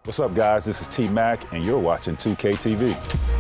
What's up, guys? This is T Mac, and you're watching 2K TV.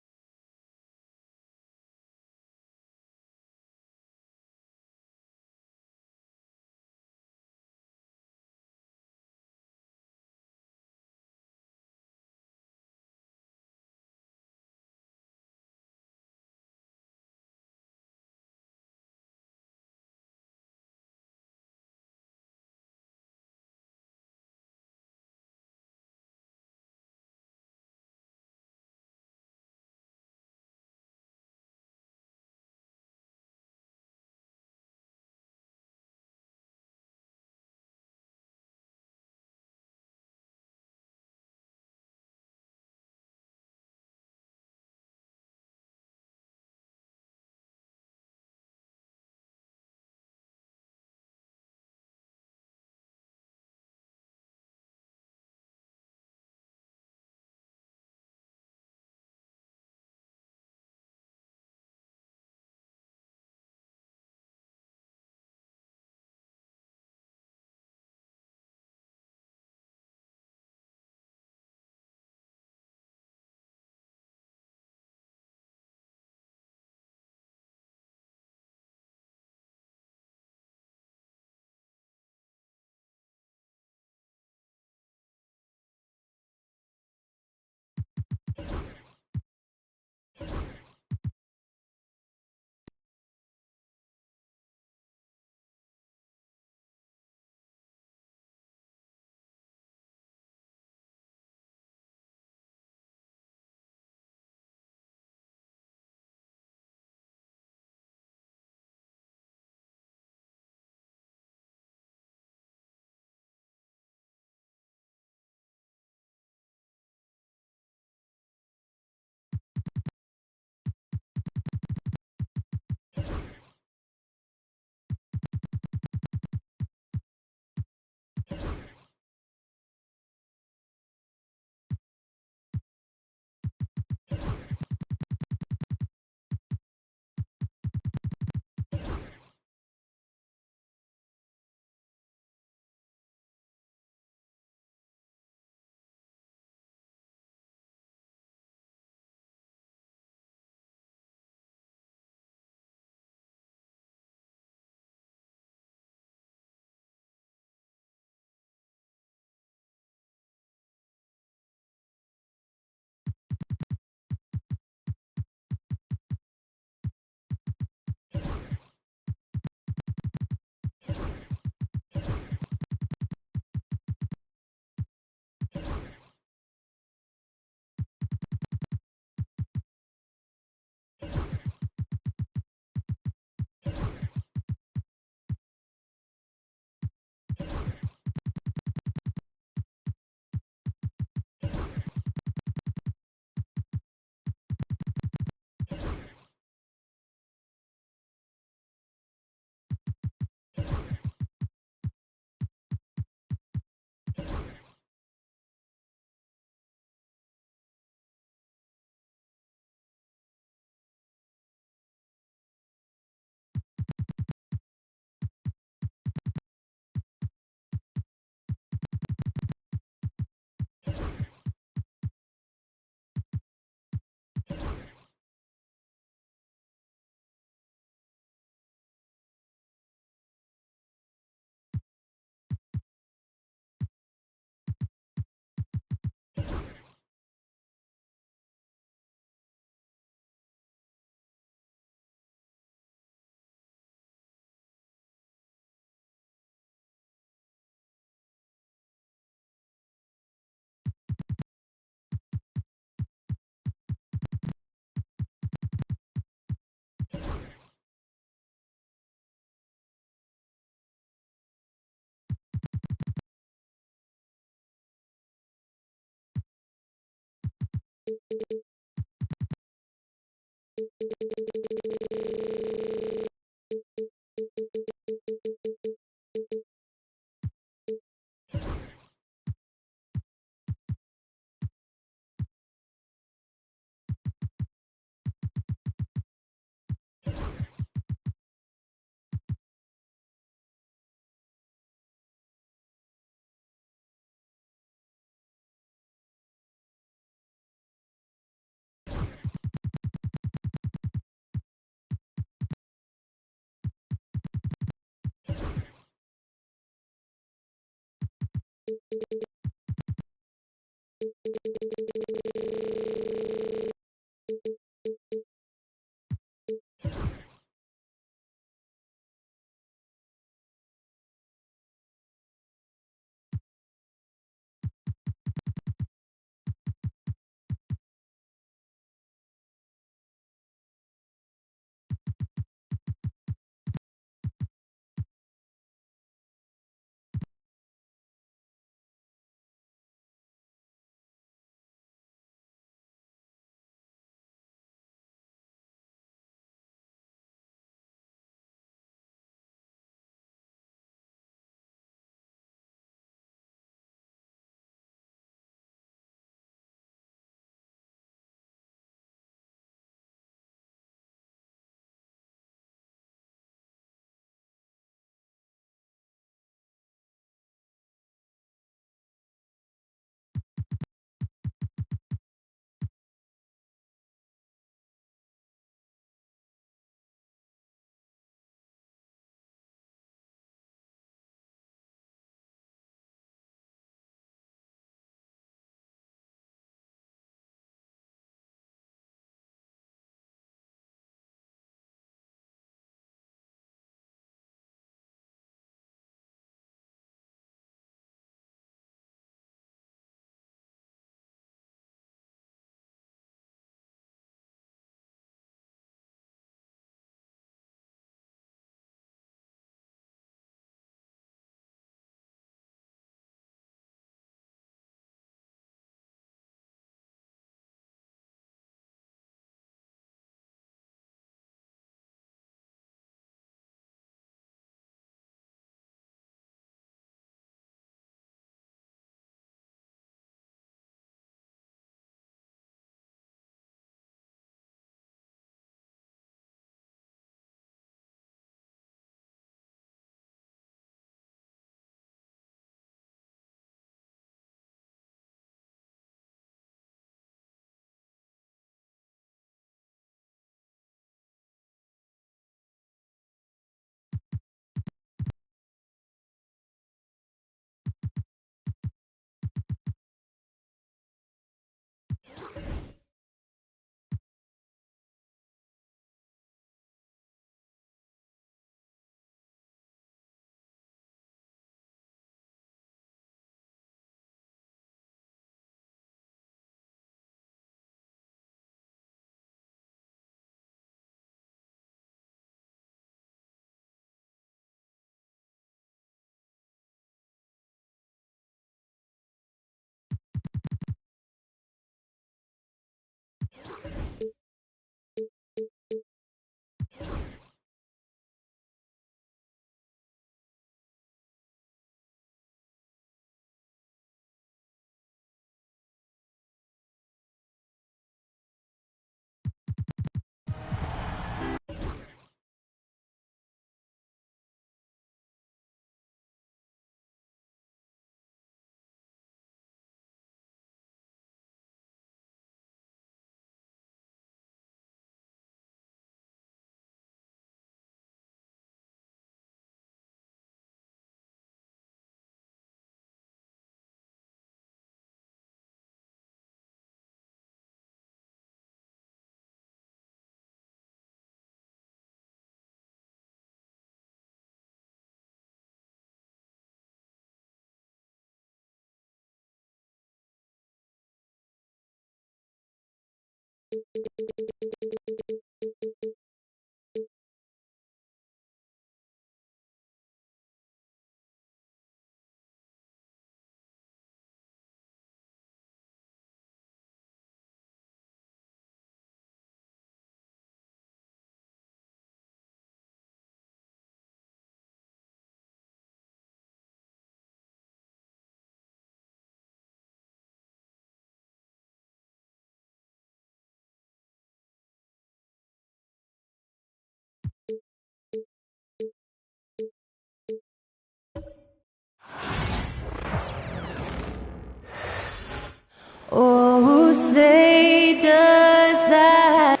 you say does that?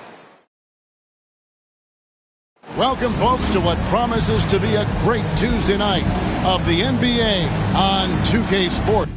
Welcome, folks, to what promises to be a great Tuesday night of the NBA on 2K Sports.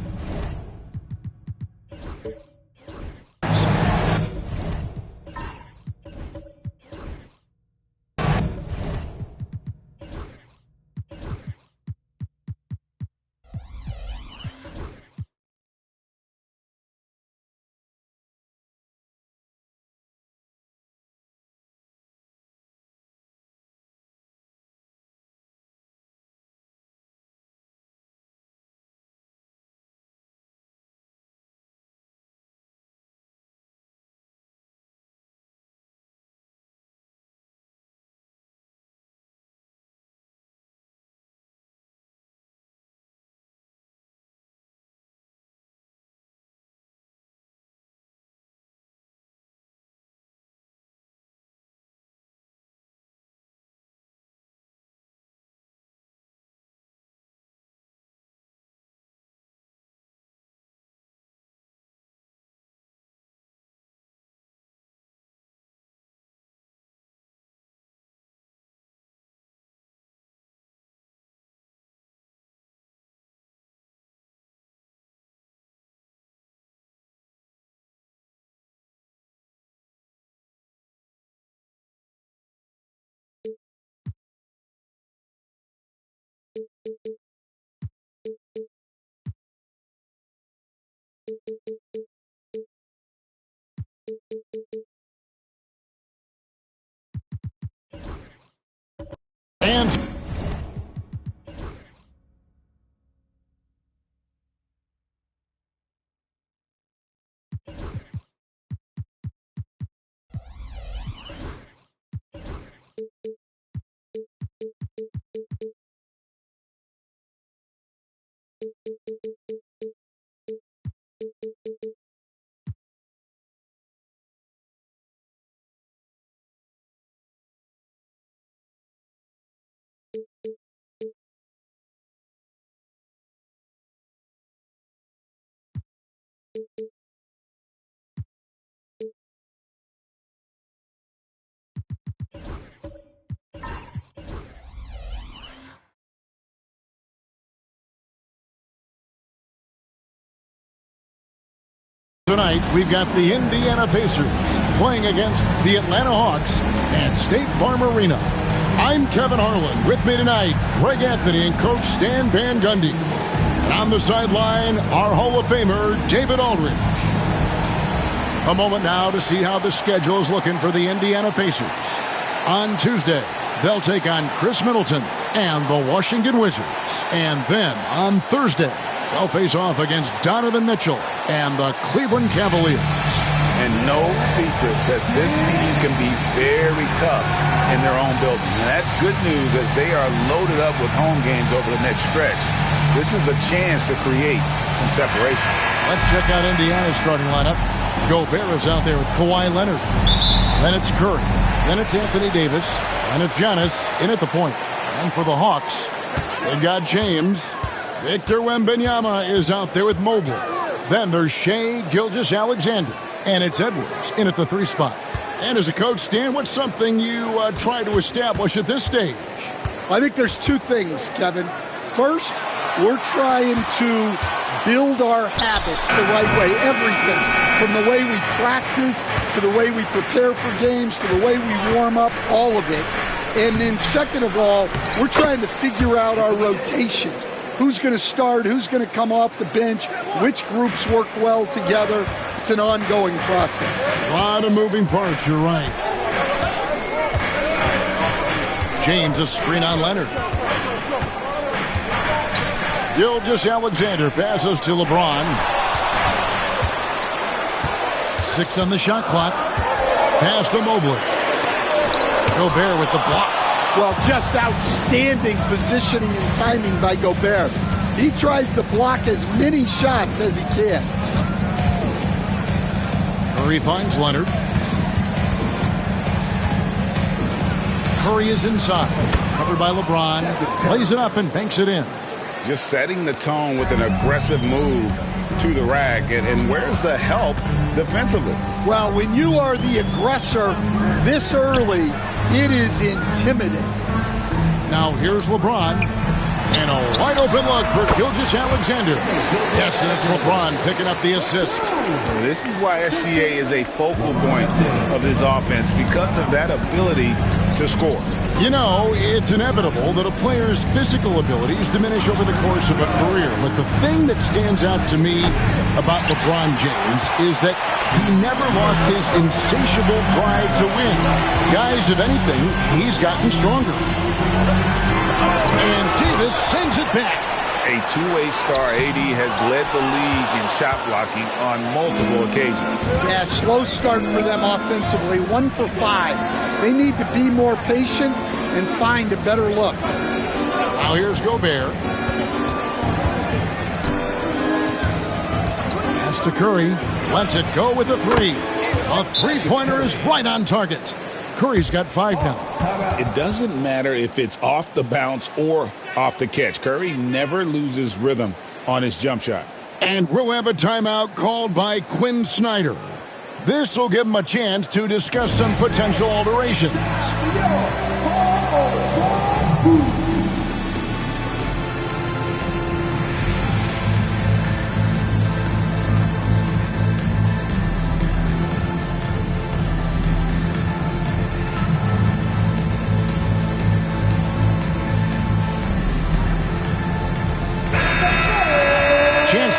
And tonight, we've got the Indiana Pacers playing against the Atlanta Hawks at State Farm Arena. I'm Kevin Harlan. With me tonight, Greg Anthony and Coach Stan Van Gundy. And on the sideline, our Hall of Famer, David Aldridge. A moment now to see how the schedule is looking for the Indiana Pacers. On Tuesday, they'll take on Chris Middleton and the Washington Wizards. And then on Thursday, they'll face off against Donovan Mitchell and the Cleveland Cavaliers. And no secret that this team can be very tough in their own building. And that's good news as they are loaded up with home games over the next stretch. This is a chance to create some separation. Let's check out Indiana's starting lineup. Gobert is out there with Kawhi Leonard. Then it's Curry. Then it's Anthony Davis. And it's Giannis in at the point. And for the Hawks, they've got James. Victor Wembanyama is out there with Mobley. Then there's Shai Gilgeous-Alexander. And it's Edwards in at the 3 spot. And as a coach, Stan, what's something you try to establish at this stage? I think there's 2 things, Kevin. First, we're trying to build our habits the right way. Everything from the way we practice to the way we prepare for games to the way we warm up, all of it. And then second of all, we're trying to figure out our rotations. Who's going to start? Who's going to come off the bench? Which groups work well together? It's an ongoing process. A lot of moving parts, you're right. James, a screen on Leonard. Gilgeous-Alexander passes to LeBron. 6 on the shot clock. Pass to Mobley. Gobert with the block. Well, just outstanding positioning and timing by Gobert. He tries to block as many shots as he can. Curry finds Leonard. Curry is inside. Covered by LeBron. Plays it up and banks it in. Just setting the tone with an aggressive move to the rack. And where's the help defensively? Well, when you are the aggressor this early, it is intimidating. Now here's LeBron. And a wide open look for Gilgeous-Alexander. Yes, that's LeBron picking up the assist. This is why SGA is a focal point of this offense, because of that ability to score. You know, it's inevitable that a player's physical abilities diminish over the course of a career. But the thing that stands out to me about LeBron James is that he never lost his insatiable drive to win. Guys, if anything, he's gotten stronger. And Davis sends it back. A two-way star, AD has led the league in shot blocking on multiple occasions. Yeah, slow start for them offensively. 1 for 5. They need to be more patient and find a better look. Now here's Gobert. Pass to Curry. Lets it go with a 3. A three-pointer is right on target. Curry's got 5 now. It doesn't matter if it's off the bounce or off the catch. Curry never loses rhythm on his jump shot. And we'll have a timeout called by Quinn Snyder. This will give him a chance to discuss some potential alterations.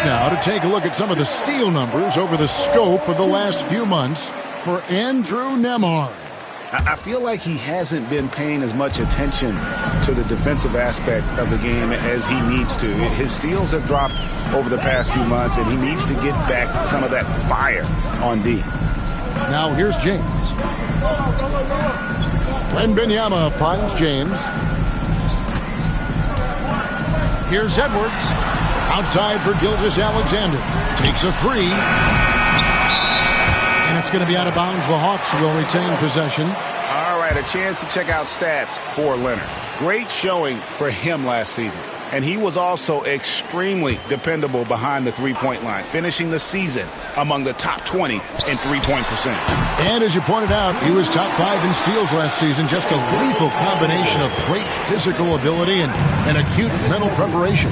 Now to take a look at some of the steal numbers over the scope of the last few months for Andrew Nembhard. I feel like he hasn't been paying as much attention to the defensive aspect of the game as he needs to. His steals have dropped over the past few months, and he needs to get back some of that fire on D. Now here's James. Wembanyama finds James. Here's Edwards. Outside for Gilgeous-Alexander. Takes a 3. And it's going to be out of bounds. The Hawks will retain possession. All right, a chance to check out stats for Leonard. Great showing for him last season. And he was also extremely dependable behind the three-point line, finishing the season among the top 20 in three-point percentage. And as you pointed out, he was top 5 in steals last season. Just a lethal combination of great physical ability and acute mental preparation.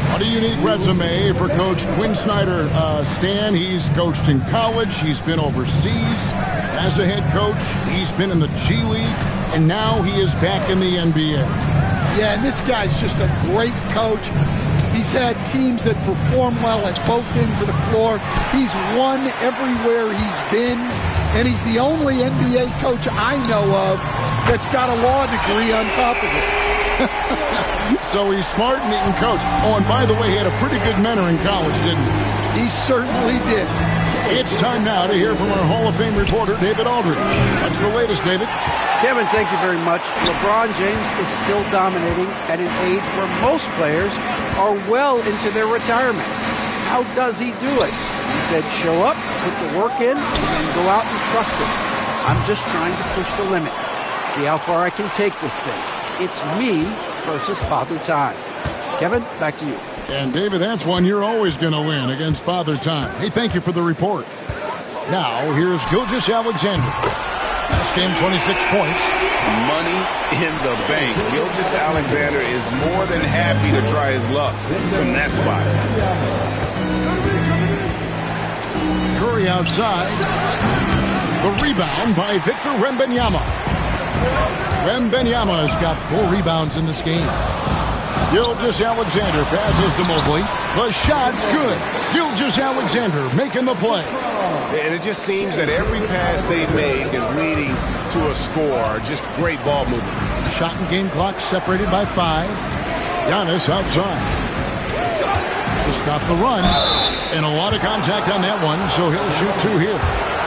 What a unique resume for Coach Quinn Snyder. Stan, he's coached in college. He's been overseas as a head coach. He's been in the G League, and now he is back in the NBA. Yeah, and this guy's just a great coach. He's had teams that perform well at both ends of the floor. He's won everywhere he's been, and he's the only NBA coach I know of that's got a law degree on top of it. So he's smart and he can coach. Oh, and by the way, he had a pretty good mentor in college, didn't he? He certainly did. It's time now to hear from our Hall of Fame reporter, David Aldridge. What's the latest, David? Kevin, thank you very much. LeBron James is still dominating at an age where most players are well into their retirement. How does he do it? He said, show up, put the work in, and go out and trust it. I'm just trying to push the limit. See how far I can take this thing. It's me versus Father Time. Kevin, back to you. And David, that's one you're always going to win against Father Time. Hey, thank you for the report. Now, here's Gilgeous-Alexander. Last game, 26 points. Money in the bank. Gilgeous-Alexander is more than happy to try his luck from that spot. Curry outside. The rebound by Victor Wembanyama. Wembanyama has got 4 rebounds in this game. Gilgeous-Alexander passes to Mobley. The shot's good. Gilgeous-Alexander making the play. And it just seems that every pass they make is leading to a score. Just great ball movement. Shot and game clock separated by 5. Giannis outside to stop the run. And a lot of contact on that one, so he'll shoot 2 here.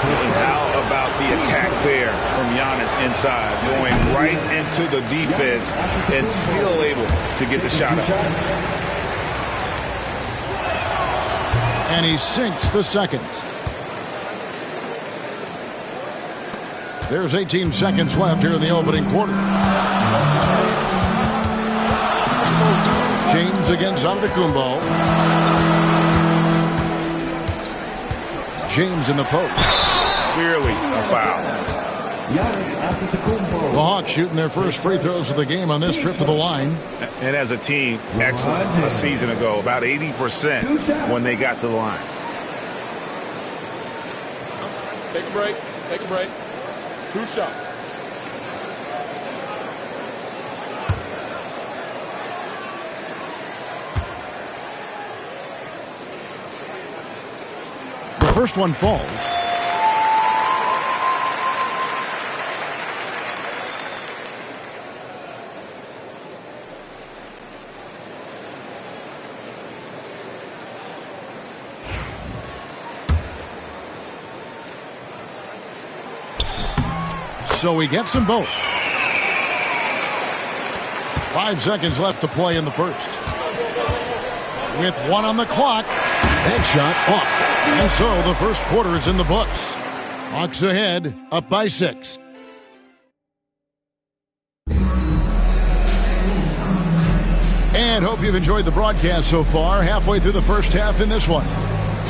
And how about the attack there from Giannis inside, going right into the defense and still able to get the shot up. And he sinks the second. There's 18 seconds left here in the opening quarter. James against Antetokounmpo. James in the post. Clearly a foul. The Hawks shooting their first free throws of the game on this trip to the line. And as a team, excellent. A season ago, about 80% when they got to the line. Take a break. Take a break. 2 shots. The first one falls. So he gets them both. 5 seconds left to play in the first. With 1 on the clock, that shot off. And so the first quarter is in the books. Hawks ahead, up by 6. And hope you've enjoyed the broadcast so far. Halfway through the first half in this one.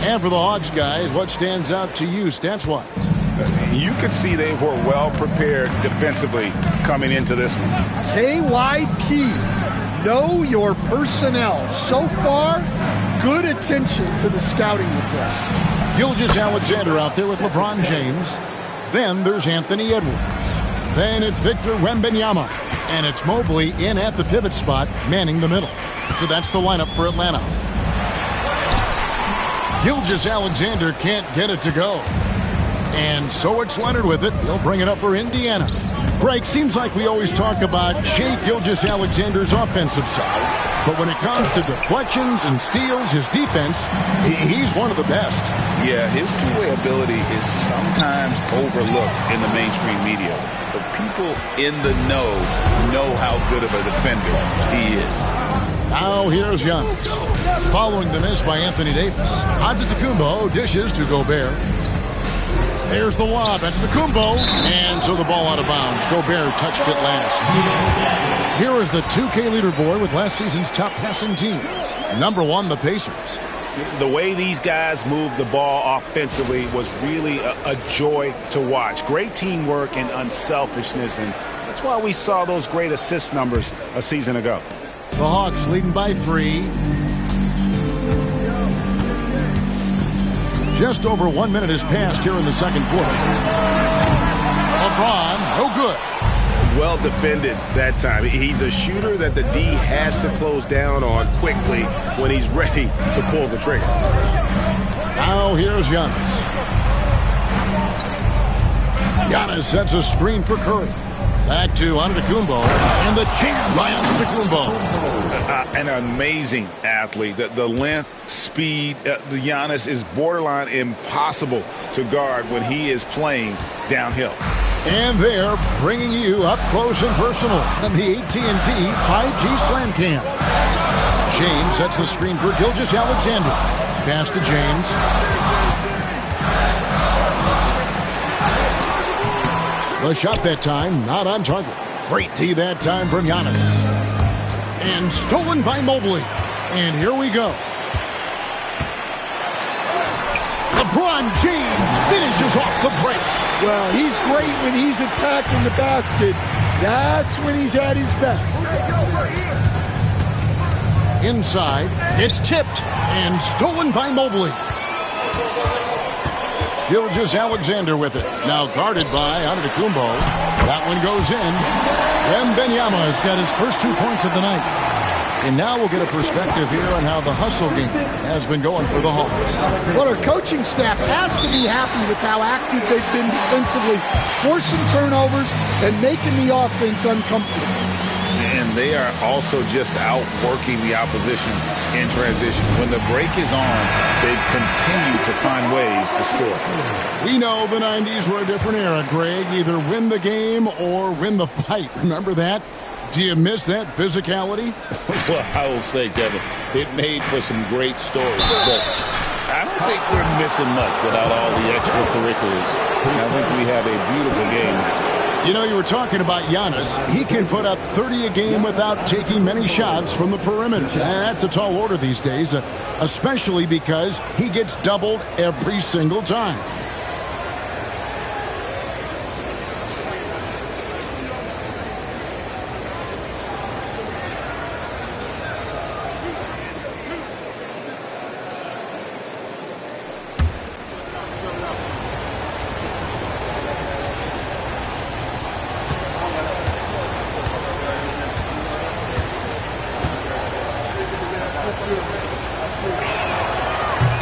And for the Hawks guys, what stands out to you stats-wise? You could see they were well prepared defensively coming into this one. KYP, know your personnel. So far, good attention to the scouting report. Gilgeous-Alexander out there with LeBron James. Then there's Anthony Edwards. Then it's Victor Wembanyama. And it's Mobley in at the pivot spot, manning the middle. So that's the lineup for Atlanta. Gilgeous-Alexander can't get it to go. And so it's Leonard with it. He'll bring it up for Indiana. Greg, seems like we always talk about Shai Gilgeous-Alexander's offensive side. But when it comes to deflections and steals, his defense, he's one of the best. Yeah, his two-way ability is sometimes overlooked in the mainstream media. But people in the know how good of a defender he is. Now here's Giannis. Following the miss by Anthony Davis. Antetokounmpo dishes to Gobert. There's the lob at Antetokounmpo. And so the ball out of bounds. Gobert touched it last. Here is the 2K leaderboard with last season's top passing teams. Number 1, the Pacers. The way these guys moved the ball offensively was really a joy to watch. Great teamwork and unselfishness, and that's why we saw those great assist numbers a season ago. The Hawks leading by 3. Just over 1 minute has passed here in the second quarter. LeBron, no good. Well defended that time. He's a shooter that the D has to close down on quickly when he's ready to pull the trigger. Now here's Giannis. Giannis sets a screen for Curry. Back to Antetokounmpo, and the jam by Antetokounmpo. An amazing athlete. The length, speed, the Giannis is borderline impossible to guard when he is playing downhill. And they're bringing you up close and personal on the AT&T 5G Slam Cam. James sets the screen for Gilgeous-Alexander. Pass to James. The shot that time, not on target. Great D that time from Giannis. And stolen by Mobley. And here we go. LeBron James finishes off the break. Well, he's great when he's attacking the basket. That's when he's at his best. Inside, it's tipped and stolen by Mobley. Gilgeous-Alexander with it. Now guarded by Antetokounmpo. That one goes in. Wembanyama has got his first 2 points of the night. And now we'll get a perspective here on how the hustle game has been going for the Hawks. Well, our coaching staff has to be happy with how active they've been defensively, forcing turnovers and making the offense uncomfortable. And they are also just outworking the opposition in transition. When the break is on, they've continued to find ways to score. We know the 90s were a different era, Greg. Either win the game or win the fight. Remember that? Do you miss that physicality? Well, I will say, Kevin, it made for some great stories, but I don't think we're missing much without all the extracurriculars. I think we have a beautiful game. You know, you were talking about Giannis. He can put up 30 a game without taking many shots from the perimeter. That's a tall order these days, especially because he gets doubled every single time.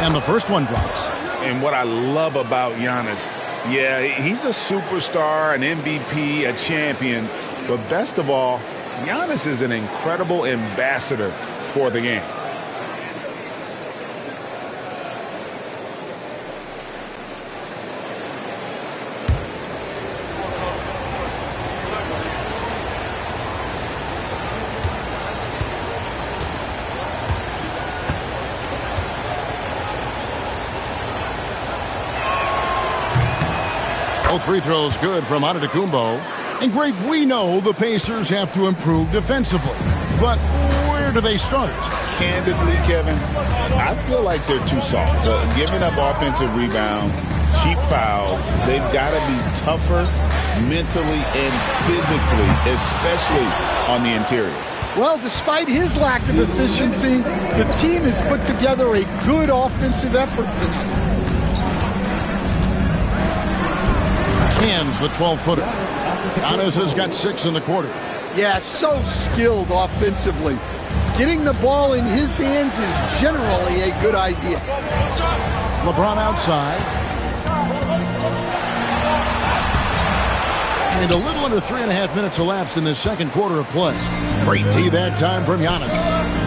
And the first one drops. And what I love about Giannis, yeah, he's a superstar, an MVP, a champion. But best of all, Giannis is an incredible ambassador for the game. Both free throws good from Antetokounmpo. And Greg, we know the Pacers have to improve defensively. But where do they start? Candidly, Kevin, I feel like they're too soft. Giving up offensive rebounds, cheap fouls. They've got to be tougher mentally and physically, especially on the interior. Well, despite his lack of efficiency, the team has put together a good offensive effort tonight. Hands the 12-footer. Giannis has got 6 in the quarter. Yeah, so skilled offensively. Getting the ball in his hands is generally a good idea. LeBron outside. And a little under 3.5 minutes elapsed in this second quarter of play. Great D that time from Giannis.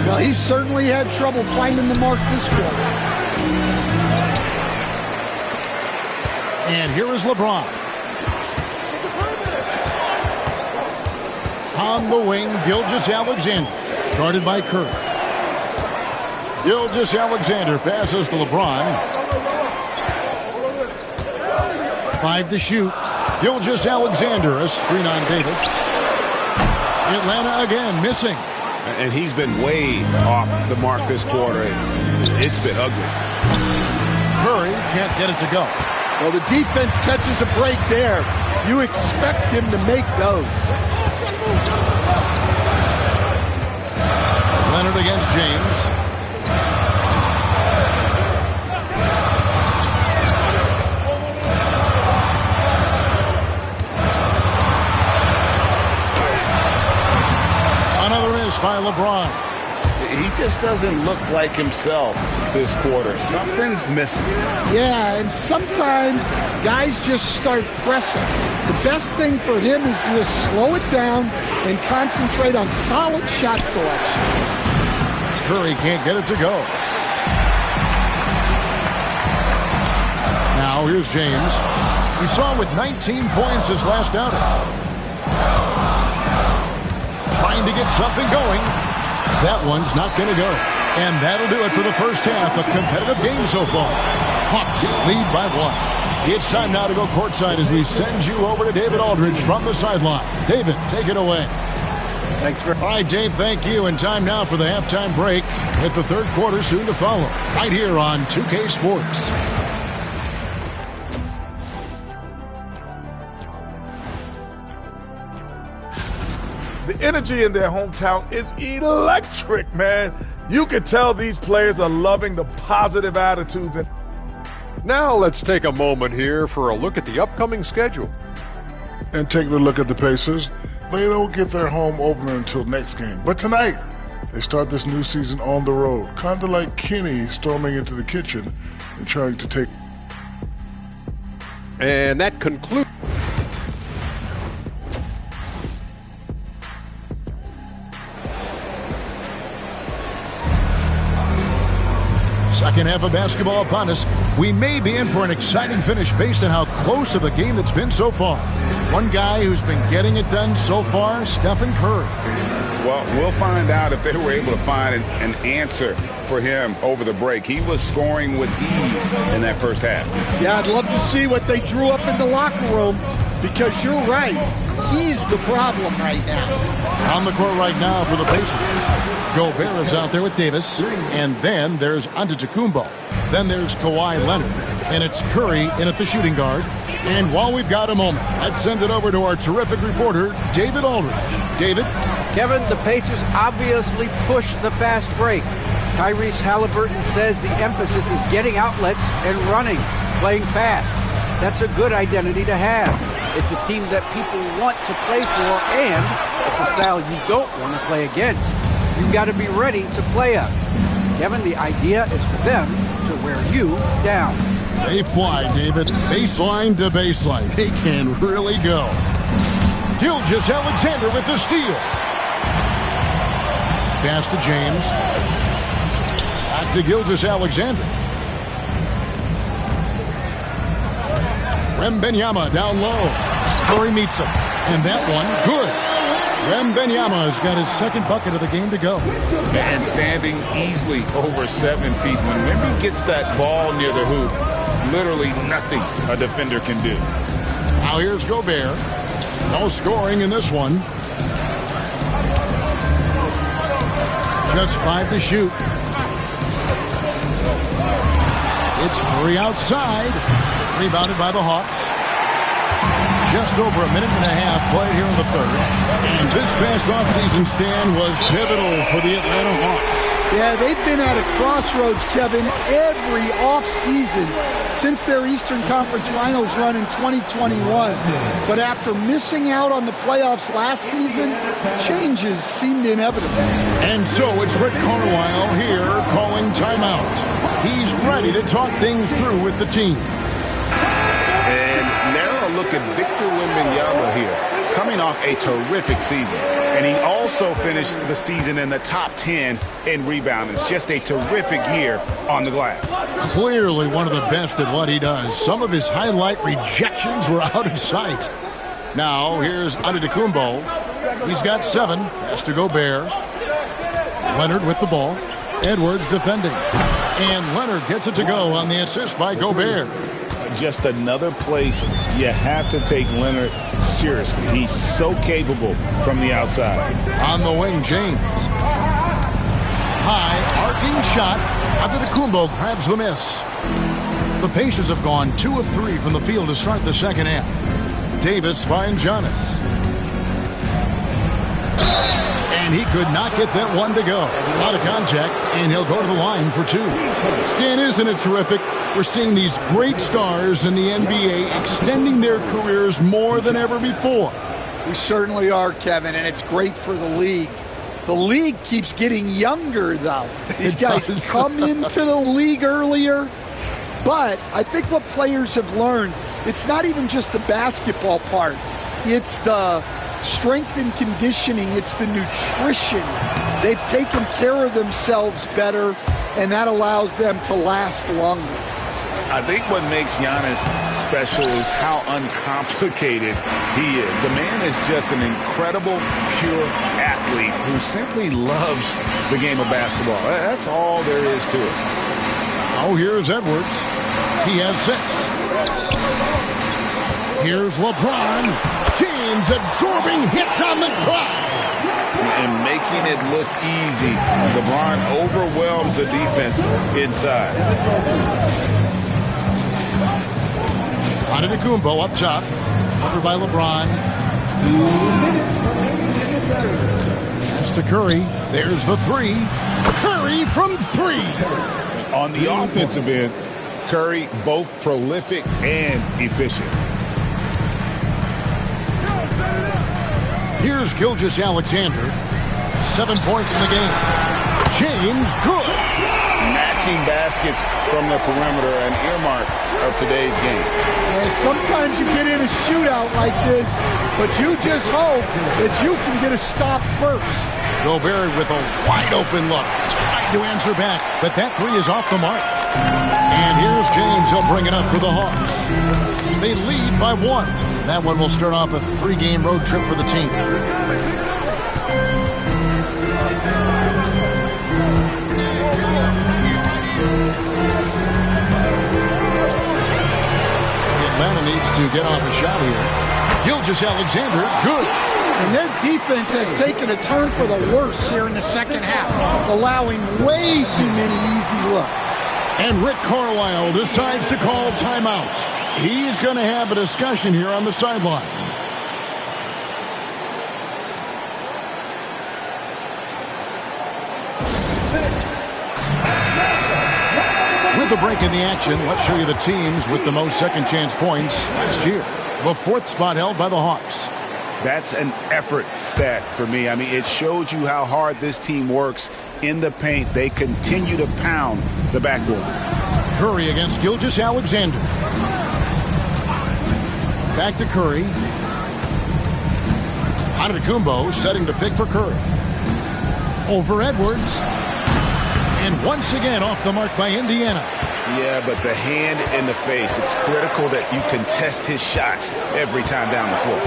Well, he certainly had trouble finding the mark this quarter. And here is LeBron. On the wing, Gilgeous-Alexander, guarded by Curry. Gilgeous-Alexander passes to LeBron. 5 to shoot. Gilgeous-Alexander, a screen on Davis. Atlanta again missing. And he's been way off the mark this quarter. It's been ugly. Curry can't get it to go. Well, the defense catches a break there. You expect him to make those. Leonard against James. Another miss by LeBron. He just doesn't look like himself this quarter. Something's missing. Yeah, and sometimes guys just start pressing. The best thing for him is to just slow it down and concentrate on solid shot selection. Curry can't get it to go. Now here's James. We saw him with 19 points his last outing. Trying to get something going. That one's not going to go. And that'll do it for the first half. A competitive game so far. Hawks lead by 1. It's time now to go courtside as we send you over to David Aldridge from the sideline. David, take it away. Thanks for. All right, Dave, thank you. And time now for the halftime break with the third quarter soon to follow. Right here on 2K Sports. The energy in their hometown is electric, man. You can tell these players are loving the positive attitudes. Now let's take a moment here for a look at the upcoming schedule. And taking a look at the Pacers, they don't get their home opener until next game. But tonight, they start this new season on the road, kind of like Kenny storming into the kitchen and trying to take. And that concludes. Second half of basketball upon us. We may be in for an exciting finish based on how close of a game it's been so far. One guy who's been getting it done so far, Stephen Curry. Well, we'll find out if they were able to find an answer for him over the break. He was scoring with ease in that first half. Yeah, I'd love to see what they drew up in the locker room. because you're right. He's the problem right now. On the court right now for the Pacers. Gobert is out there with Davis. And then there's Antetokounmpo. Then there's Kawhi Leonard. And it's Curry in at the shooting guard. And while we've got a moment, I'd send it over to our terrific reporter, David Aldridge. David? Kevin, the Pacers obviously pushed the fast break. Tyrese Halliburton says the emphasis is getting outlets and running, playing fast. That's a good identity to have. It's a team that people want to play for, and it's a style you don't want to play against. You've got to be ready to play us. Kevin, the idea is for them to wear you down. They fly, David. Baseline to baseline. They can really go. Gilgeous-Alexander with the steal. Pass to James. Back to Gilgeous-Alexander. Wembanyama down low. Curry meets him. And that one, good. Wembanyama has got his second bucket of the game to go. And standing easily over 7 feet. When Wemby gets that ball near the hoop, literally nothing a defender can do. Now here's Gobert. No scoring in this one. Just 5 to shoot. It's Curry outside. Rebounded by the Hawks. Just over a minute and a half played here in the third. And this past offseason stand was pivotal for the Atlanta Hawks. Yeah, they've been at a crossroads, Kevin, every offseason since their Eastern Conference Finals run in 2021. But after missing out on the playoffs last season, changes seemed inevitable. And so it's Rick Carlisle here calling timeout. He's ready to talk things through with the team. And now look at Victor Wembanyama here, coming off a terrific season. And he also finished the season in the top 10 in rebounding. It's just a terrific year on the glass. Clearly one of the best at what he does. Some of his highlight rejections were out of sight. Now here's Antetokounmpo. He's got 7. Has to Gobert. Leonard with the ball. Edwards defending. And Leonard gets it to go on the assist by Gobert. Just another place you have to take Leonard seriously. He's so capable from the outside. On the wing, James. High, arcing shot. Antetokounmpo grabs the miss. The Pacers have gone 2 of 3 from the field to start the second half. Davis finds Giannis. And he could not get that one to go. Out of contact, and he'll go to the line for 2. Stan, isn't it terrific? We're seeing these great stars in the NBA extending their careers more than ever before. We certainly are, Kevin, and it's great for the league. The league keeps getting younger, though. These guys come into the league earlier. But I think what players have learned, it's not even just the basketball part. It's the strength and conditioning. It's the nutrition. They've taken care of themselves better, and that allows them to last longer. I think what makes Giannis special is how uncomplicated he is. The man is just an incredible, pure athlete who simply loves the game of basketball. That's all there is to it. Oh, here's Edwards. He has 6. Here's LeBron. James absorbing hits on the clock. And making it look easy. LeBron overwhelms the defense inside. Antetokounmpo up top. Covered by LeBron. That's to Curry. There's the 3. Curry from 3. On the offensive end, Curry both prolific and efficient. Here's Gilgeous-Alexander. 7 points in the game. James, good. Matching baskets from the perimeter, an earmark of today's game. And sometimes you get in a shootout like this, but you just hope that you can get a stop first. Gobert with a wide open look. Tried to answer back, but that 3 is off the mark. And here's James. He'll bring it up for the Hawks. They lead by 1. That one will start off a 3-game road trip for the team. Atlanta needs to get off a shot here. Gilgeous-Alexander, good. And their defense has taken a turn for the worse here in the second half, allowing way too many easy looks. And Rick Carlisle decides to call timeout. He's going to have a discussion here on the sideline. With a break in the action, let's show you the teams with the most second chance points last year. The fourth spot held by the Hawks. That's an effort stat for me. I mean, it shows you how hard this team works in the paint. They continue to pound the backboard. Curry against Gilgeous-Alexander. Back to Curry. Antetokounmpo setting the pick for Curry. Over Edwards. And once again off the mark by Indiana. Yeah, but the hand in the face. It's critical that you contest his shots every time down the floor.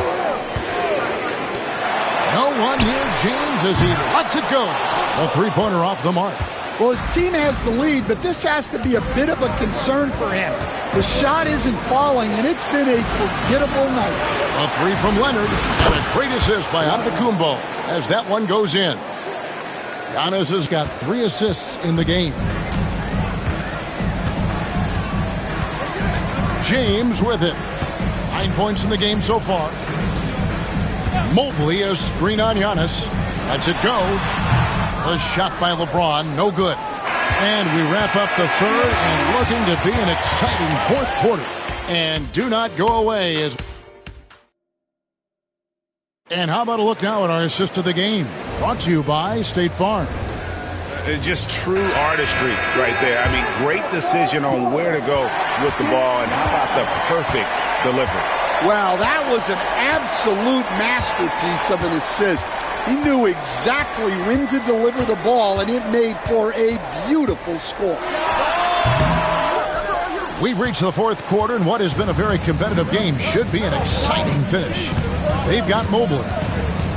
No one here. James as he lets it go. A three-pointer off the mark. Well, his team has the lead, but this has to be a bit of a concern for him. The shot isn't falling, and it's been a forgettable night. A three from Leonard, and a great assist by Antetokounmpo as that one goes in. Giannis has got 3 assists in the game. James with it. 9 points in the game so far. Mobley, a screen on Giannis. Lets it go. The shot by LeBron, no good. And we wrap up the third and looking to be an exciting fourth quarter. And do not go away. And how about a look now at our assist of the game? Brought to you by State Farm. Just true artistry right there. I mean, great decision on where to go with the ball, and how about the perfect delivery? Wow, that was an absolute masterpiece of an assist. He knew exactly when to deliver the ball, and it made for a beautiful score. We've reached the fourth quarter, and what has been a very competitive game should be an exciting finish. They've got Mobley.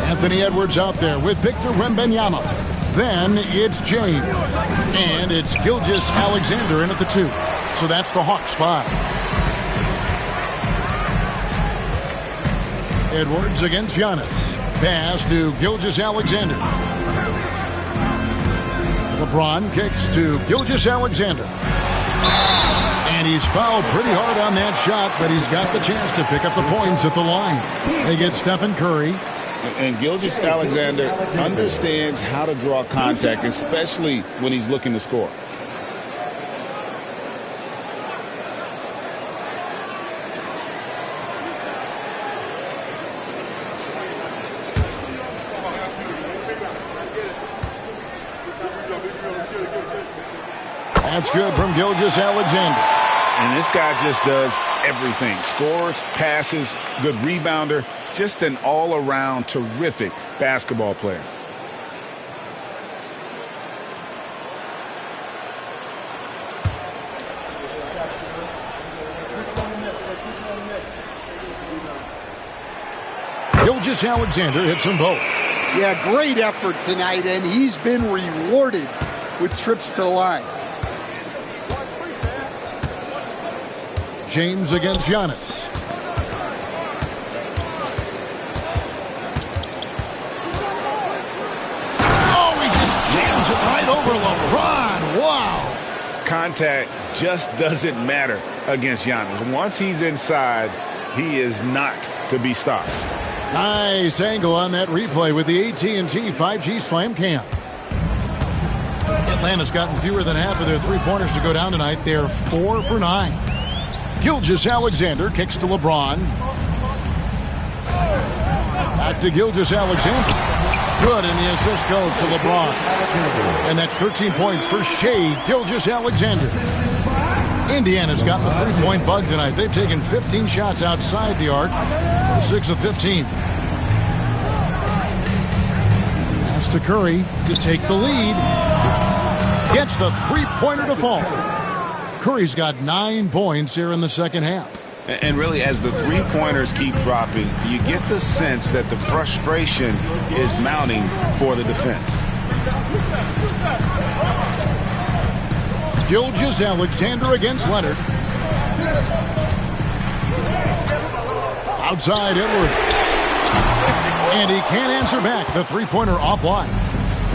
Anthony Edwards out there with Victor Wembanyama. Then it's James. And it's Gilgeous-Alexander in at the 2. So that's the Hawks 5. Edwards against Giannis. Pass to Gilgeous-Alexander. LeBron kicks to Gilgeous-Alexander. And he's fouled pretty hard on that shot, but he's got the chance to pick up the points at the line. They get Stephen Curry. And Gilgeous-Alexander understands how to draw contact, especially when he's looking to score. That's good from Gilgeous-Alexander. And this guy just does everything. Scores, passes, good rebounder. Just an all-around terrific basketball player. Gilgeous-Alexander hits them both. Yeah, great effort tonight, and he's been rewarded with trips to the line. James against Giannis. Oh, he just jams it right over LeBron. Wow. Contact just doesn't matter against Giannis. Once he's inside, he is not to be stopped. Nice angle on that replay with the AT&T 5G Slam Cam. Atlanta's gotten fewer than half of their three-pointers to go down tonight. They're 4 for 9. Gilgeous-Alexander kicks to LeBron. Back to Gilgeous-Alexander. Good, and the assist goes to LeBron. And that's 13 points for Shai Gilgeous-Alexander. Indiana's got the three-point bug tonight. They've taken 15 shots outside the arc. 6 of 15. Pass to Curry to take the lead. Gets the three-pointer to fall. Curry's got 9 points here in the second half. And really, as the three-pointers keep dropping, you get the sense that the frustration is mounting for the defense. Gilgeous-Alexander against Leonard. Outside Edwards. And he can't answer back. The three-pointer offline.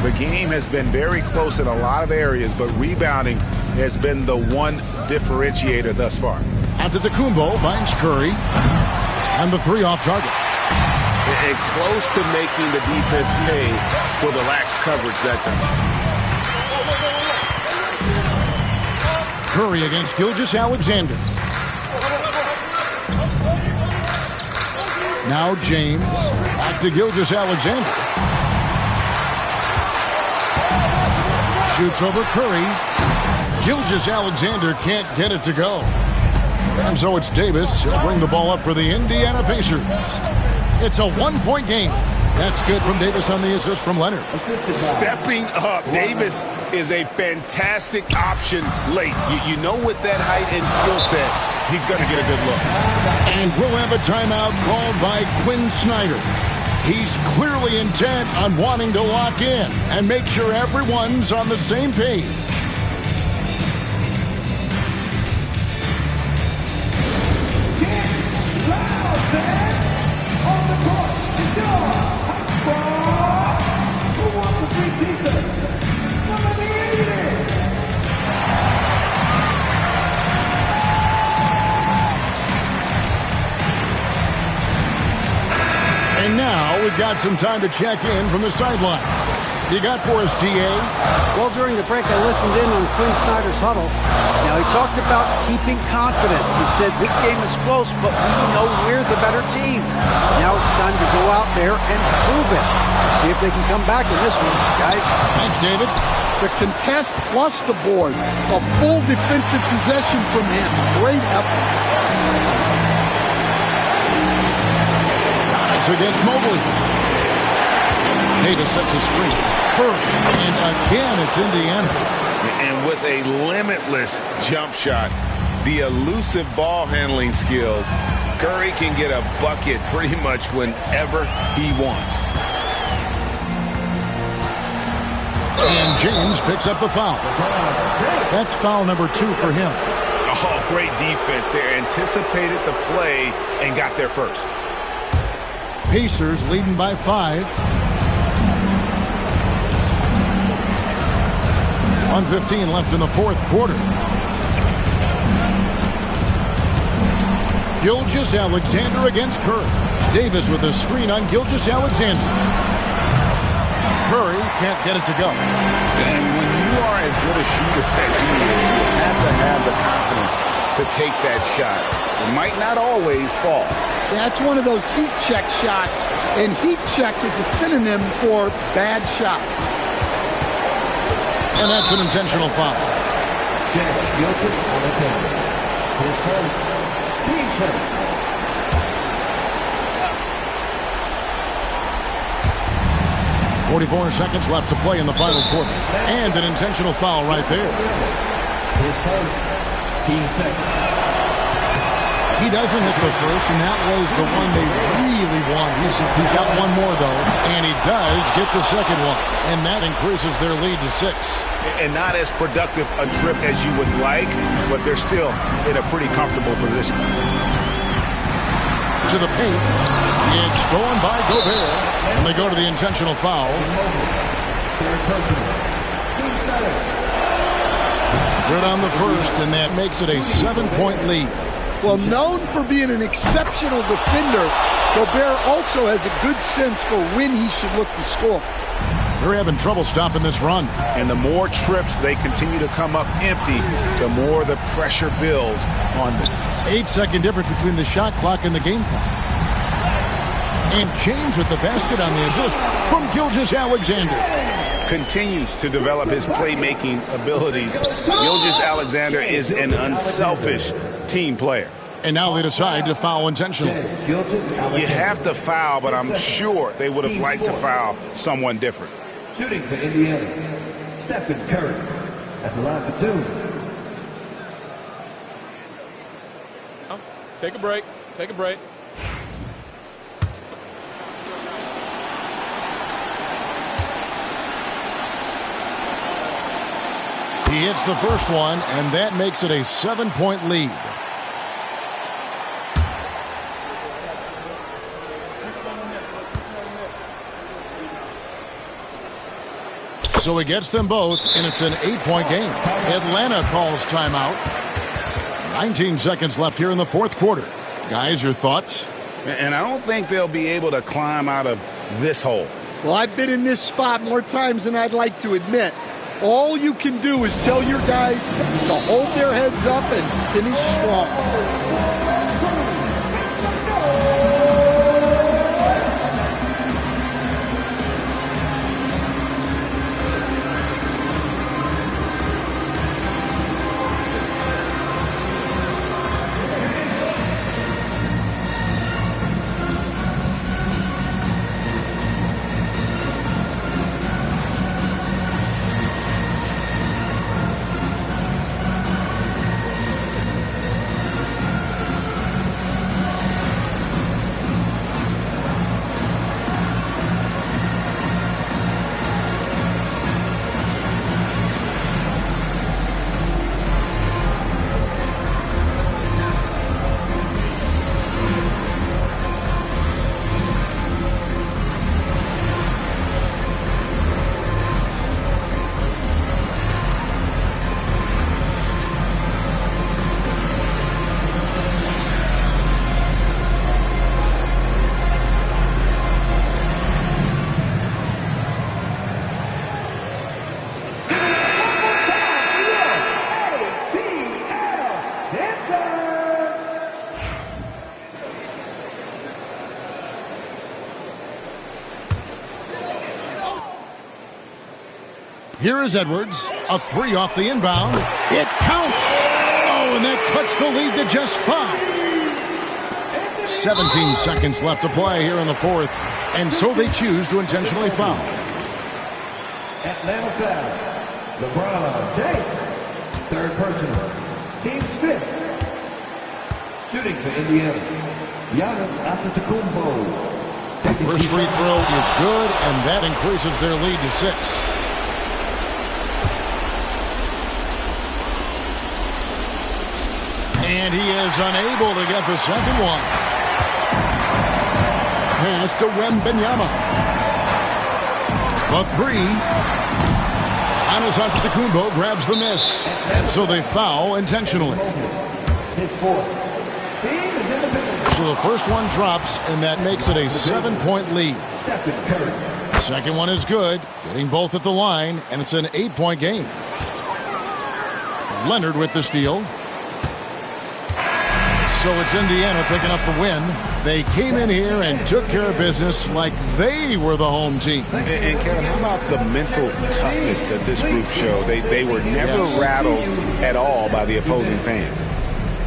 The game has been very close in a lot of areas, but rebounding has been the one differentiator thus far. Antetokounmpo finds Curry. And the three off target. And close to making the defense pay for the lax coverage that time. Curry against Gilgeous-Alexander. Now James. Back to Gilgeous-Alexander. Shoots over Curry. Gilgeous-Alexander can't get it to go. And so it's Davis. He'll bring the ball up for the Indiana Pacers. It's a one-point game. That's good from Davis on the assist from Leonard. Stepping up. Davis is a fantastic option late. You know, with that height and skill set, he's going to get a good look. And we'll have a timeout called by Quinn Snyder. He's clearly intent on wanting to lock in and make sure everyone's on the same page. And now we've got some time to check in from the sidelines. You got for us, D.A.? Well, during the break, I listened in on Quinn Snyder's huddle. Now, he talked about keeping confidence. He said, this game is close, but we know we're the better team. Now it's time to go out there and prove it. See if they can come back in this one, guys. Thanks, David. The contest plus the board. A full defensive possession from him. Great effort. Giannis against Mobley. Davis sets a screen. Curry. And again, it's Indiana. And with a limitless jump shot, the elusive ball handling skills, Curry can get a bucket pretty much whenever he wants. And James picks up the foul. That's foul number 2 for him. Oh, great defense there. Anticipated the play and got there first. Pacers leading by 5. 1:15 left in the fourth quarter. Gilgeous-Alexander against Curry. Davis with a screen on Gilgeous-Alexander. Curry can't get it to go. And when you are as good a shooter as he is, you have to have the confidence to take that shot. It might not always fall. That's one of those heat check shots, and heat check is a synonym for bad shot. And that's an intentional foul. Gilgeous-Alexander. His first team first. 44 seconds left to play in the final quarter. And an intentional foul right there. His first team second. He doesn't hit the first, and that was the one they really wanted. He's got one more, though, and he does get the second one. And that increases their lead to 6. And not as productive a trip as you would like, but they're still in a pretty comfortable position. To the paint. It's stolen by Gobert. And they go to the intentional foul. Good on the first, and that makes it a 7-point lead. Well, known for being an exceptional defender, Gobert also has a good sense for when he should look to score. They're having trouble stopping this run. And the more trips they continue to come up empty, the more the pressure builds on them. 8-second difference between the shot clock and the game clock. And James with the basket on the assist from Gilgeous-Alexander. Continues to develop his playmaking abilities. Gilgeous-Alexander is an unselfish team player. And now they decide to foul intentionally. You have to foul, but I'm sure they would have liked to foul someone different. Shooting for Indiana, Stephen Curry at the line for 2. Take a break. Take a break. He hits the first one, and that makes it a 7-point lead. So he gets them both, and it's an 8-point game. Atlanta calls timeout. 19 seconds left here in the fourth quarter. Guys, your thoughts? And I don't think they'll be able to climb out of this hole. Well, I've been in this spot more times than I'd like to admit. All you can do is tell your guys to hold their heads up and finish strong. Here is Edwards. A three off the inbound. It counts. Oh, and that cuts the lead to just 5. 17 seconds left to play here in the fourth. And so they choose to intentionally foul. Atlanta foul. LeBron James. Third personal. Team's 5th. Shooting for Indiana. Giannis Antetokounmpo. First free throw is good, and that increases their lead to 6. And he is unable to get the second one. Pass to Wembanyama. A three. Giannis Antetokounmpo grabs the miss. And so they foul intentionally. His 4th. Team is in the middle. So the first one drops, and that makes it a 7-point lead. Stephen Curry. Second one is good, getting both at the line, and it's an 8-point game. Leonard with the steal. So it's Indiana picking up the win. They came in here and took care of business like they were the home team. And Kevin, how about the mental toughness that this group showed? They were never rattled at all by the opposing fans.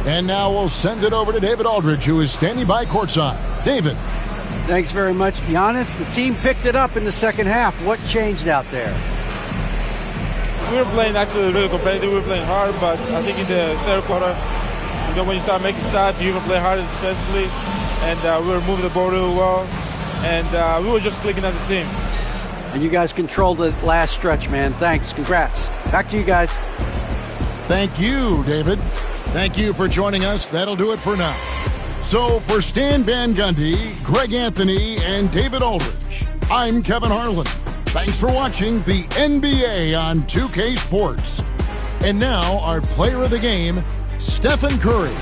And now we'll send it over to David Aldridge, who is standing by courtside. David. Thanks very much, Giannis. The team picked it up in the second half. What changed out there? We were playing actually really competitive. We were playing hard, but I think in the third quarter, when you start making shots, you even play harder defensively, and we were moving the ball really well, and we were just clicking as a team. And you guys controlled the last stretch, man. Thanks. Congrats. Back to you guys. Thank you, David. Thank you for joining us. That'll do it for now. So for Stan Van Gundy, Greg Anthony, and David Aldridge, I'm Kevin Harlan. Thanks for watching the NBA on 2K Sports. And now our player of the game, Stephen Curry.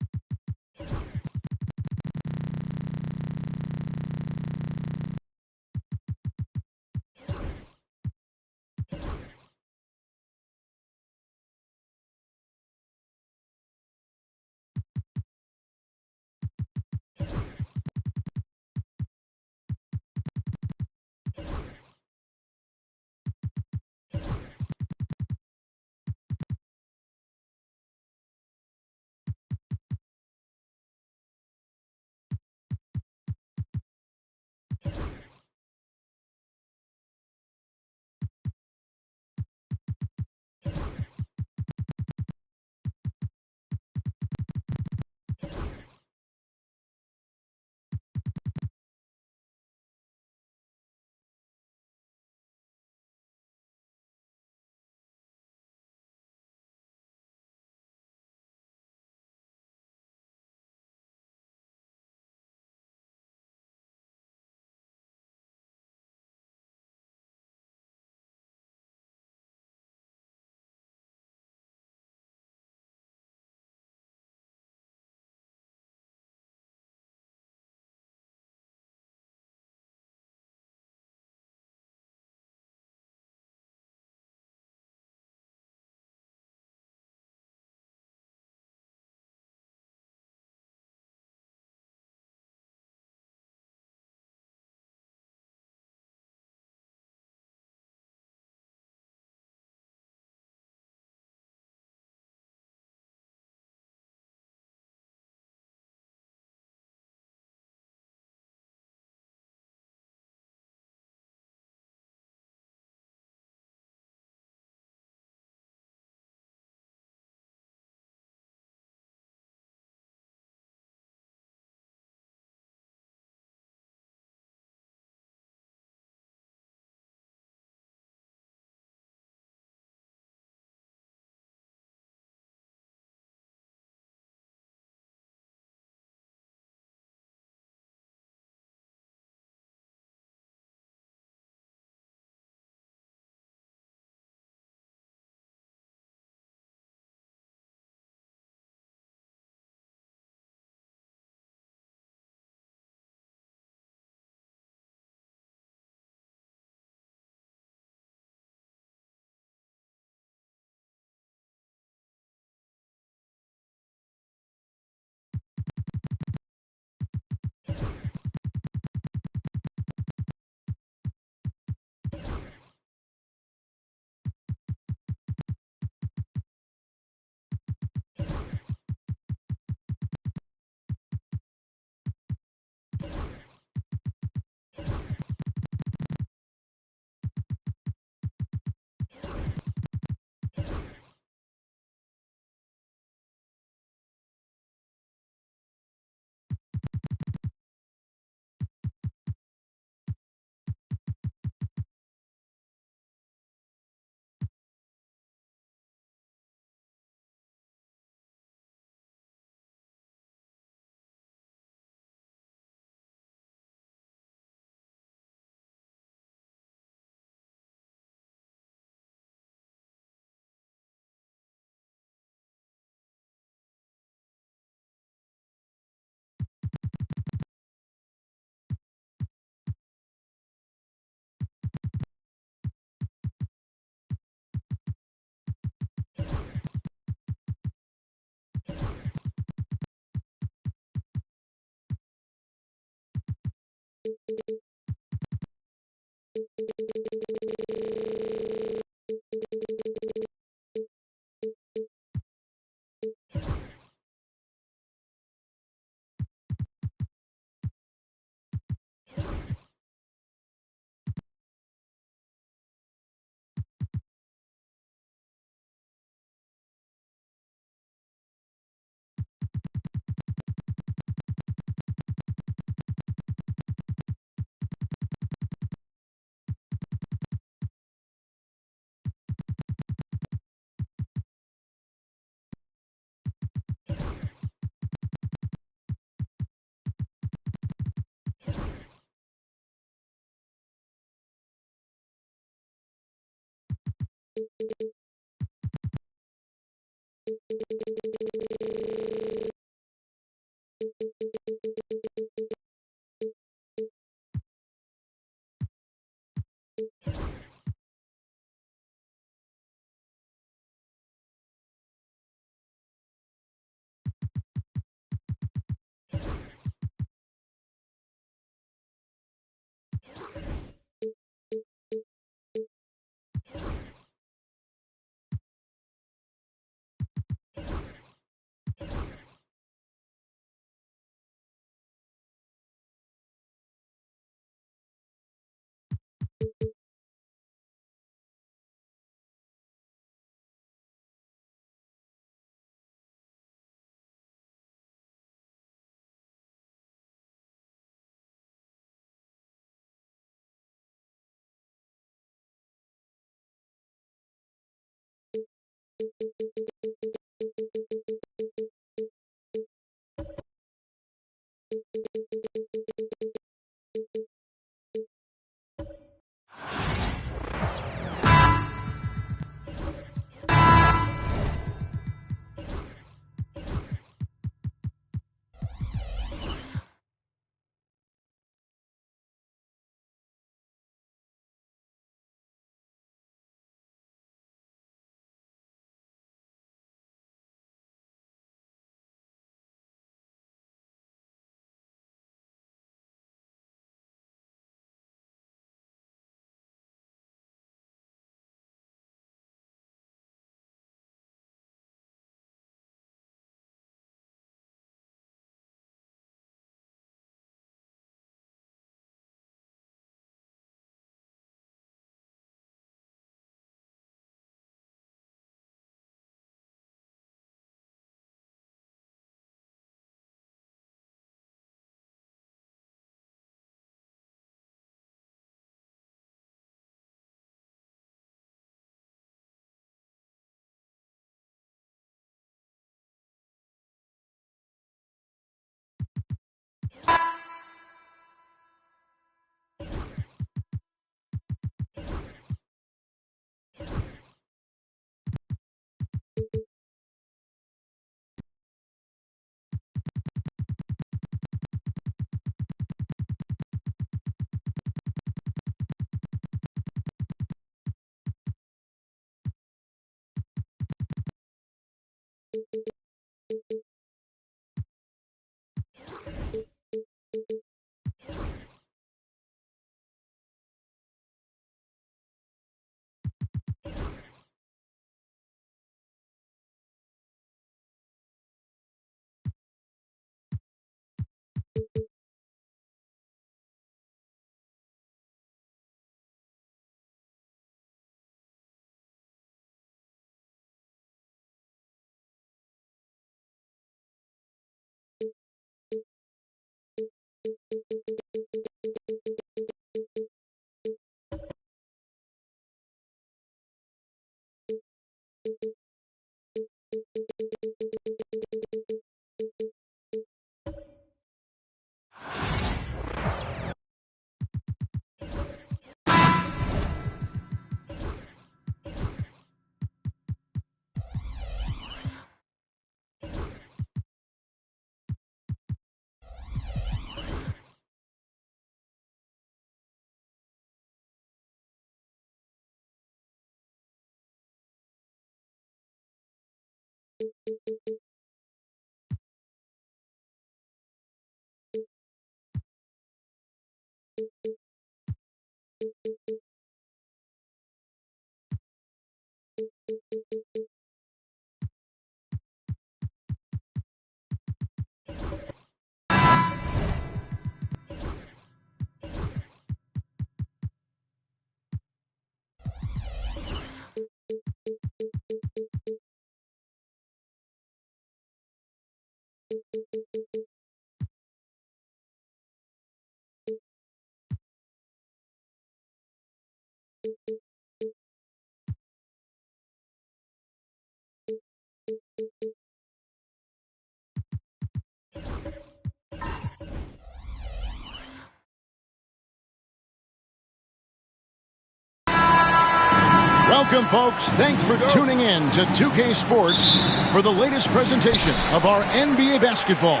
Welcome, folks. Thanks for tuning in to 2K Sports for the latest presentation of our NBA basketball.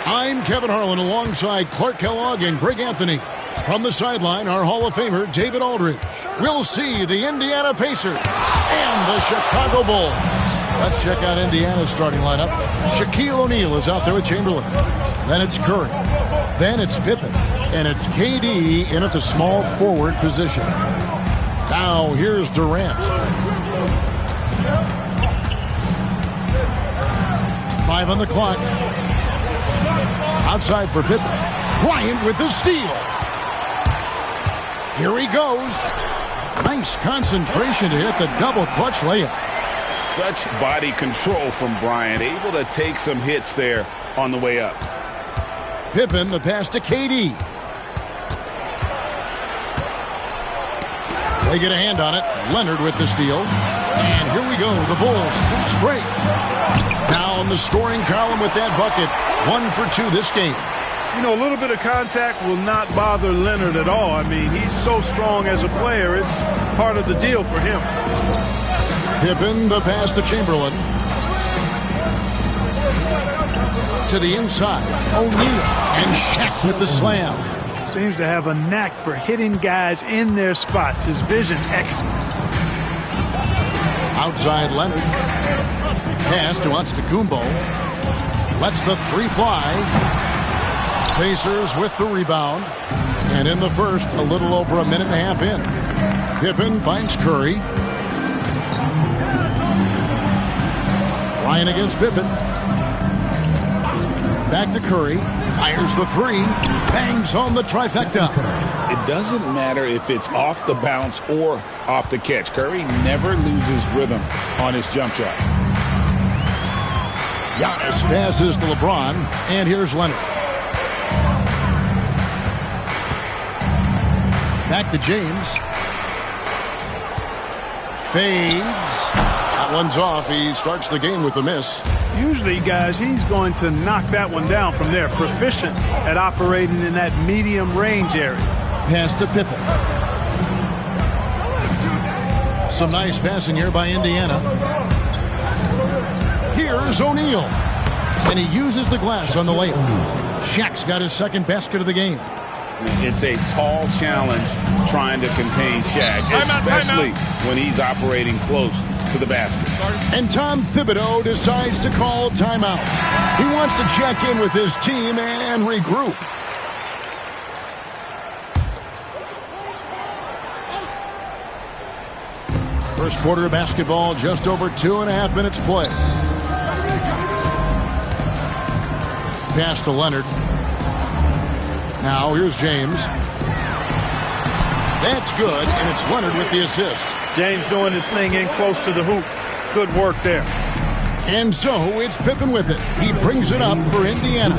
I'm Kevin Harlan alongside Clark Kellogg and Greg Anthony. From the sideline, our Hall of Famer, David Aldridge. We'll see the Indiana Pacers and the Chicago Bulls. Let's check out Indiana's starting lineup. Shaquille O'Neal is out there with Chamberlain. Then it's Curry. Then it's Pippen. And it's KD in at the small forward position. Now here's Durant. 5 on the clock. Outside for Pippen. Bryant with the steal. Here he goes. Nice concentration to hit the double clutch layup. Such body control from Bryant. Able to take some hits there on the way up. Pippen, the pass to KD. They get a hand on it. Leonard with the steal. And here we go. The Bulls fast break. Now in the scoring column with that bucket. 1 for 2 this game. You know, a little bit of contact will not bother Leonard at all. I mean, he's so strong as a player. It's part of the deal for him. Pippen, the pass to Chamberlain. To the inside. O'Neal and Shaq with the slam. Seems to have a knack for hitting guys in their spots. His vision excellent. Outside Leonard. Pass to Antetokounmpo. Lets the 3 fly. Pacers with the rebound. And in the first, a little over a minute and a half in. Pippen finds Curry. Ryan against Pippen. Back to Curry. Fires the 3. Bangs home the trifecta. It doesn't matter if it's off the bounce or off the catch. Curry never loses rhythm on his jump shot. Giannis passes to LeBron. And here's Leonard. Back to James. Fades. That one's off. He starts the game with a miss. Usually, guys, he's going to knock that one down from there. Proficient at operating in that medium range area. Pass to Pippen. Some nice passing here by Indiana. Here's O'Neal. And he uses the glass on the layup. Shaq's got his second basket of the game. It's a tall challenge trying to contain Shaq, especially when he's operating close to the basket. And Tom Thibodeau decides to call timeout. He wants to check in with his team and regroup. First quarter of basketball, just over 2.5 minutes play. Pass to Leonard. Now here's James. That's good, and it's Leonard with the assist. James doing his thing in close to the hoop. Good work there. And so it's Pippen with it. He brings it up for Indiana.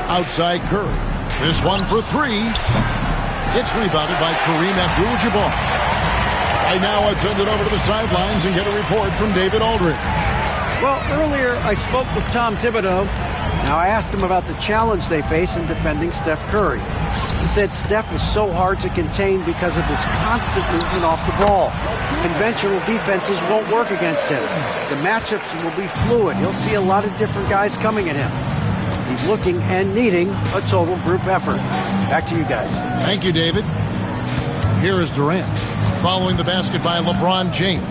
Outside Curry. This one for 3. It's rebounded by Kareem Abdul-Jabbar. Right now, let's send it over to the sidelines and get a report from David Aldridge. Well, earlier I spoke with Tom Thibodeau. Now I asked him about the challenge they face in defending Steph Curry. He said Steph is so hard to contain because of his constant movement off the ball. Conventional defenses won't work against him. The matchups will be fluid. He'll see a lot of different guys coming at him. He's looking and needing a total group effort. Back to you guys. Thank you, David. Here is Durant, following the basket by LeBron James.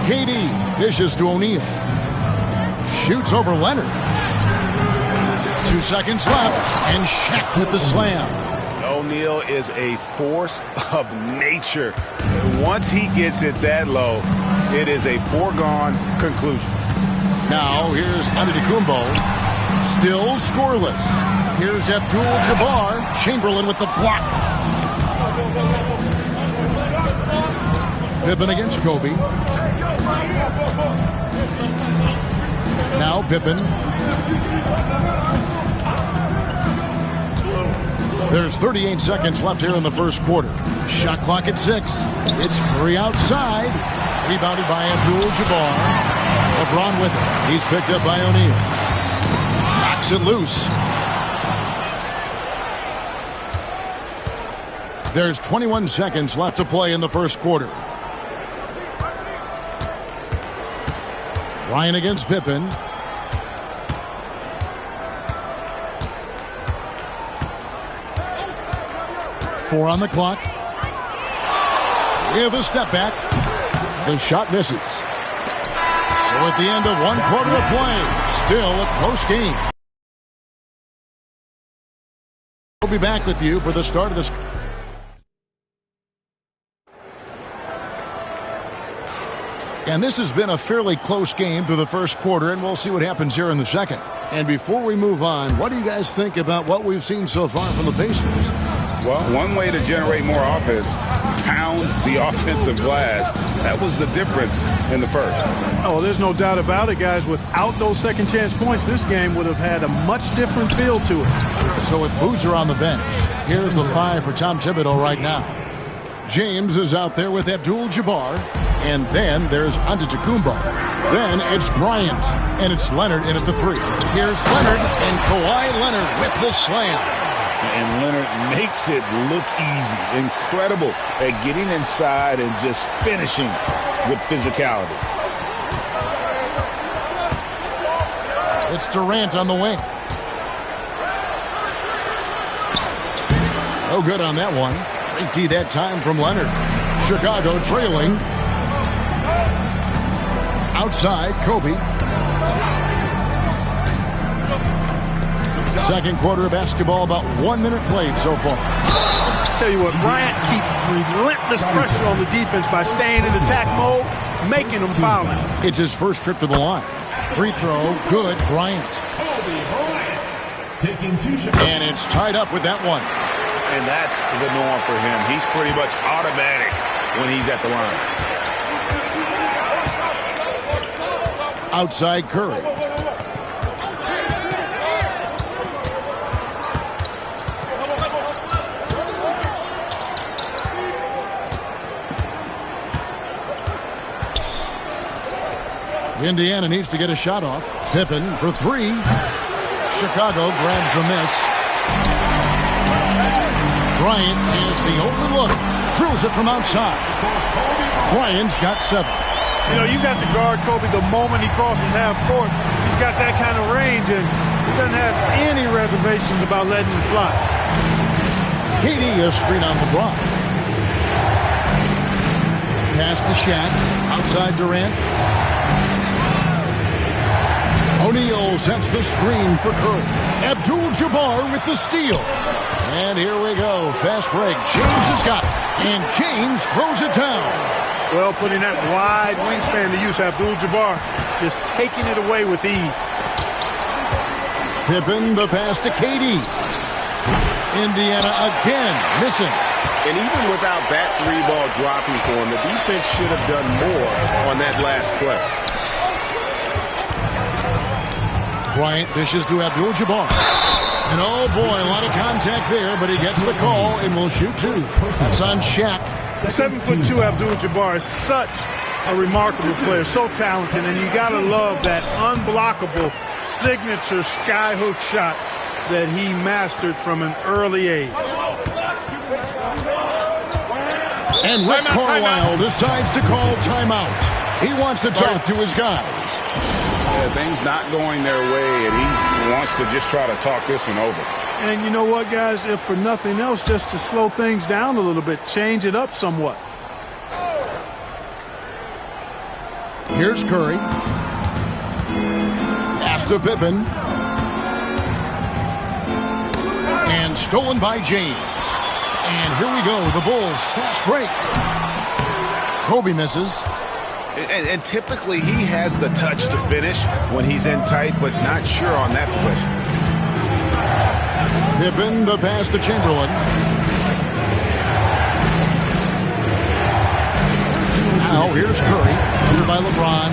KD dishes to O'Neal. Shoots over Leonard. 2 seconds left, and Shaq with the slam. O'Neal is a force of nature. Once he gets it that low, it is a foregone conclusion. Now here's Antetokounmpo. Still scoreless. Here's Abdul-Jabbar. Chamberlain with the block. Pippen against Kobe. Now Pippen. There's 38 seconds left here in the first quarter. Shot clock at 6. It's Curry outside. Rebounded by Abdul-Jabbar. LeBron with it. He's picked up by O'Neal. Knocks it loose. There's 21 seconds left to play in the first quarter. Ryan against Pippen. Four on the clock. With a step back. The shot misses. So at the end of one quarter of play, still a close game. We'll be back with you for the start of this. And this has been a fairly close game through the first quarter, and we'll see what happens here in the second. And before we move on, what do you guys think about what we've seen so far from the Pacers? Well, one way to generate more offense, pound the offensive glass. That was the difference in the first. Oh, there's no doubt about it, guys. Without those second chance points, this game would have had a much different feel to it. So with Boozer on the bench, here's the 5 for Tom Thibodeau right now. James is out there with Abdul-Jabbar. And then there's Antetokounmpo. Then it's Bryant. And it's Leonard in at the 3. Here's Leonard and Kawhi Leonard with the slam. And Leonard makes it look easy. Incredible at getting inside and just finishing with physicality. It's Durant on the wing. No good on that one. Great D that time from Leonard. Chicago trailing. Outside, Kobe. Second quarter of basketball, about 1 minute played so far. I tell you what, Bryant keeps relentless pressure on the defense by staying in attack mode, making them foul him. It's his first trip to the line. Free throw, good, Bryant. And it's tied up with that one. And that's the norm for him. He's pretty much automatic when he's at the line. Outside Curry. Indiana needs to get a shot off. Pippen for 3. Chicago grabs the miss. Bryant has the open look. Drills it from outside. Bryant's got 7. You know, you've got to guard Kobe the moment he crosses half court. He's got that kind of range, and he doesn't have any reservations about letting him fly. KD a screen on LeBron. Pass to Shaq. Outside Durant. O'Neal sets the screen for Curry. Abdul-Jabbar with the steal. And here we go. Fast break. James has got it. And James throws it down. Well, putting that wide wingspan to use, Abdul-Jabbar just taking it away with ease. Pippen, the pass to KD. Indiana again missing. And even without that 3-ball dropping for him, the defense should have done more on that last play. Bryant dishes to Abdul-Jabbar. And oh boy, a lot of contact there, but he gets the call and will shoot 2. That's on Shaq. 7'2" Abdul-Jabbar is such a remarkable player, so talented, and you gotta love that unblockable signature skyhook shot that he mastered from an early age. And Rick Carlisle decides to call timeout. He wants to talk to his guys. Yeah, things not going their way, and he wants to just try to talk this one over. And you know what, guys? If for nothing else, just to slow things down a little bit, change it up somewhat. Here's Curry. Pass to Pippen. And stolen by James. And here we go. The Bulls fast break. Kobe misses. And typically he has the touch to finish when he's in tight, but not sure on that possession. Pippen, the pass to Chamberlain. Now here's Curry. Here by LeBron.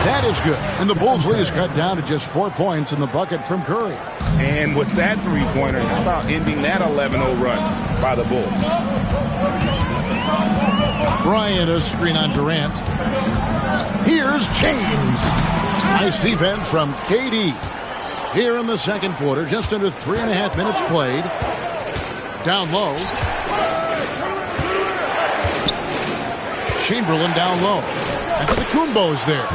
That is good. And the Bulls' lead is cut down to just 4 points in the bucket from Curry. And with that 3-pointer, how about ending that 11-0 run by the Bulls? Bryant, a screen on Durant. Here's James. Nice defense from KD. Here in the second quarter, just under 3.5 minutes played. Down low. Chamberlain down low. Antetokounmpo's there.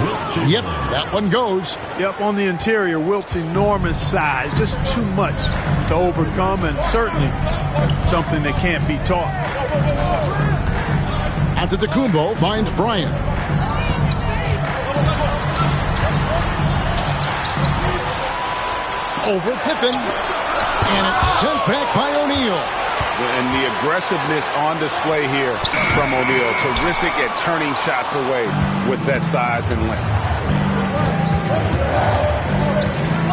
Yep, that one goes. Yep, on the interior, Wilt's enormous size. Just too much to overcome, and certainly something that can't be taught. Antetokounmpo finds Bryant. Over Pippen. And it's sent back by O'Neal. And the aggressiveness on display here from O'Neal. Terrific at turning shots away with that size and length.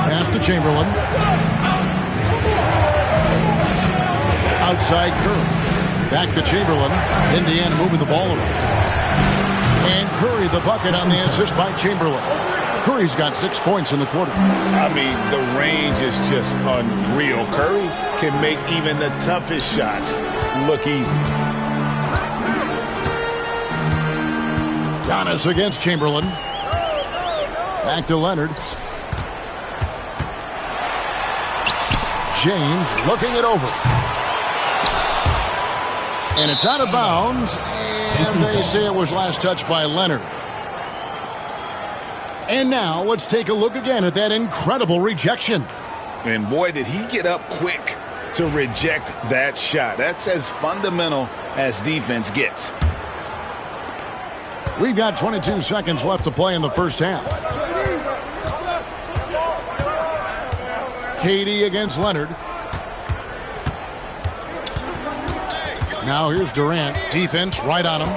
Pass to Chamberlain. Outside Curry. Back to Chamberlain. Indiana moving the ball around. And Curry the bucket on the assist by Chamberlain. Curry's got 6 points in the quarter. I mean, the range is just unreal. Curry can make even the toughest shots look easy. Giannis against Chamberlain. Back to Leonard. James looking it over. And it's out of bounds. And they say it was last touched by Leonard. And now let's take a look again at that incredible rejection. And boy, did he get up quick to reject that shot. That's as fundamental as defense gets. We've got 22 seconds left to play in the first half. KD against Leonard. Now here's Durant. Defense right on him.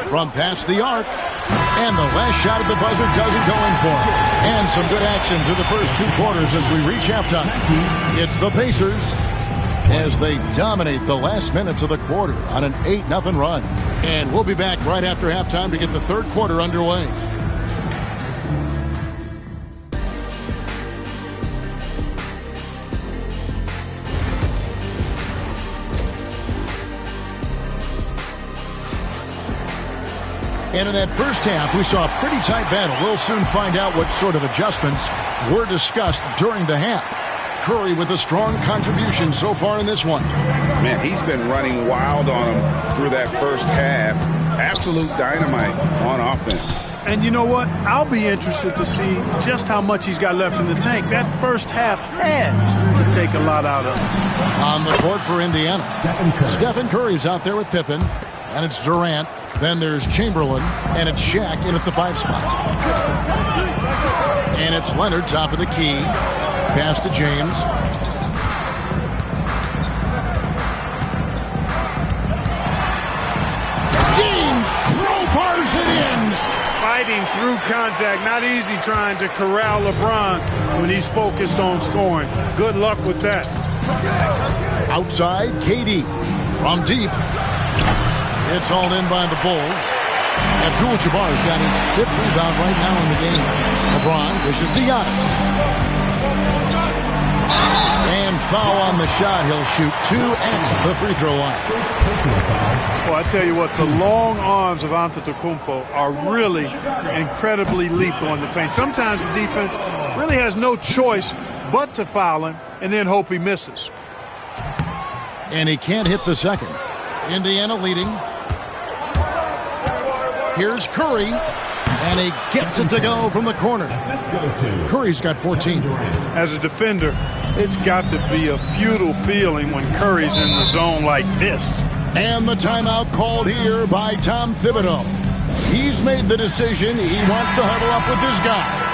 From past the arc. And the last shot at the buzzer doesn't go in for him. And some good action through the first 2 quarters as we reach halftime. It's the Pacers as they dominate the last minutes of the quarter on an 8-0 run. And we'll be back right after halftime to get the third quarter underway. And in that first half, we saw a pretty tight battle. We'll soon find out what sort of adjustments were discussed during the half. Curry with a strong contribution so far in this one. Man, he's been running wild on him through that first half. Absolute dynamite on offense. And you know what? I'll be interested to see just how much he's got left in the tank. That first half had to take a lot out of him. On the court for Indiana. Stephen Curry's out there with Pippen. And it's Durant. Then there's Chamberlain, and it's Shaq in at the 5 spot. And it's Leonard, top of the key. Pass to James. James crowbars it in. Fighting through contact. Not easy trying to corral LeBron when he's focused on scoring. Good luck with that. Outside, KD. From deep. It's all in by the Bulls. Abdul-Jabbar's got his 5th rebound right now in the game. LeBron dishes to Giannis. And foul on the shot. He'll shoot 2 at the free throw line. Well, I tell you what, the long arms of Antetokounmpo are really incredibly lethal in the paint. Sometimes the defense really has no choice but to foul him and then hope he misses. And he can't hit the second. Indiana leading. Here's Curry, and he gets it to go from the corner. Curry's got 14. As a defender, it's got to be a futile feeling when Curry's in the zone like this. And the timeout called here by Tom Thibodeau. He's made the decision. He wants to huddle up with his guys.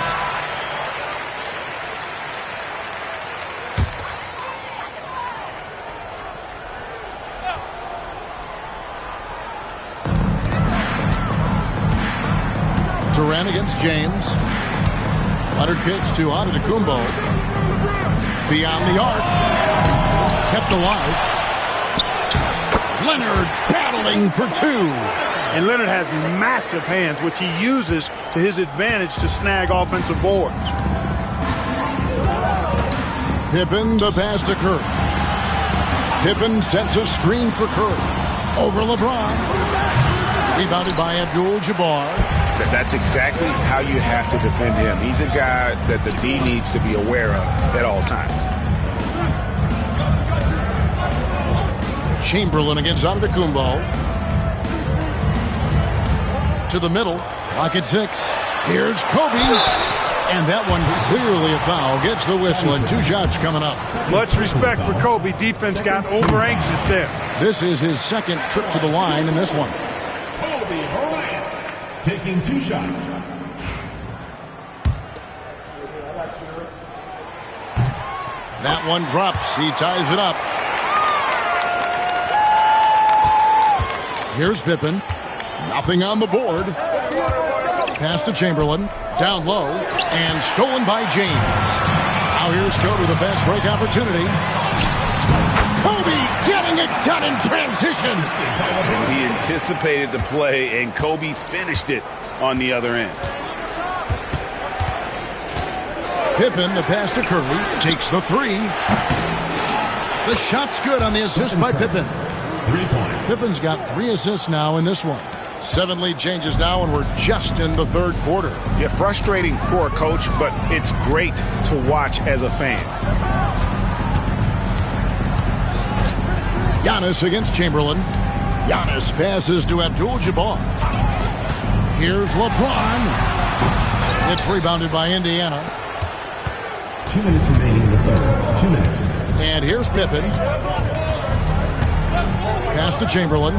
Durant against James. Leonard kicks to Antetokounmpo. Beyond the arc. Kept alive. Leonard battling for 2. And Leonard has massive hands, which he uses to his advantage to snag offensive boards. Pippen the pass to Curry. Pippen sets a screen for Curry. Over LeBron. Rebounded by Abdul-Jabbar. That's exactly how you have to defend him. He's a guy that the D needs to be aware of at all times. Chamberlain against Antetokounmpo. To the middle. Clock at 6. Here's Kobe. And that one clearly a foul. Gets the whistle and 2 shots coming up. Much respect for Kobe. Defense got over anxious there. This is his second trip to the line in this one. Kobe Bryant taking 2 shots. That one drops. He ties it up. Here's Pippen. Nothing on the board. Pass to Chamberlain. Down low. And stolen by James. Now here's Kobe, the fast break opportunity. Kobe getting it done in transition. And he anticipated the play, and Kobe finished it on the other end. Pippen, the pass to Curry, takes the 3. The shot's good on the assist by Pippen. 3 points. Pippen's got 3 assists now in this one. 7 lead changes now, and we're just in the third quarter. Yeah, frustrating for a coach, but it's great to watch as a fan. Giannis against Chamberlain. Giannis passes to Abdul-Jabbar. Here's LeBron. It's rebounded by Indiana. 2 minutes remaining in the third. 2 minutes. And here's Pippen. Pass to Chamberlain.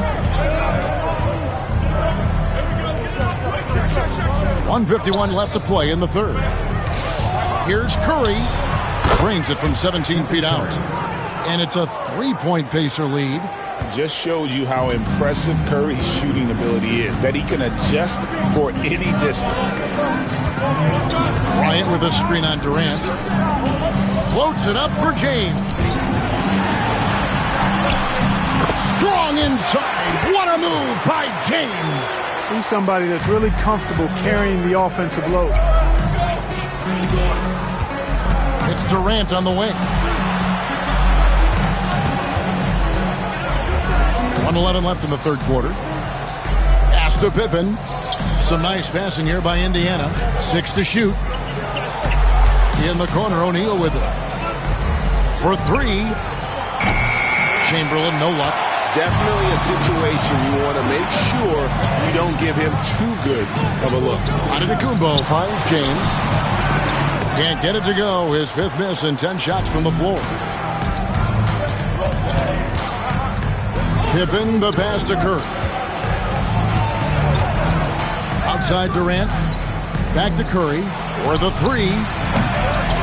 1:51 left to play in the third. Here's Curry. Drains it from 17 feet out. And it's a 3-point Pacer lead. Just shows you how impressive Curry's shooting ability is, that he can adjust for any distance. Bryant with a screen on Durant. Floats it up for James. Strong inside. What a move by James. He's somebody that's really comfortable carrying the offensive load. It's Durant on the wing. 1:11 left in the third quarter. Pass to Pippen. Some nice passing here by Indiana. 6 to shoot. In the corner, O'Neal with it. For 3. Chamberlain, no luck. Definitely a situation you want to make sure you don't give him too good of a look. Antetokounmpo finds James. Can't get it to go. His 5th miss and 10 shots from the floor. Pippen, the pass to Curry. Outside Durant. Back to Curry for the 3.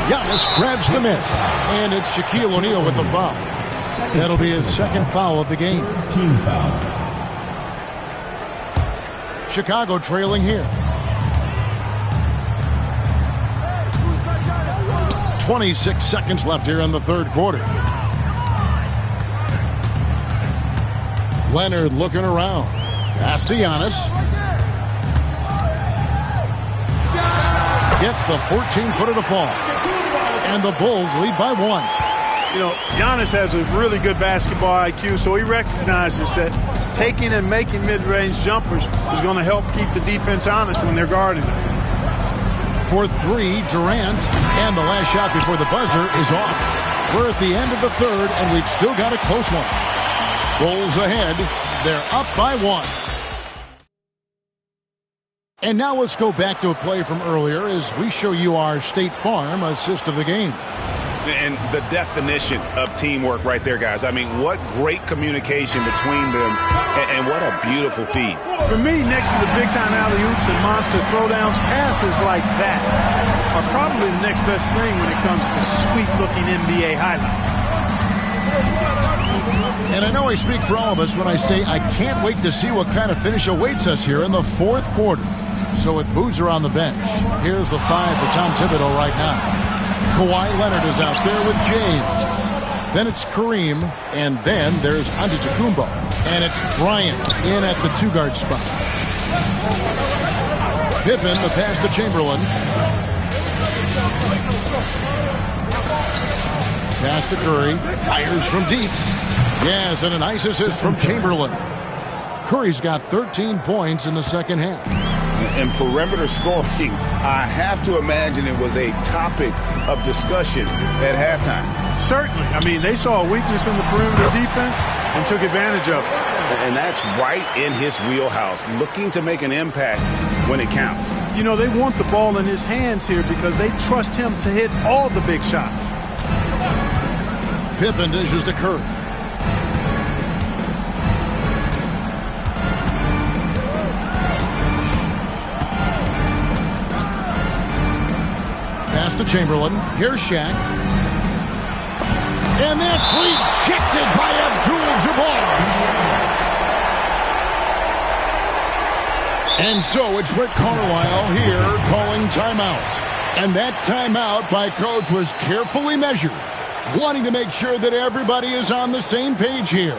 Giannis grabs the miss. And it's Shaquille O'Neal with the foul. That'll be his second foul of the game. Team foul. Chicago trailing here. 26 seconds left here in the third quarter. Leonard looking around. Pass to Giannis. Gets the 14-footer to fall. And the Bulls lead by 1. You know, Giannis has a really good basketball IQ, so he recognizes that taking and making mid-range jumpers is going to help keep the defense honest when they're guarding him. For 3, Durant, and the last shot before the buzzer is off. We're at the end of the third, and we've still got a close one. Bulls ahead. They're up by 1. And now let's go back to a play from earlier as we show you our State Farm assist of the game. And the definition of teamwork right there, guys. I mean, what great communication between them, and what a beautiful feed. For me, next to the big-time alley-oops and monster throwdowns, passes like that are probably the next best thing when it comes to sweet-looking NBA highlights. And I know I speak for all of us when I say I can't wait to see what kind of finish awaits us here in the fourth quarter. So with Boozer on the bench, here's the 5 for Tom Thibodeau right now. Kawhi Leonard is out there with James. Then it's Kareem, and then there's Antetokounmpo. And it's Bryant in at the 2-guard spot. Pippen, the pass to Chamberlain. Pass to Curry. Fires from deep. Yes, and a nice assist from Chamberlain. Curry's got 13 points in the second half. And perimeter scoring, I have to imagine it was a topic of discussion at halftime. Certainly. I mean, they saw a weakness in the perimeter defense. and took advantage of it. And that's right in his wheelhouse, looking to make an impact when it counts. You know, they want the ball in his hands here because they trust him to hit all the big shots. Pippen dishes to Curry. Pass to Chamberlain. Here's Shaq. And that's rejected by Abdul-Jabbar. And so it's Rick Carlisle here calling timeout. And that timeout by Coach was carefully measured, wanting to make sure that everybody is on the same page here.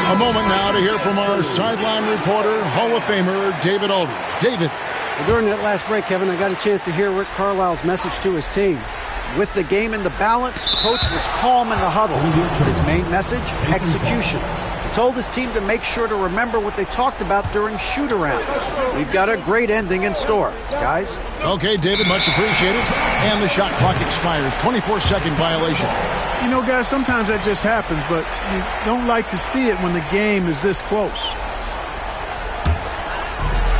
A moment now to hear from our sideline reporter, Hall of Famer David Aldridge. David. Well, during that last break, Kevin, I got a chance to hear Rick Carlisle's message to his team. With the game in the balance, Coach was calm in the huddle. His main message, execution. He told his team to make sure to remember what they talked about during shoot-around. We've got a great ending in store, guys. Okay, David, much appreciated. And the shot clock expires. 24-second violation. You know, guys, sometimes that just happens, but you don't like to see it when the game is this close.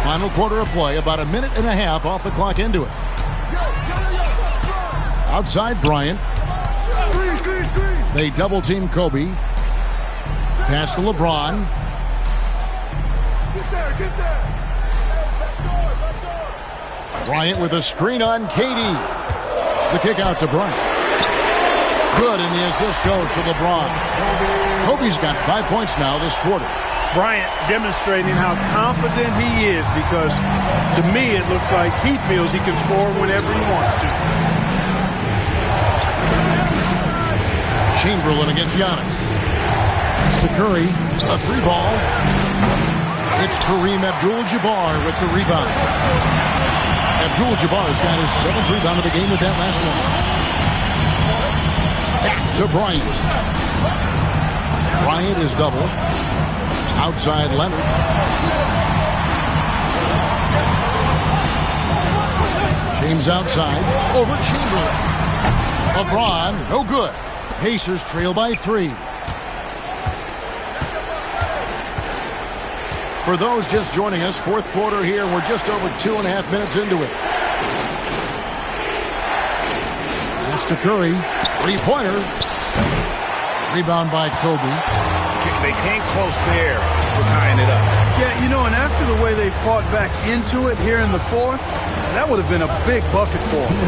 Final quarter of play, about a minute and a half off the clock into it. Outside Bryant. They double-team Kobe. Pass to LeBron. Bryant with a screen on Katie. The kick out to Bryant. Good, and the assist goes to LeBron. Kobe's got 5 points now this quarter. Bryant demonstrating how confident he is because, to me, it looks like he feels he can score whenever he wants to. Chamberlain against Giannis. It's to Curry. A three ball. It's Kareem Abdul-Jabbar with the rebound. Abdul-Jabbar's got his 7th rebound of the game with that last one. Back to Bryant. Bryant is double. Outside Leonard. James outside. Over Chamberlain. LeBron, no good. Pacers trail by 3. For those just joining us, fourth quarter here, and we're just over 2.5 minutes into it. Pass to Curry. Three-pointer. Rebound by Kobe. They came close there to tying it up. Yeah, you know, and after the way they fought back into it here in the fourth, that would have been a big bucket for them.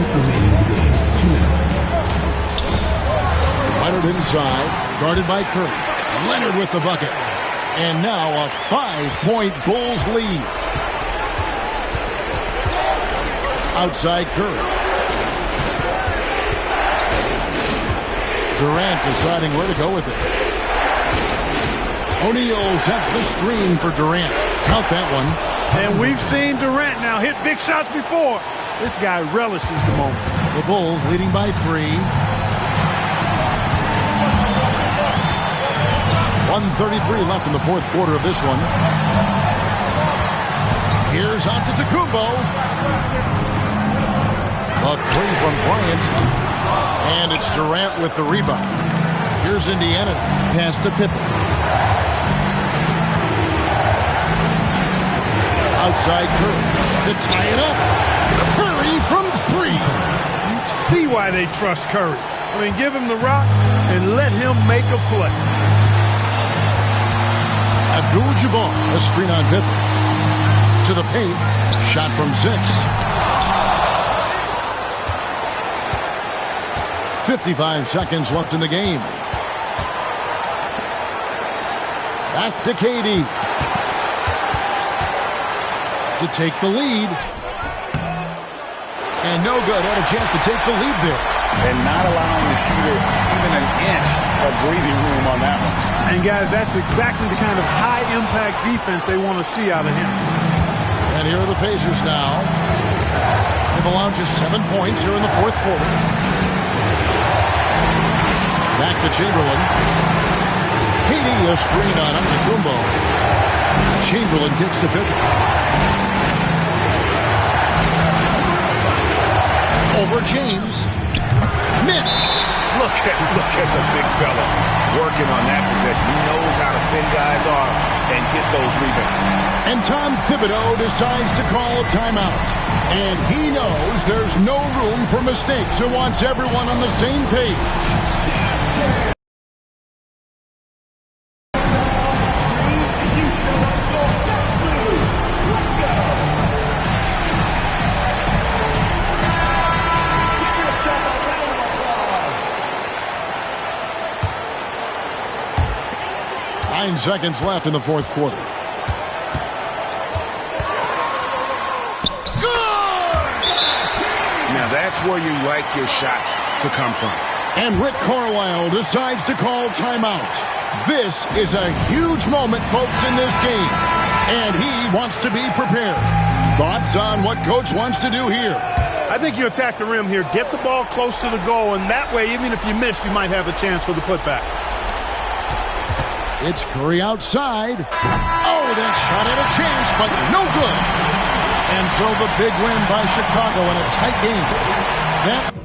Leonard inside, guarded by Curry. Leonard with the bucket. And now a 5-point Bulls lead. Outside Curry. Durant deciding where to go with it. O'Neal sets the screen for Durant. Count that one. And we've seen Durant now hit big shots before. This guy relishes the moment. The Bulls leading by 3. 1:33 left in the fourth quarter of this one. Here's Antetokounmpo. A three from Bryant. And it's Durant with the rebound. Here's Indiana. Pass to Pippen. Outside Curry to tie it up. Curry from 3. You see why they trust Curry. I mean, give him the rock and let him make a play. Abdul-Jabbar, a screen on Pippen. To the paint. Shot from 6. 55 seconds left in the game. Back to Katie. To take the lead. And no good. Had a chance to take the lead there. And not allowing the shooter even an inch of breathing room on that one. And guys, that's exactly the kind of high-impact defense they want to see out of him. And here are the Pacers now. They've allowed just 7 points here in the fourth quarter. Back to Chamberlain. Katie, a screen on Antetokounmpo. Chamberlain kicks to Pippen. Over James. working on that possession. He knows how to fend guys off and get those rebounds. And Tom Thibodeau decides to call a timeout. And he knows there's no room for mistakes and wants everyone on the same page. 9 seconds left in the fourth quarter. Now that's where you like your shots to come from. And Rick Carlisle decides to call timeout. This is a huge moment, folks, in this game. And he wants to be prepared. Thoughts on what Coach wants to do here? I think you attack the rim here. Get the ball close to the goal, and that way, even if you miss, you might have a chance for the putback. It's Curry outside. Oh, that shot had a chance, but no good. And so the big win by Chicago in a tight game. That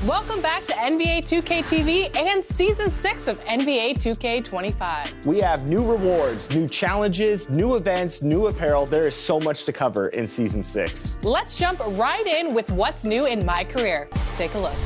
Welcome back to NBA 2K TV and Season 6 of NBA 2K25. We have new rewards, new challenges, new events, new apparel. There is so much to cover in Season 6. Let's jump right in with what's new in my career. Take a look.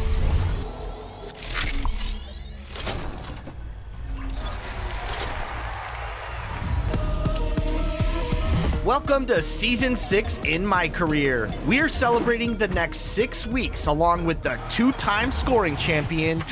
Welcome to Season 6 in my career. We are celebrating the next 6 weeks along with the two-time scoring champion,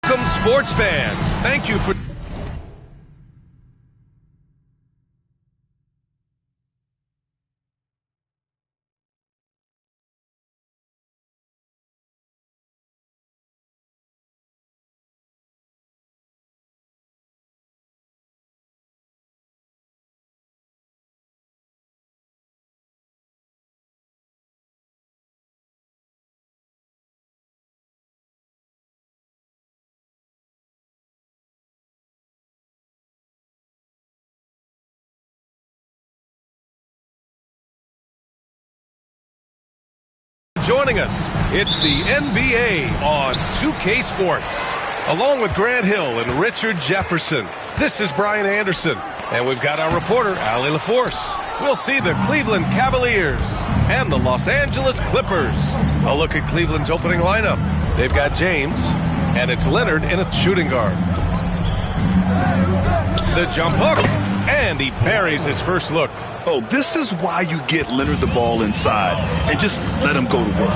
Welcome, sports fans. Thank you for... Joining us, it's the NBA on 2K Sports. Along with Grant Hill and Richard Jefferson, this is Brian Anderson. And we've got our reporter, Allie LaForce. We'll see the Cleveland Cavaliers and the Los Angeles Clippers. A look at Cleveland's opening lineup. They've got James, and it's Leonard in a shooting guard. The jump hook, and he buries his first look. Oh, this is why you get Leonard the ball inside and just let him go to work.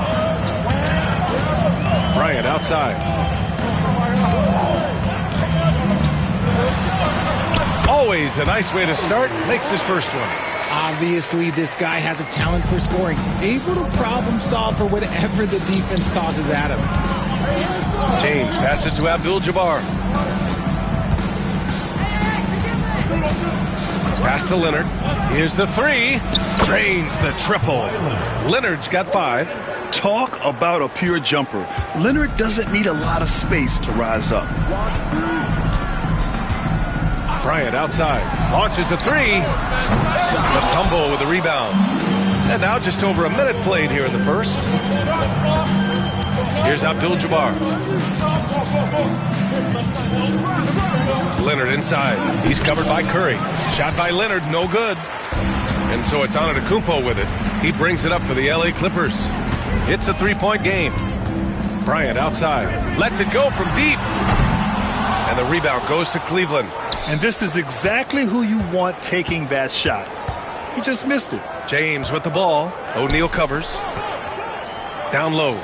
Bryant outside. Always a nice way to start. Makes his first one. Obviously, this guy has a talent for scoring. Able to problem solve for whatever the defense tosses at him. James passes to Abdul-Jabbar. Pass to Leonard. Here's the three. Drains the triple. Leonard's got 5. Talk about a pure jumper. Leonard doesn't need a lot of space to rise up. Bryant outside. Launches a 3. The tumble with the rebound. And now just over a minute played here in the first. Here's Abdul-Jabbar. Leonard inside. He's covered by Curry. Shot by Leonard, no good. And so it's Antetokounmpo with it. He brings it up for the LA Clippers. It's a 3-point game. Bryant outside. Lets it go from deep. And the rebound goes to Cleveland. And this is exactly who you want taking that shot. He just missed it. James with the ball. O'Neal covers. Down low.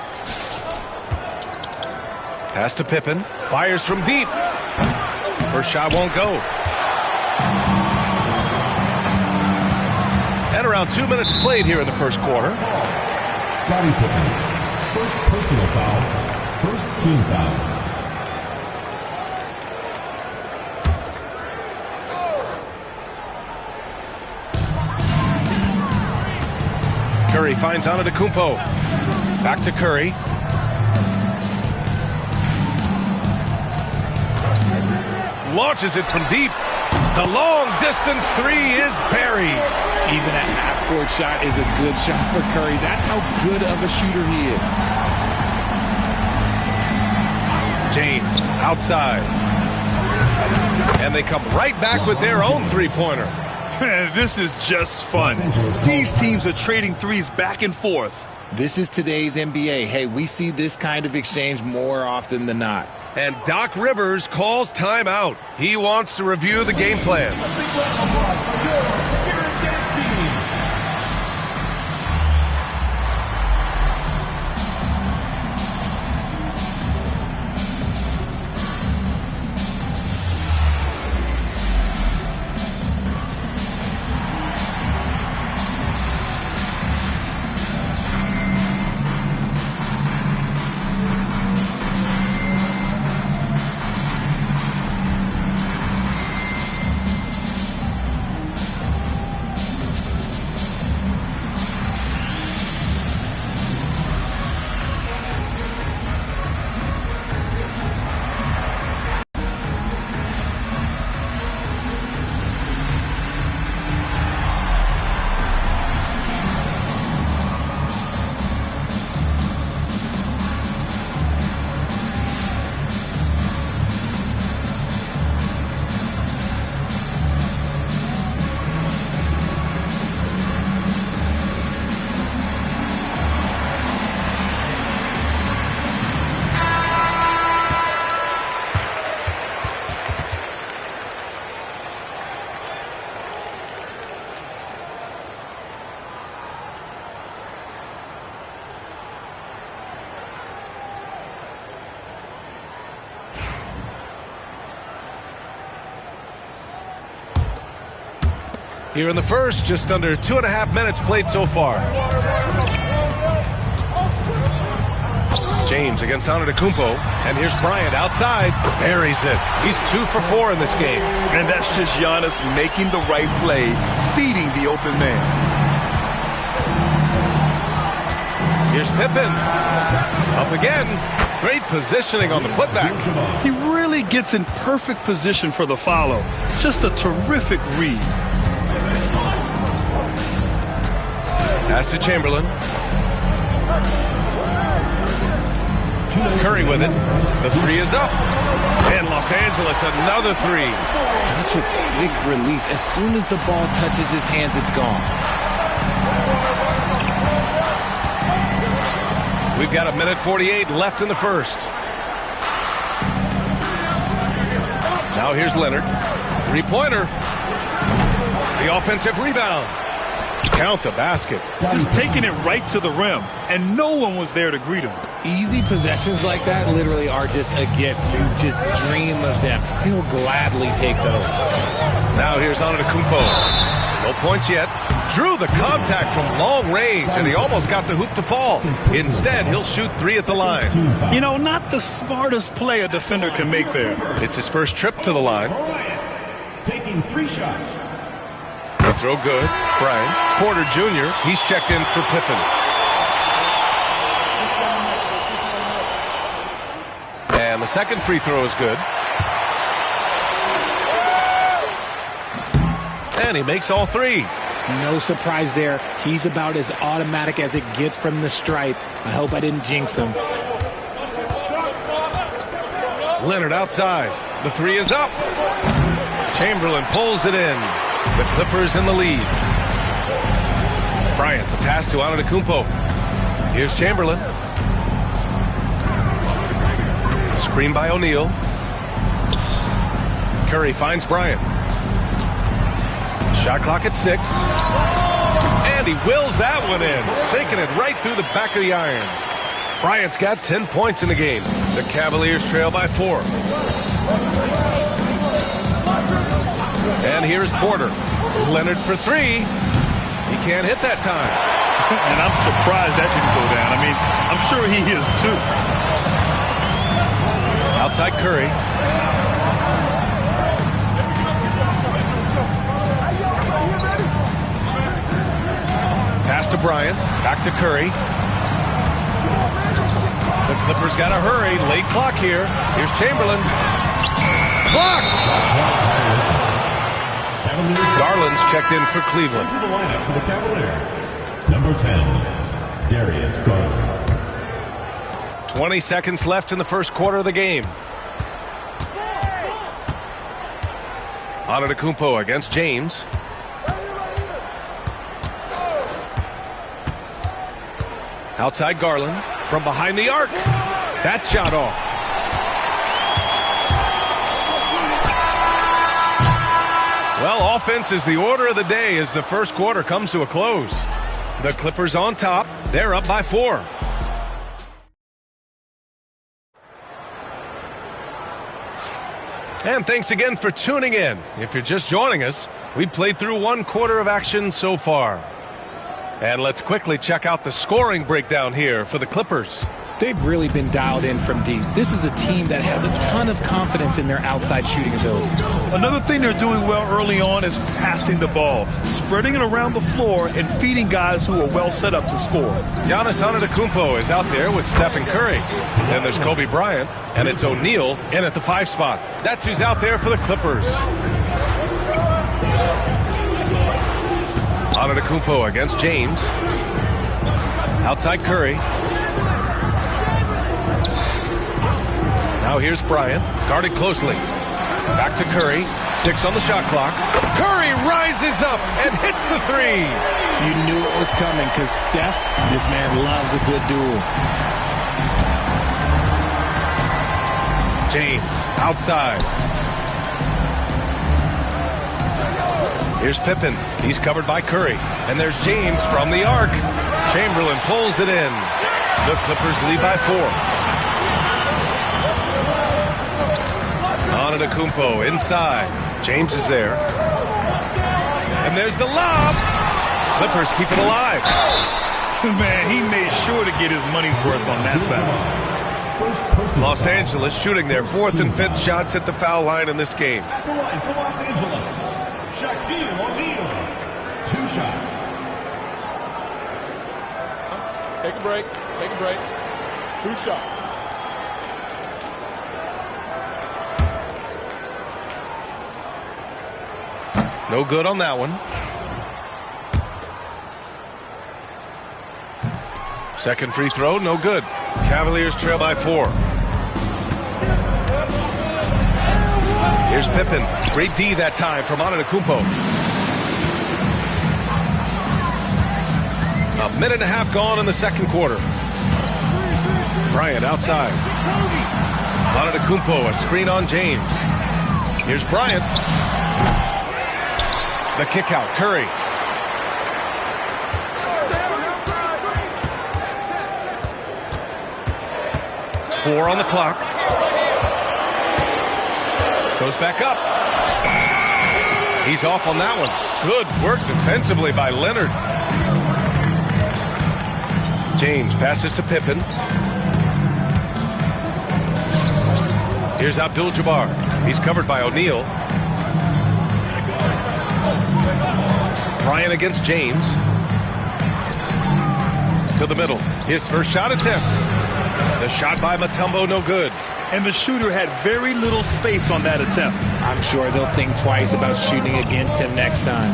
Pass to Pippen. Fires from deep. First shot won't go. And around 2 minutes played here in the first quarter. Scottie Pippen. First personal foul. First team foul. Curry finds Antetokounmpo. Back to Curry. Launches it from deep. The long-distance 3 is buried. Even a half-court shot is a good shot for Curry. That's how good of a shooter he is. James outside. And they come right back with their own three-pointer. This is just fun. These teams are trading threes back and forth. This is today's NBA. Hey, we see this kind of exchange more often than not. And Doc Rivers calls timeout. He wants to review the game plan. here in the first. Just under 2.5 minutes played so far. James against Antetokounmpo, and here's Bryant outside, buries it. He's 2 for 4 in this game. And that's just Giannis making the right play, feeding the open man. Here's Pippen, up again. Great positioning on the putback. He really gets in perfect position for the follow. Just a terrific read. Pass to Chamberlain. Curry with it. The three is up. And Los Angeles, another three. Such a big release. As soon as the ball touches his hands, it's gone. We've got 1:48 left in the first. Now here's Leonard. Three-pointer. The offensive rebound. Count the baskets. Just taking it right to the rim, and no one was there to greet him. Easy possessions like that literally are just a gift. You just dream of them. He'll gladly take those. Now here's Antetokounmpo. No points yet. Drew the contact from long range, and he almost got the hoop to fall. Instead, he'll shoot 3 at the line. You know, not the smartest play a defender can make there. It's his first trip to the line. Taking 3 shots. The throw good. Bryant. Porter Jr., he's checked in for Pippen. And the second free throw is good. And he makes all 3. No surprise there. He's about as automatic as it gets from the stripe. I hope I didn't jinx him. Leonard outside. The 3 is up. Chamberlain pulls it in. The Clippers in the lead. Bryant, the pass to Antetokounmpo. Here's Chamberlain. Screen by O'Neal. Curry finds Bryant. Shot clock at 6. And he wills that one in, sinking it right through the back of the iron. Bryant's got 10 points in the game. The Cavaliers trail by 4. And here's Porter. Leonard for 3. He can't hit that time. And I'm surprised that didn't go down. I mean, I'm sure he is too. Outside Curry. Pass to Bryant. Back to Curry. The Clippers got to hurry. Late clock here. Here's Chamberlain. Blocked! Garland's checked in for Cleveland. To the lineup for the Cavaliers. Number 10, Darius Garland. 20 seconds left in the first quarter of the game. Antetokounmpo against James. Outside Garland. From behind the arc. That shot off. Well, offense is the order of the day as the first quarter comes to a close. The Clippers on top. They're up by 4. And thanks again for tuning in. If you're just joining us, we played through 1 quarter of action so far. And let's quickly check out the scoring breakdown here for the Clippers. They've really been dialed in from deep. This is a team that has a ton of confidence in their outside shooting ability. Another thing they're doing well early on is passing the ball, spreading it around the floor and feeding guys who are well set up to score. Giannis Antetokounmpo is out there with Stephen Curry. Then there's Kobe Bryant, and it's O'Neal in at the 5 spot. That's who's out there for the Clippers. Antetokounmpo against James. Outside Curry. Now here's Bryant, guarded closely. Back to Curry, 6 on the shot clock. Curry rises up and hits the 3. You knew it was coming because Steph, this man loves a good duel. James, outside. Here's Pippen. He's covered by Curry. And there's James from the arc. Chamberlain pulls it in. The Clippers lead by 4. Antetokounmpo inside. James is there. And there's the lob. Clippers keep it alive. Man, he made sure to get his money's worth on that foul. Los Angeles shooting their 4th and 5th shots at the foul line in this game. At the line for Los Angeles, Shaquille O'Neal. 2 shots. Take a break. Take a break. 2 shots. No good on that one. Second free throw, no good. Cavaliers trail by 4. Here's Pippen. Great D that time from Antetokounmpo. A minute and a half gone in the second quarter. Bryant outside. Antetokounmpo, a screen on James. Here's Bryant. The kick out, Curry. Four on the clock. Goes back up. He's off on that one. Good work defensively by Leonard. James passes to Pippen. Here's Abdul-Jabbar. He's covered by O'Neal. Bryant against James. To the middle. His first shot attempt. The shot by Mutombo, no good. And the shooter had very little space on that attempt. I'm sure they'll think twice about shooting against him next time.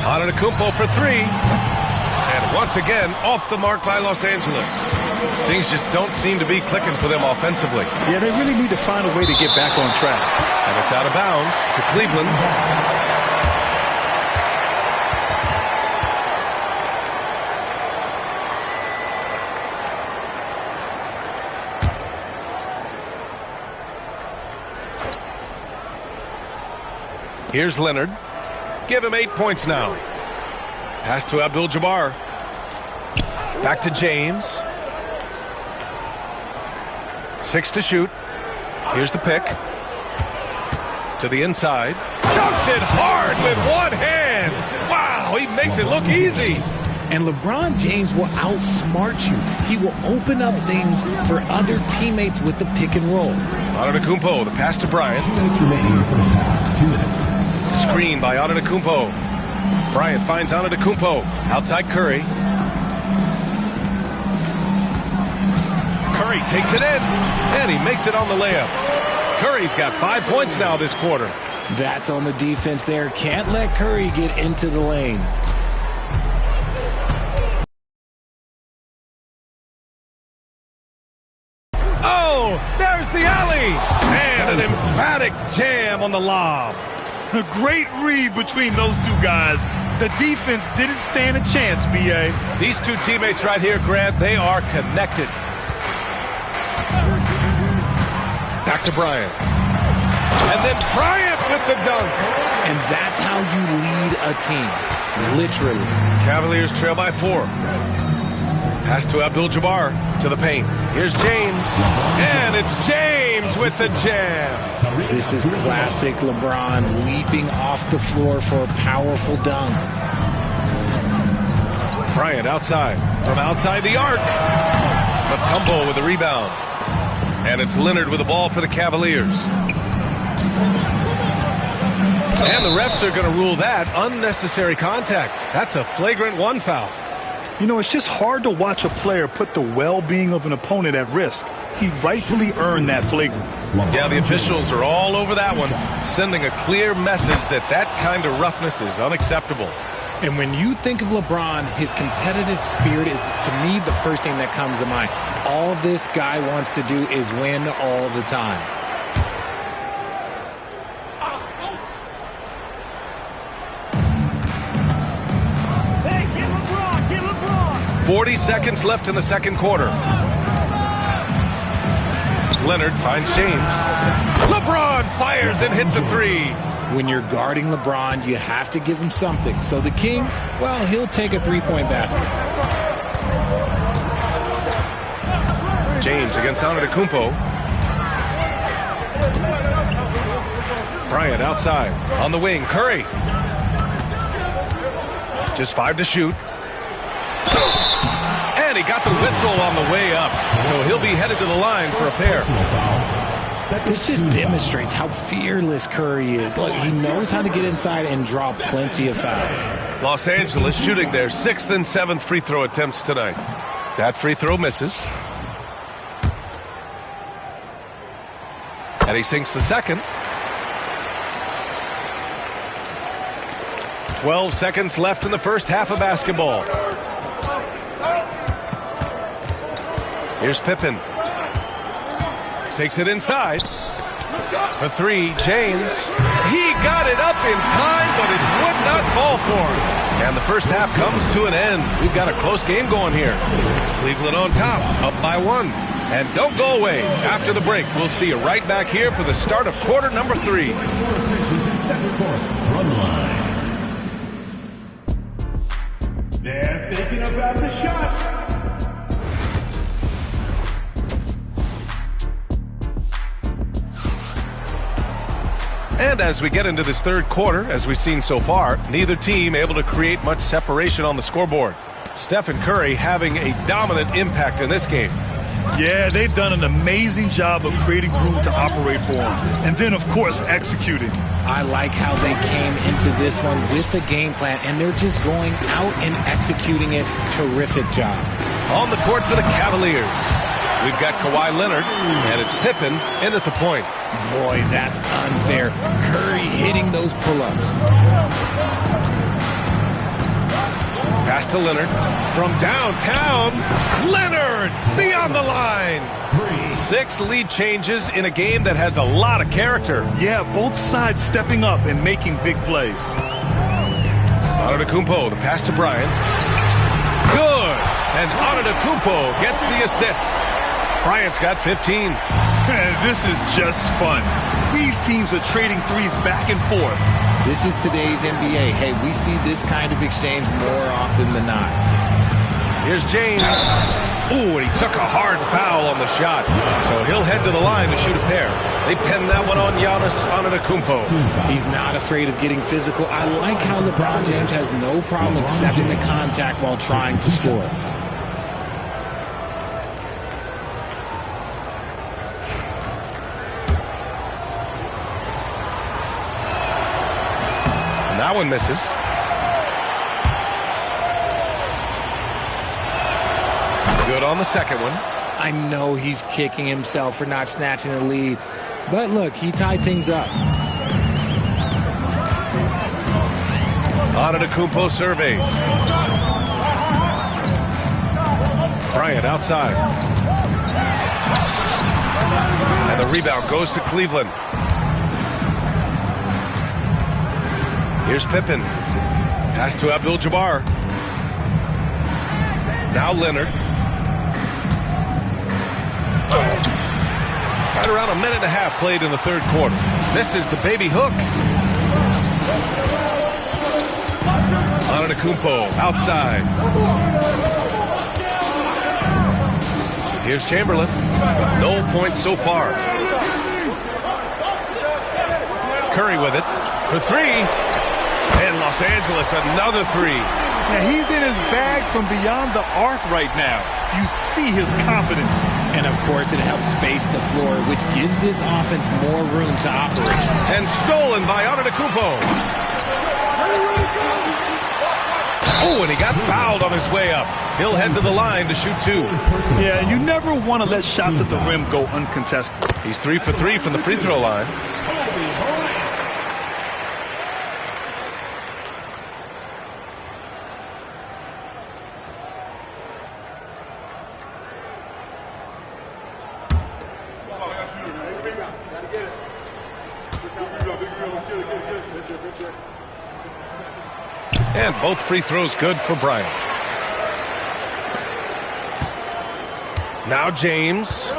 Antetokounmpo for 3. And once again, off the mark by Los Angeles. Things just don't seem to be clicking for them offensively. Yeah, they really need to find a way to get back on track. And it's out of bounds to Cleveland. Here's Leonard. Give him 8 points now. Pass to Abdul-Jabbar. Back to James. 6 to shoot. Here's the pick. To the inside. Dunks it hard with one hand. Wow, he makes it look easy. And LeBron James will outsmart you. He will open up things for other teammates with the pick and roll. Antetokounmpo, the pass to Bryant. 2 minutes remaining in the first half. 2 minutes. Screen by Antetokounmpo. Bryant finds Antetokounmpo. Outside Curry. Curry takes it in. And he makes it on the layup. Curry's got 5 points now this quarter. That's on the defense there. Can't let Curry get into the lane. Oh, there's the alley. And an emphatic jam on the lob. A great read between those two guys. The defense didn't stand a chance, B.A. These two teammates right here, Grant, they are connected. Back to Bryant. And then Bryant with the dunk. And that's how you lead a team. Literally. Cavaliers trail by 4. Pass to Abdul-Jabbar to the paint. Here's James. And it's James with the jam. This is classic LeBron leaping off the floor for a powerful dunk. Bryant outside. From outside the arc. Mutombo with the rebound. And it's Leonard with the ball for the Cavaliers. And the refs are going to rule that unnecessary contact. That's a flagrant 1 foul. You know, it's just hard to watch a player put the well-being of an opponent at risk. He rightfully earned that flagrant. Yeah, the officials are all over that one, sending a clear message that that kind of roughness is unacceptable. And when you think of LeBron, his competitive spirit is, to me, the first thing that comes to mind. All this guy wants to do is win all the time. Hey, get LeBron, get LeBron. 40 seconds left in the second quarter. Leonard finds James. LeBron fires and hits a 3. When you're guarding LeBron, you have to give him something. So the King, well, he'll take a 3-point basket. James against Antetokounmpo. Bryant outside. On the wing, Curry. Just 5 to shoot. And he got the whistle on the way up. So he'll be headed to the line for a pair. This just demonstrates how fearless Curry is. Look, he knows how to get inside and draw plenty of fouls. Los Angeles shooting their 6th and 7th free throw attempts tonight. That free throw misses. And he sinks the second. 12 seconds left in the first half of basketball. Here's Pippen. Takes it inside. For 3, James. He got it up in time, but it would not fall for him. And the first half comes to an end. We've got a close game going here. Cleveland on top, up by 1. And don't go away. After the break, we'll see you right back here for the start of quarter number 3. They're thinking about the shot. And as we get into this third quarter, as we've seen so far, neither team able to create much separation on the scoreboard. Stephen Curry having a dominant impact in this game. Yeah, they've done an amazing job of creating room to operate for him. And then, of course, executing. I like how they came into this one with a game plan, and they're just going out and executing it. Terrific job. On the court for the Cavaliers, we've got Kawhi Leonard, and it's Pippen in at the point. Boy, that's unfair. Curry hitting those pull-ups. Pass to Leonard from downtown. Leonard beyond the line. 6 lead changes in a game that has a lot of character. Yeah, both sides stepping up and making big plays. Antetokounmpo, the pass to Bryant. Good. And Antetokounmpo gets the assist. Bryant's got 15. This is just fun. These teams are trading threes back and forth. This is today's NBA. Hey, we see this kind of exchange more often than not. Here's James. Ooh, and he took a hard foul on the shot. So he'll head to the line to shoot a pair. They pinned that one on Giannis Antetokounmpo. He's not afraid of getting physical. I like how LeBron James has no problem accepting the contact while trying to score. That one misses. Good on the second one. I know he's kicking himself for not snatching the lead, but look, he tied things up. Antetokounmpo surveys. Bryant outside. And the rebound goes to Cleveland. Here's Pippen. Pass to Abdul-Jabbar. Now Leonard. Right around a minute and a half played in the third quarter. This is the baby hook. Antetokounmpo outside. Here's Chamberlain. No points so far. Curry with it for 3. And Los Angeles, another 3. Now he's in his bag from beyond the arc right now. You see his confidence. And, of course, it helps space the floor, which gives this offense more room to operate. And stolen by Antetokounmpo. Oh, and he got fouled on his way up. He'll head to the line to shoot 2. Yeah, you never want to let shots at the rim go uncontested. He's 3 for 3 from the free throw line. And both free throws good for Bryant. Now James.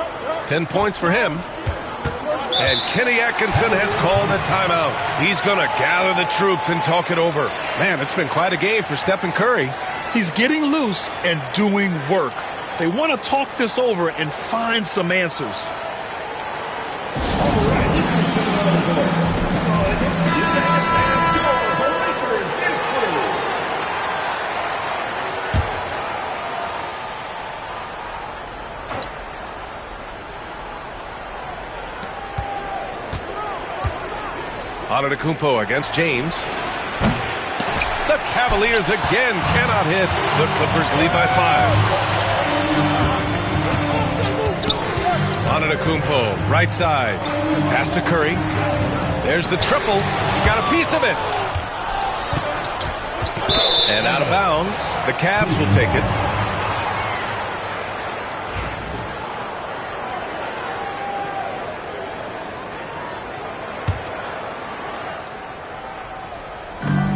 10 points for him. And Kenny Atkinson has called a timeout. He's going to gather the troops and talk it over. Man, it's been quite a game for Stephen Curry. He's getting loose and doing work. They want to talk this over and find some answers. Antetokounmpo against James. The Cavaliers again cannot hit. The Clippers lead by 5. Antetokounmpo, right side. Pass to Curry. There's the triple. He got a piece of it. And out of bounds. The Cavs will take it.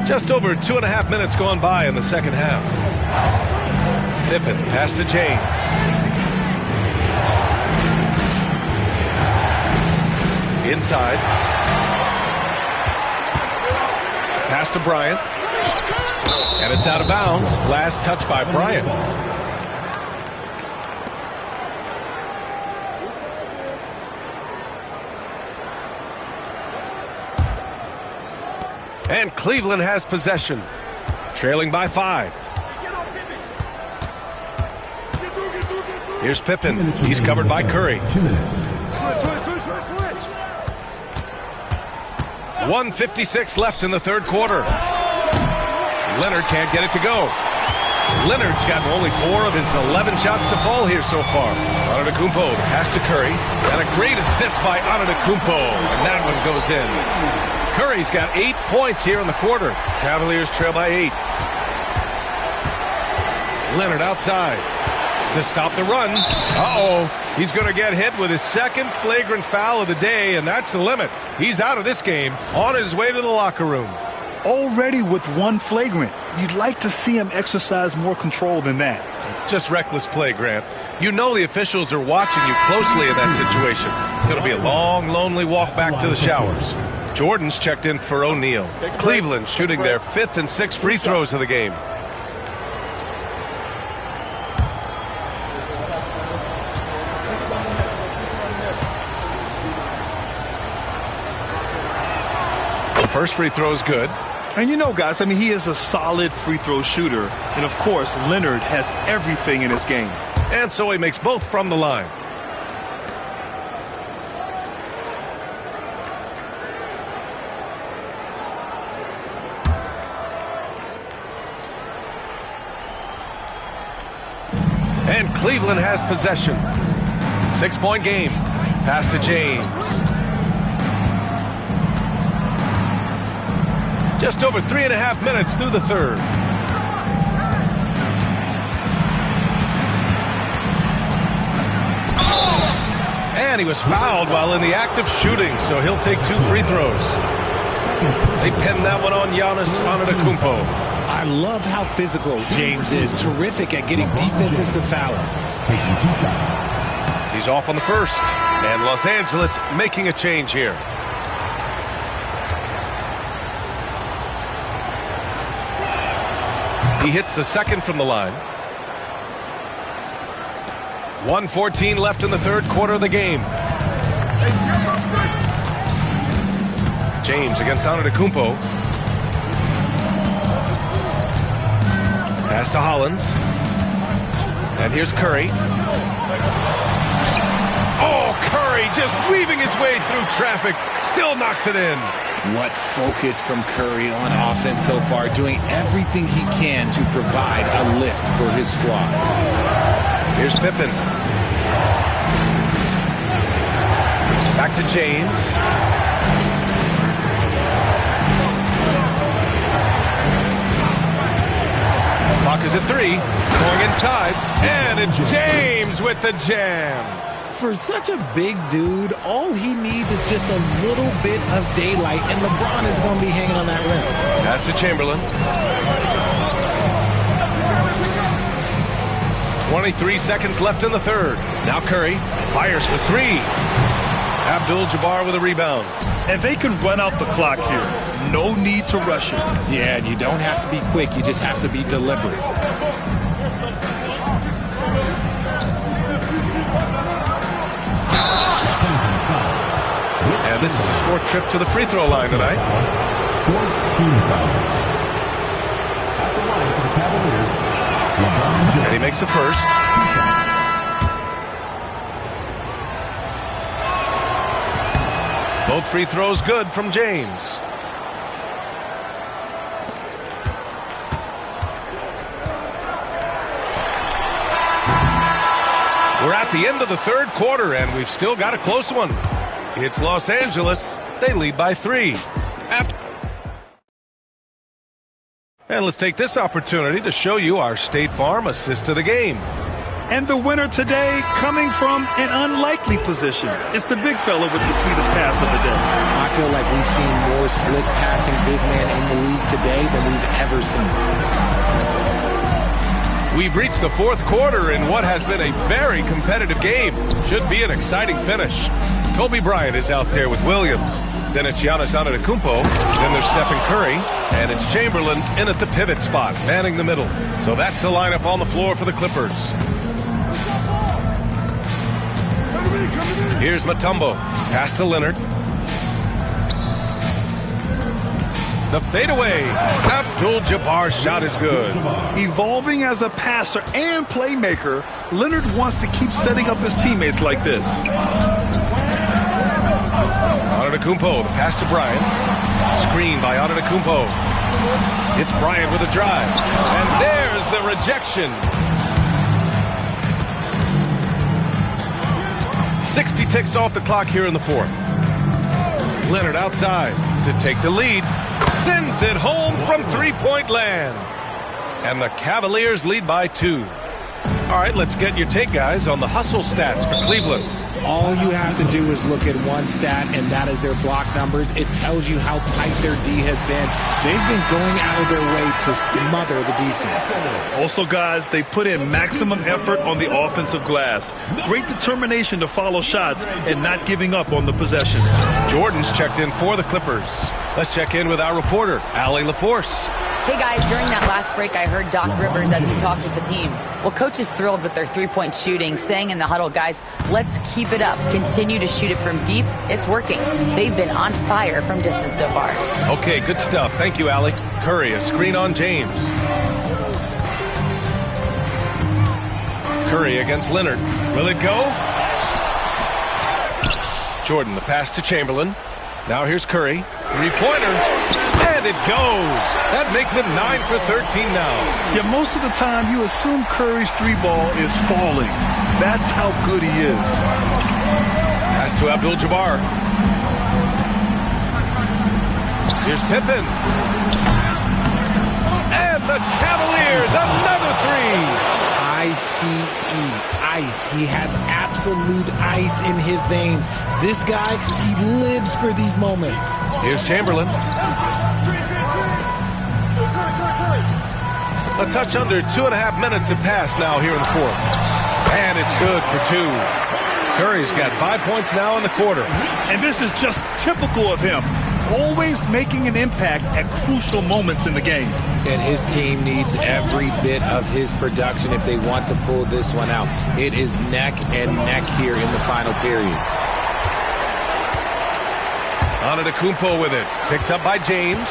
Just over 2.5 minutes gone by in the second half. Pippen, pass to James. Inside. Pass to Bryant. And it's out of bounds. Last touch by Bryant. And Cleveland has possession, trailing by 5. Here's Pippen. He's covered by Curry. 2 minutes. 1:56 left in the third quarter. Leonard can't get it to go. Leonard's gotten only 4 of his 11 shots to fall here so far. Antetokounmpo, pass to Curry. And a great assist by Antetokounmpo. And that one goes in. Curry's got 8 points here in the quarter. Cavaliers trail by 8. Leonard outside to stop the run. Uh-oh. He's going to get hit with his second flagrant foul of the day, and that's the limit. He's out of this game, on his way to the locker room. Already with 1 flagrant. You'd like to see him exercise more control than that. It's just reckless play, Grant. You know the officials are watching you closely in that situation. It's going to be a long, lonely walk back to the showers. Jordan's checked in for O'Neal. Cleveland shooting their 5th and 6th free throws of the game. The first free throw is good. And you know, guys, I mean, he is a solid free throw shooter. And, of course, Leonard has everything in his game. And so he makes both from the line. And Cleveland has possession. 6-point game. Pass to James. Just over 3.5 minutes through the third. And he was fouled while in the act of shooting, so he'll take 2 free throws. They pinned that one on Giannis Antetokounmpo. I love how physical James is. Terrific at getting defenses to foul him. Taking 2 shots. He's off on the first. And Los Angeles making a change here. He hits the second from the line. 1:14 left in the third quarter of the game. James against Antetokounmpo. Pass to Hollins. And here's Curry. Oh, Curry just weaving his way through traffic. Still knocks it in. What focus from Curry on offense so far, doing everything he can to provide a lift for his squad. Here's Pippen. Back to James. Clock is at 3. Going inside. And it's James with the jam. For such a big dude, all he needs is just a little bit of daylight, and LeBron is going to be hanging on that rim. Pass to Chamberlain. 23 seconds left in the third. Now Curry fires for 3. Abdul-Jabbar with a rebound. And they can run out the clock here. No need to rush it. Yeah, you don't have to be quick. You just have to be deliberate. And this is his 4th trip to the free throw line tonight. 4th team foul. At the line for the Cavaliers, LeBron James. And he makes the first. Both free throws good from James. We're at the end of the third quarter, and we've still got a close one. It's Los Angeles. They lead by 3. And let's take this opportunity to show you our State Farm assist of the game. And the winner today coming from an unlikely position. It's the big fella with the sweetest pass of the day. I feel like we've seen more slick passing big men in the league today than we've ever seen. We've reached the fourth quarter in what has been a very competitive game. Should be an exciting finish. Kobe Bryant is out there with Williams. Then it's Giannis Antetokounmpo. Then there's Stephen Curry. And it's Chamberlain in at the pivot spot, manning the middle. So that's the lineup on the floor for the Clippers. Here's Mutombo. Pass to Leonard. The fadeaway. Abdul-Jabbar's shot is good. Evolving as a passer and playmaker, Leonard wants to keep setting up his teammates like this. Antetokounmpo, the pass to Bryant. Screen by Antetokounmpo. It's Bryant with a drive. And there's the rejection. 60 ticks off the clock here in the fourth. Leonard outside to take the lead. Sends it home from three-point land. And the Cavaliers lead by 2. All right, let's get your take, guys, on the hustle stats for Cleveland. All you have to do is look at one stat, and that is their block numbers. It tells you how tight their D has been. They've been going out of their way to smother the defense. Also, guys, they put in maximum effort on the offensive glass. Great determination to follow shots and not giving up on the possessions. Jordan's checked in for the Clippers. Let's check in with our reporter, Allie LaForce. Hey guys, during that last break, I heard Doc Rivers as he talked with the team. Well, coach is thrilled with their three-point shooting, saying in the huddle, guys, let's keep it up. Continue to shoot it from deep. It's working. They've been on fire from distance so far. Okay, good stuff. Thank you, Allie. Curry, a screen on James. Curry against Leonard. Will it go? Jordan, the pass to Chamberlain. Now here's Curry. Three-pointer. And it goes. That makes it 9 for 13 now. Yeah, most of the time you assume Curry's three ball is falling. That's how good he is. Pass to Abdul-Jabbar. Here's Pippen. And the Cavaliers, another 3. Ice. He has absolute ice in his veins. This guy, he lives for these moments. Here's Chamberlain. A touch under 2.5 minutes have passed now here in the fourth. And it's good for 2. Curry's got 5 points now in the quarter. And this is just typical of him. Always making an impact at crucial moments in the game. And his team needs every bit of his production if they want to pull this one out. It is neck and neck here in the final period. Antetokounmpo with it. Picked up by James.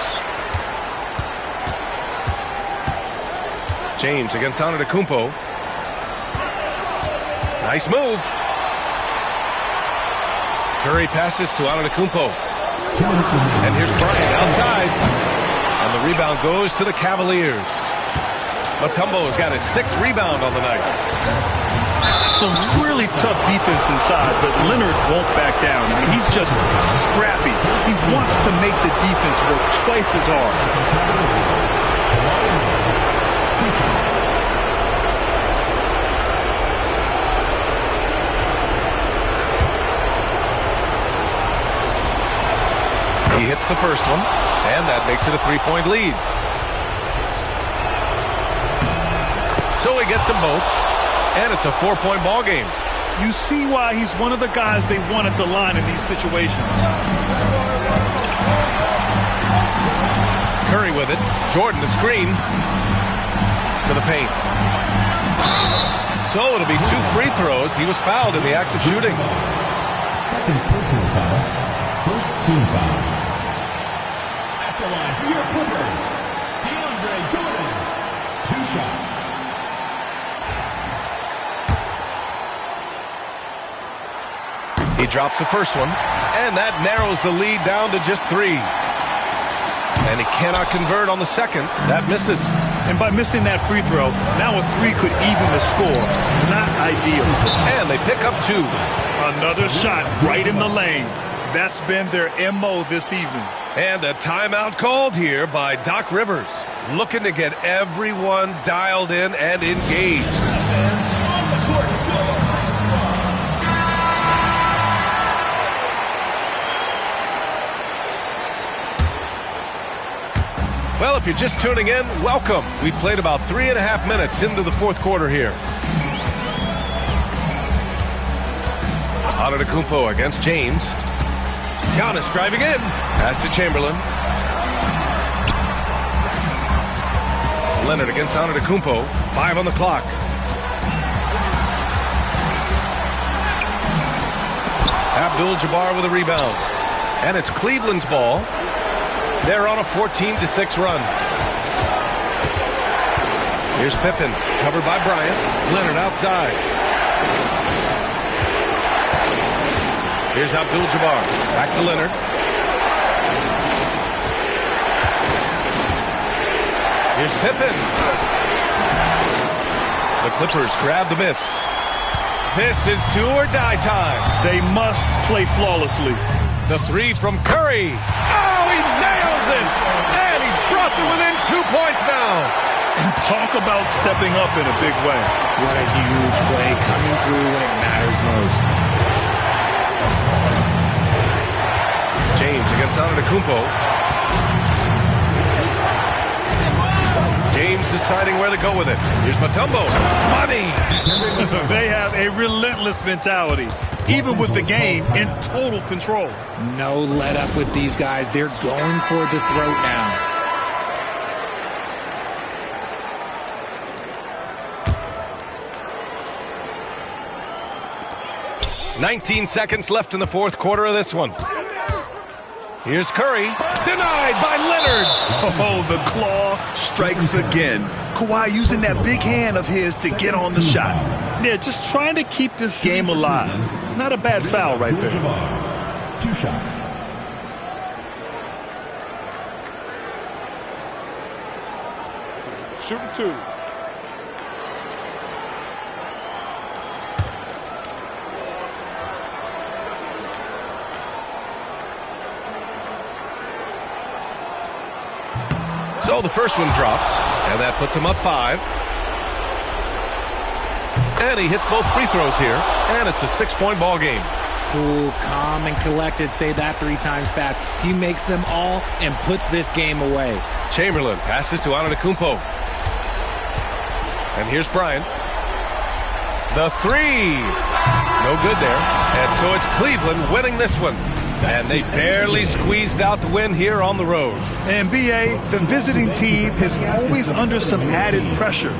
James against Antetokounmpo. Nice move. Curry passes to Antetokounmpo. And here's Bryant outside. And the rebound goes to the Cavaliers. Mutombo's got his 6th rebound on the night. Some really tough defense inside, but Leonard won't back down. I mean, he's just scrappy. He wants to make the defense work twice as hard. He hits the first one, and that makes it a 3-point lead. So he gets them both, and it's a 4-point ball game. You see why he's one of the guys they want at the line in these situations. Curry with it. Jordan the screen to the paint. So it'll be 2 free throws. He was fouled in the act of shooting. Second personal foul. First team foul. At the line for your Clippers, DeAndre Jordan. 2 shots. He drops the first one, and that narrows the lead down to just 3. And he cannot convert on the second. That misses. And by missing that free throw, now a 3 could even the score. Not ideal. And they pick up 2. Another shot right in the lane. That's been their MO this evening. And a timeout called here by Doc Rivers, looking to get everyone dialed in and engaged. Well, if you're just tuning in, welcome. We've played about 3.5 minutes into the fourth quarter here. Antetokounmpo against James. Giannis driving in. Pass to Chamberlain. Leonard against Antetokounmpo. 5 on the clock. Abdul-Jabbar with a rebound. And it's Cleveland's ball. They're on a 14-6 run. Here's Pippen, covered by Bryant. Leonard outside. Here's Abdul-Jabbar. Back to Leonard. Here's Pippen. The Clippers grab the miss. This is do or die time. They must play flawlessly. The 3 from Curry. Oh, he nails it! And he's brought them within 2 points now. And talk about stepping up in a big way. What a huge play, coming through when it matters most. James against Antetokounmpo. James deciding where to go with it. Here's Mutombo. Money! They have a relentless mentality, even with the game in total control. No let up with these guys. They're going for the throat now. 19 seconds left in the fourth quarter of this one. Here's Curry. Denied by Leonard. Oh, the claw strikes again. Kawhi using that big hand of his to get on the shot. Yeah, just trying to keep this game alive. Not a bad foul right there. 2 shots. Shooting 2. So the first one drops, and that puts him up 5. And he hits both free throws here, and it's a 6-point ball game. Cool, calm, and collected. Say that 3 times fast. He makes them all and puts this game away. Chamberlain passes to Antetokounmpo. And here's Bryant. The 3. No good there. And so it's Cleveland winning this one. And they barely squeezed out the win here on the road. And BA, the visiting team is always under some added pressure.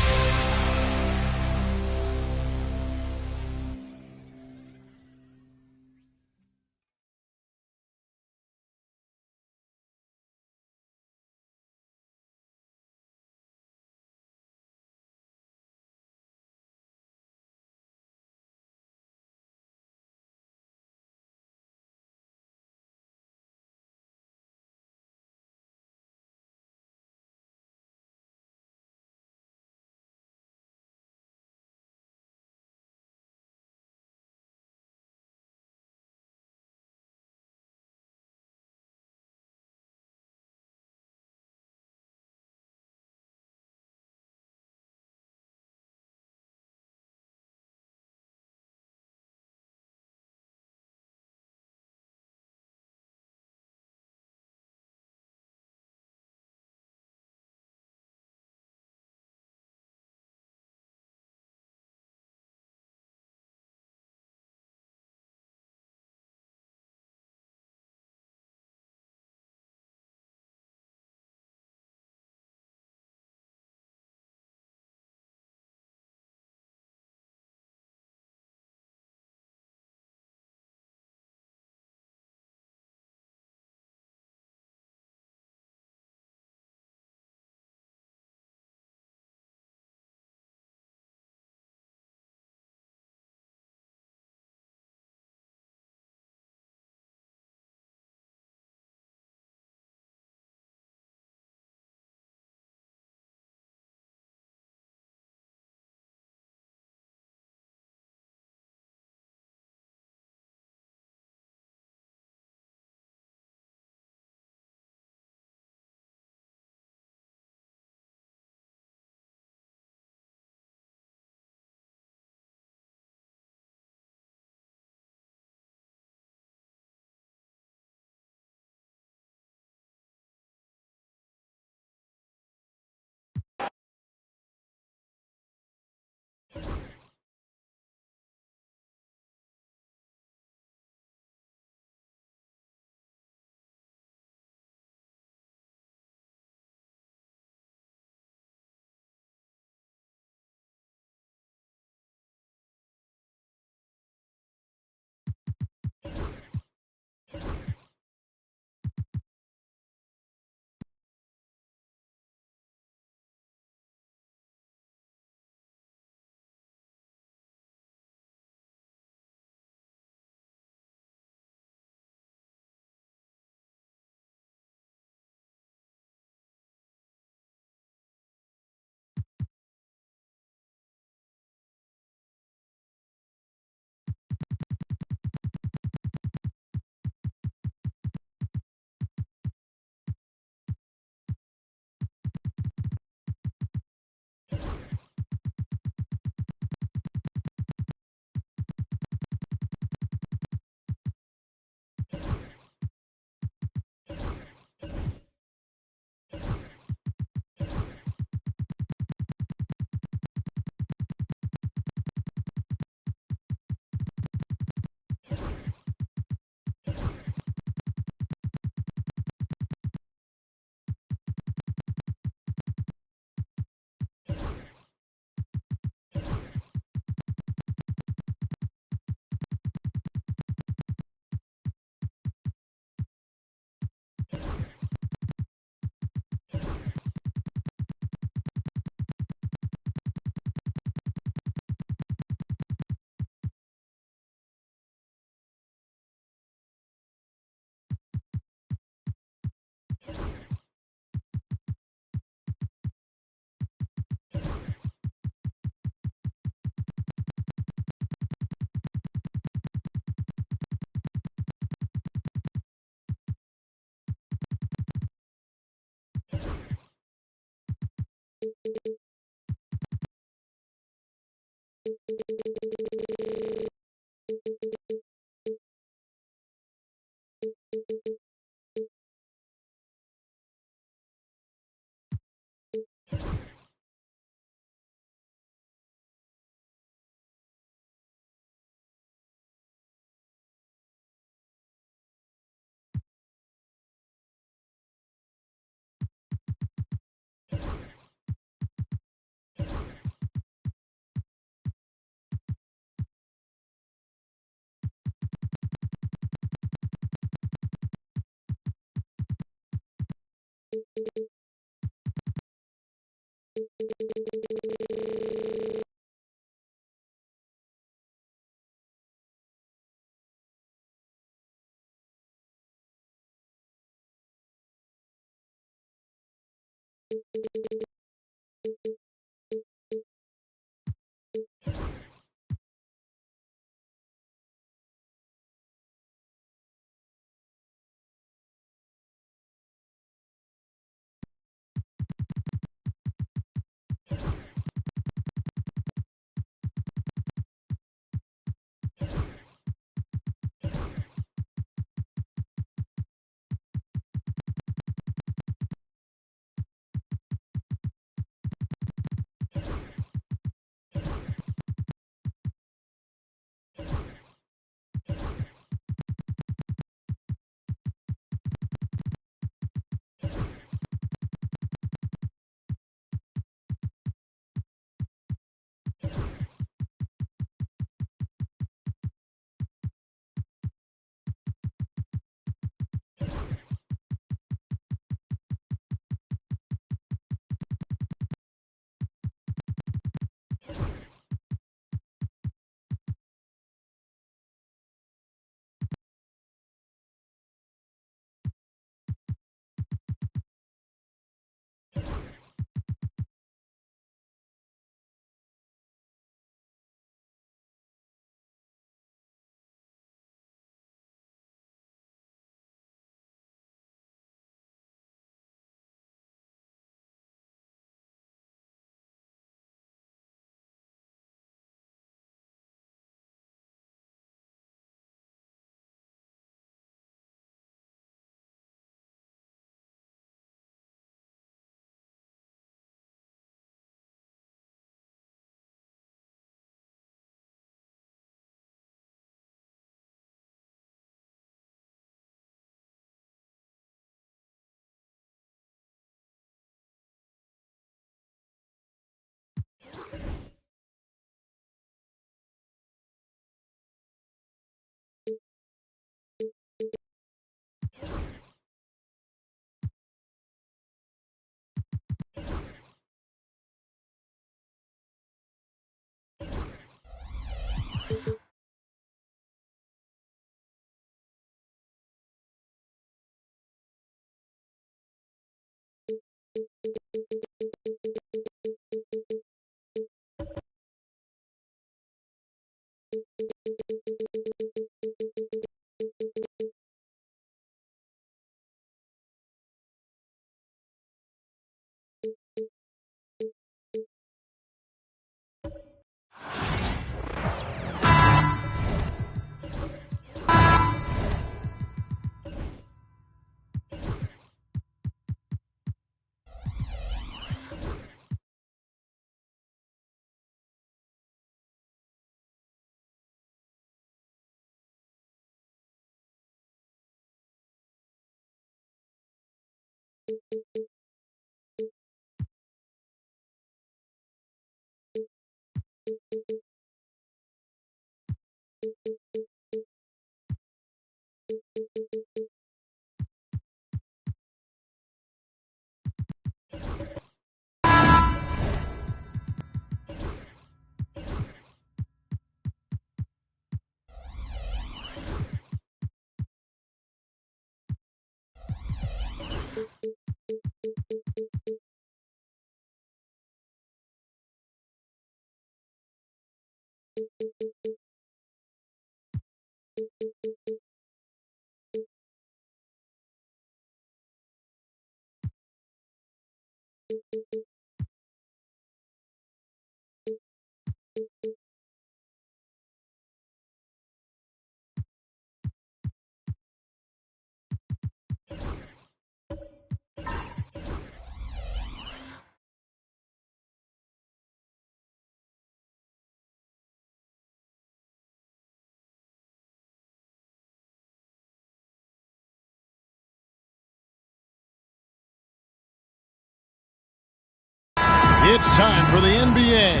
It's time for the NBA,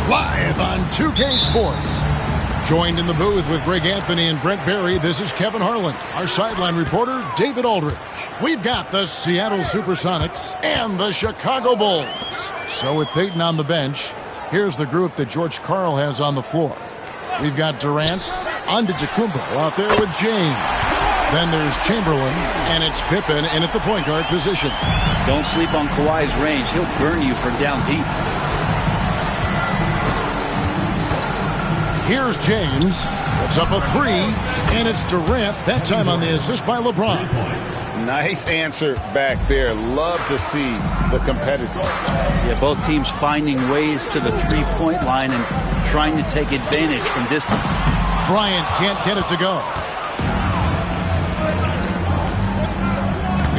live on 2K Sports. Joined in the booth with Greg Anthony and Brent Barry, this is Kevin Harlan. Our sideline reporter, David Aldridge. We've got the Seattle Supersonics and the Chicago Bulls. So with Peyton on the bench, here's the group that George Karl has on the floor. We've got Durant, Antetokounmpo out there with James. Then there's Chamberlain, and it's Pippen in at the point guard position. Don't sleep on Kawhi's range. He'll burn you from down deep. Here's James. It's up a three, and it's Durant. That time on the assist by LeBron. Nice answer back there. Love to see the competitive. Yeah, both teams finding ways to the three-point line and trying to take advantage from distance. Bryant can't get it to go.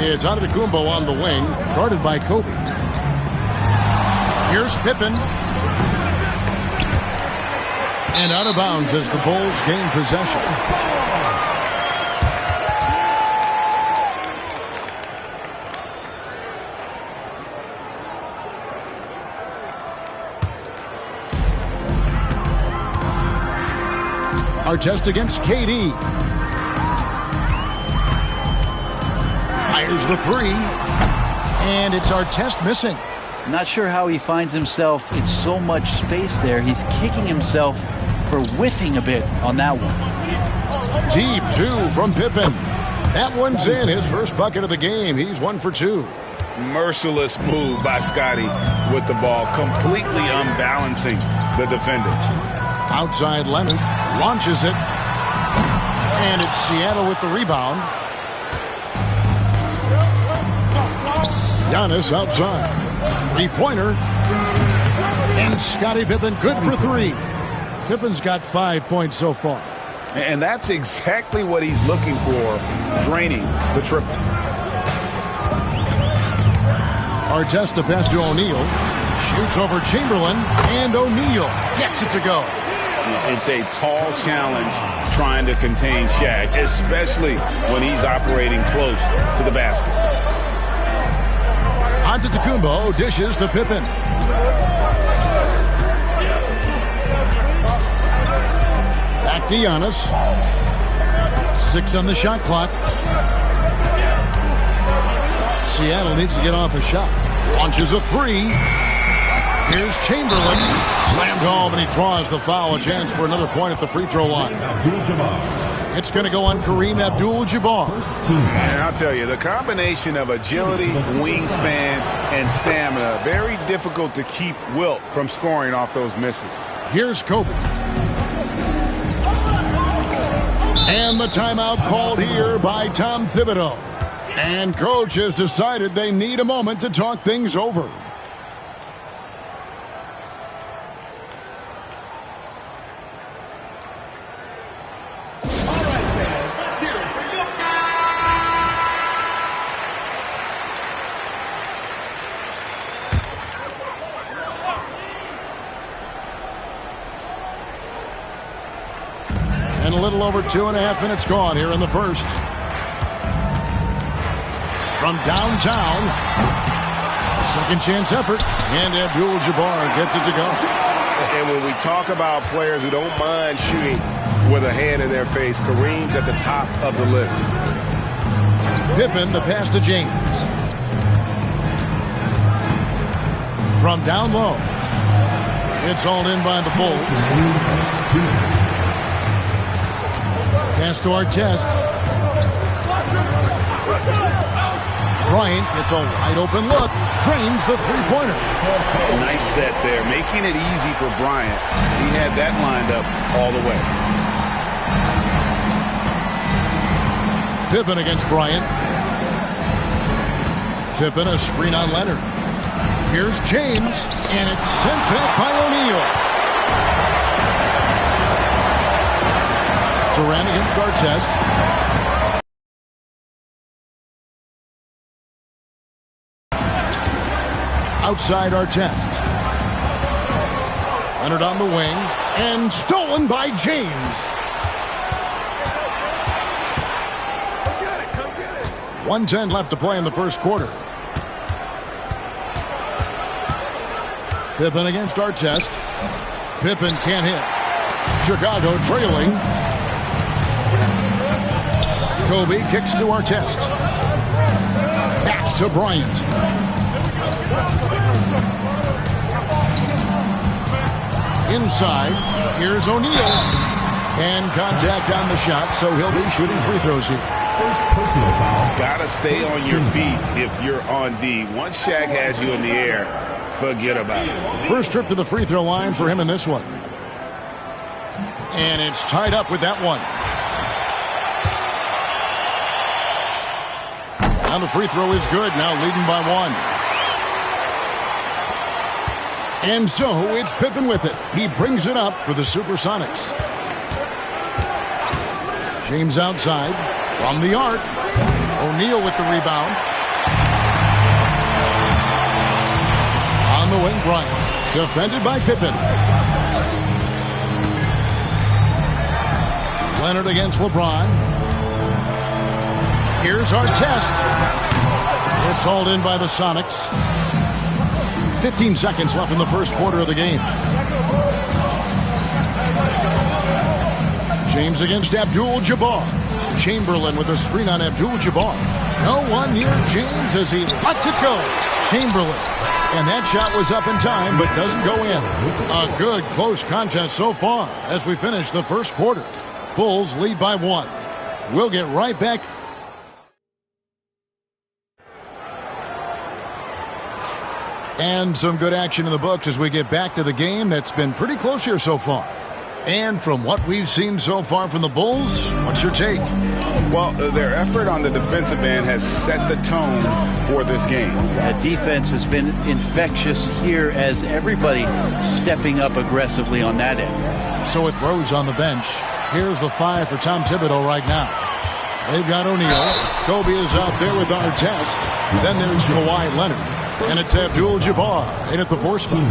It's Antetokounmpo on the wing, guarded by Kobe. Here's Pippen. And out of bounds as the Bulls gain possession. Artest against KD. Fires the three. And it's Artest missing. Not sure how he finds himself in so much space there. He's kicking himself for whiffing a bit on that one. Deep two from Pippen. That one's in. His first bucket of the game. He's 1 for 2. Merciless move by Scotty with the ball, completely unbalancing the defender. Outside Leonard launches it. And it's Seattle with the rebound. Giannis outside. Three-pointer. And Scottie Pippen good for 3. Pippen's got 5 points so far. And that's exactly what he's looking for, draining the triple. Artest the pass to O'Neal. Shoots over Chamberlain. And O'Neal gets it to go. It's a tall challenge trying to contain Shaq, especially when he's operating close to the basket. Antetokounmpo dishes to Pippen. Back to Giannis. 6 on the shot clock. Seattle needs to get off a shot. Launches a 3. Here's Chamberlain. Slammed home, and he draws the foul. A chance for another point at the free throw line. It's going to go on Kareem Abdul-Jabbar. And I'll tell you, the combination of agility, wingspan, and stamina, very difficult to keep Wilt from scoring off those misses. Here's Kobe. And the timeout called here by Tom Thibodeau. And coach has decided they need a moment to talk things over. And a little over 2.5 minutes gone here in the first. From downtown, a second chance effort, and Abdul-Jabbar gets it to go. And when we talk about players who don't mind shooting with a hand in their face, Kareem's at the top of the list. Pippen, the pass to James. From down low. It's hauled in by the Bulls. Pass to Artest. Bryant gets a wide open look. Drains the three-pointer. Nice set there, making it easy for Bryant. He had that lined up all the way. Pippen against Bryant. Pippen, a screen on Leonard. Here's James, and it's sent back by O'Neal. Durant against Artest. Outside Artest. Leonard on the wing, and stolen by James. Come get it, come get it. 1:10 left to play in the first quarter. Pippen against Artest. Pippen can't hit. Chicago trailing. Kobe kicks to Artest. Back to Bryant. Inside. Here's O'Neal. And contact on the shot, so he'll be shooting free throws here. First personal foul. Gotta stay on your feet if you're on D. Once Shaq has you in the air, forget about it. First trip to the free throw line for him in this one. And it's tied up with that one. Now the free throw is good, now leading by 1. And so it's Pippen with it. He brings it up for the Supersonics. James outside from the arc. O'Neal with the rebound. On the wing, Bryant. Defended by Pippen. Leonard against LeBron. Here's Artest. It's hauled in by the Sonics. 15 seconds left in the first quarter of the game. James against Abdul-Jabbar. Chamberlain with a screen on Abdul-Jabbar. No one near James as he lets it go. Chamberlain. And that shot was up in time, but doesn't go in. A good, close contest so far as we finish the first quarter. Bulls lead by 1. We'll get right back. And some good action in the books as we get back to the game that's been pretty close here so far. And from what we've seen so far from the Bulls, what's your take? Well, their effort on the defensive end has set the tone for this game. That defense has been infectious here as everybody stepping up aggressively on that end. So with Rose on the bench, here's the 5 for Tom Thibodeau right now. They've got O'Neal. Kobe is out there with Artest. Then there's Kawhi Leonard. And it's Abdul-Jabbar in at the 4 spot.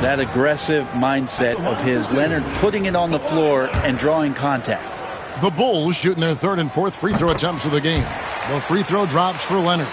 That aggressive mindset of his, Leonard putting it on the floor and drawing contact. The Bulls shooting their 3rd and 4th free throw attempts of the game. The free throw drops for Leonard.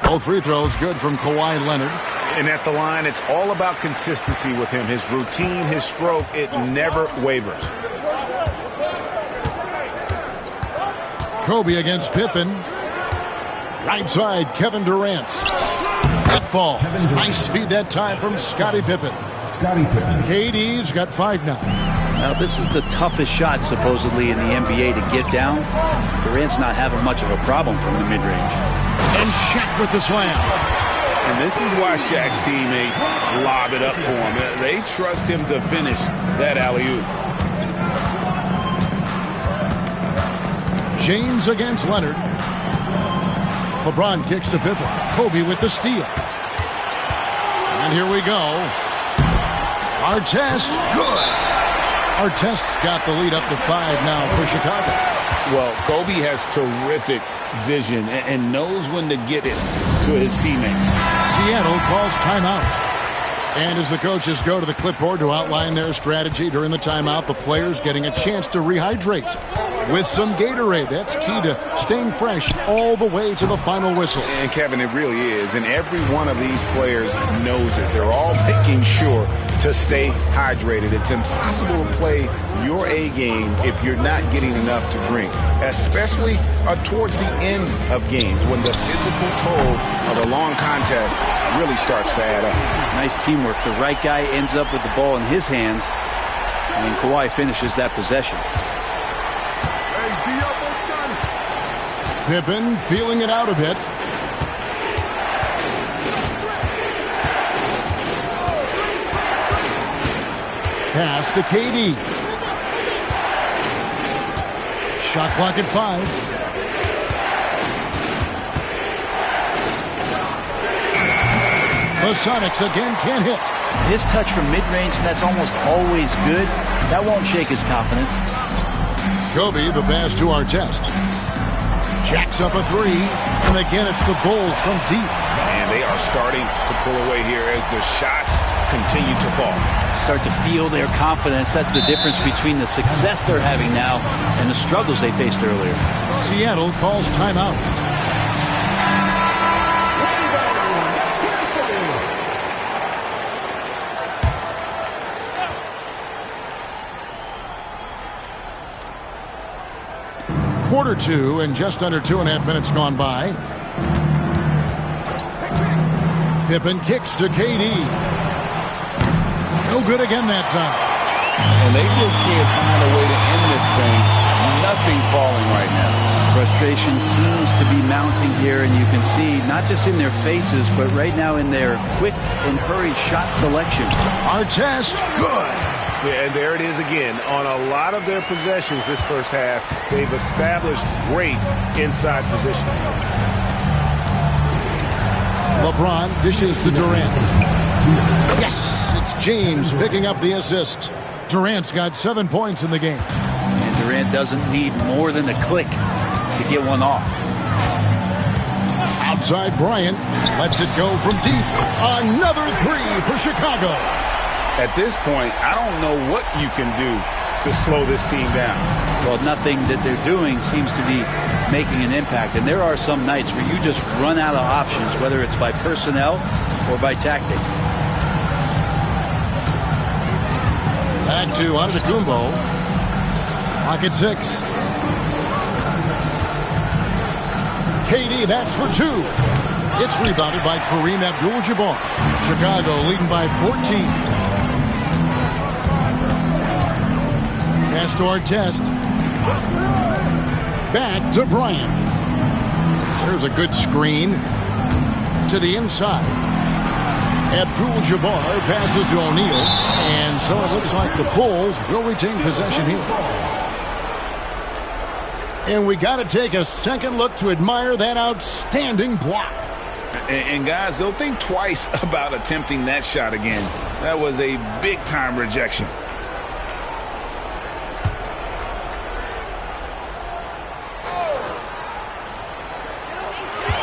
Both free throws good from Kawhi Leonard. And at the line, it's all about consistency with him. His routine, his stroke, it never wavers. Kobe against Pippen. Right side, Kevin Durant. That falls. Nice feed that time from Scottie Pippen. KD's got 5 now. Now, this is the toughest shot, supposedly, in the NBA to get down. Durant's not having much of a problem from the mid-range. And Shaq with the slam. And this is why Shaq's teammates lob it up for him. They trust him to finish that alley-oop. James against Leonard. LeBron kicks to Pippen. Kobe with the steal. And here we go. Artest, good. Artest's got the lead up to 5 now for Chicago. Well, Kobe has terrific vision and knows when to get it to his teammates. Seattle calls timeout. And as the coaches go to the clipboard to outline their strategy during the timeout, the players getting a chance to rehydrate with some Gatorade. That's key to staying fresh all the way to the final whistle. And Kevin, it really is. And every one of these players knows it. They're all making sure to stay hydrated. It's impossible to play your A game if you're not getting enough to drink, especially towards the end of games when the physical toll of a long contest really starts to add up. Nice teamwork. The right guy ends up with the ball in his hands, and Kawhi finishes that possession. Pippen feeling it out a bit. Pass to KD. Shot clock at 5. The Sonics again can't hit. His touch from mid-range, that's almost always good. That won't shake his confidence. Kobe, the pass to Artest. Jacks up a 3. And again, it's the Bulls from deep. And they are starting to pull away here as the shots continue to fall. Start to feel their confidence. That's the difference between the success they're having now and the struggles they faced earlier. Seattle calls timeout. Quarter two and just under 2.5 minutes gone by. Pippen kicks to KD. No good again that time. And they just can't find a way to end this thing. Nothing falling right now. Frustration seems to be mounting here, and you can see not just in their faces, but right now in their quick and hurried shot selection. Artest, good. Yeah, and there it is again. On a lot of their possessions this first half, they've established great inside position. LeBron dishes to Durant. Yes, it's James picking up the assist. Durant's got 7 points in the game. And Durant doesn't need more than a click to get one off. Outside Bryant lets it go from deep. Another three for Chicago. At this point, I don't know what you can do to slow this team down. Well, nothing that they're doing seems to be making an impact. And there are some nights where you just run out of options, whether it's by personnel or by tactic. Back to Antetokounmpo. Pocket 6. KD, that's for 2. It's rebounded by Kareem Abdul-Jabbar. Chicago leading by 14. Pass to Artest. Back to Bryant. There's a good screen to the inside. Abdul-Jabbar passes to O'Neal, and so it looks like the Bulls will retain possession here. And we got to take a second look to admire that outstanding block. And guys, they'll think twice about attempting that shot again. That was a big-time rejection.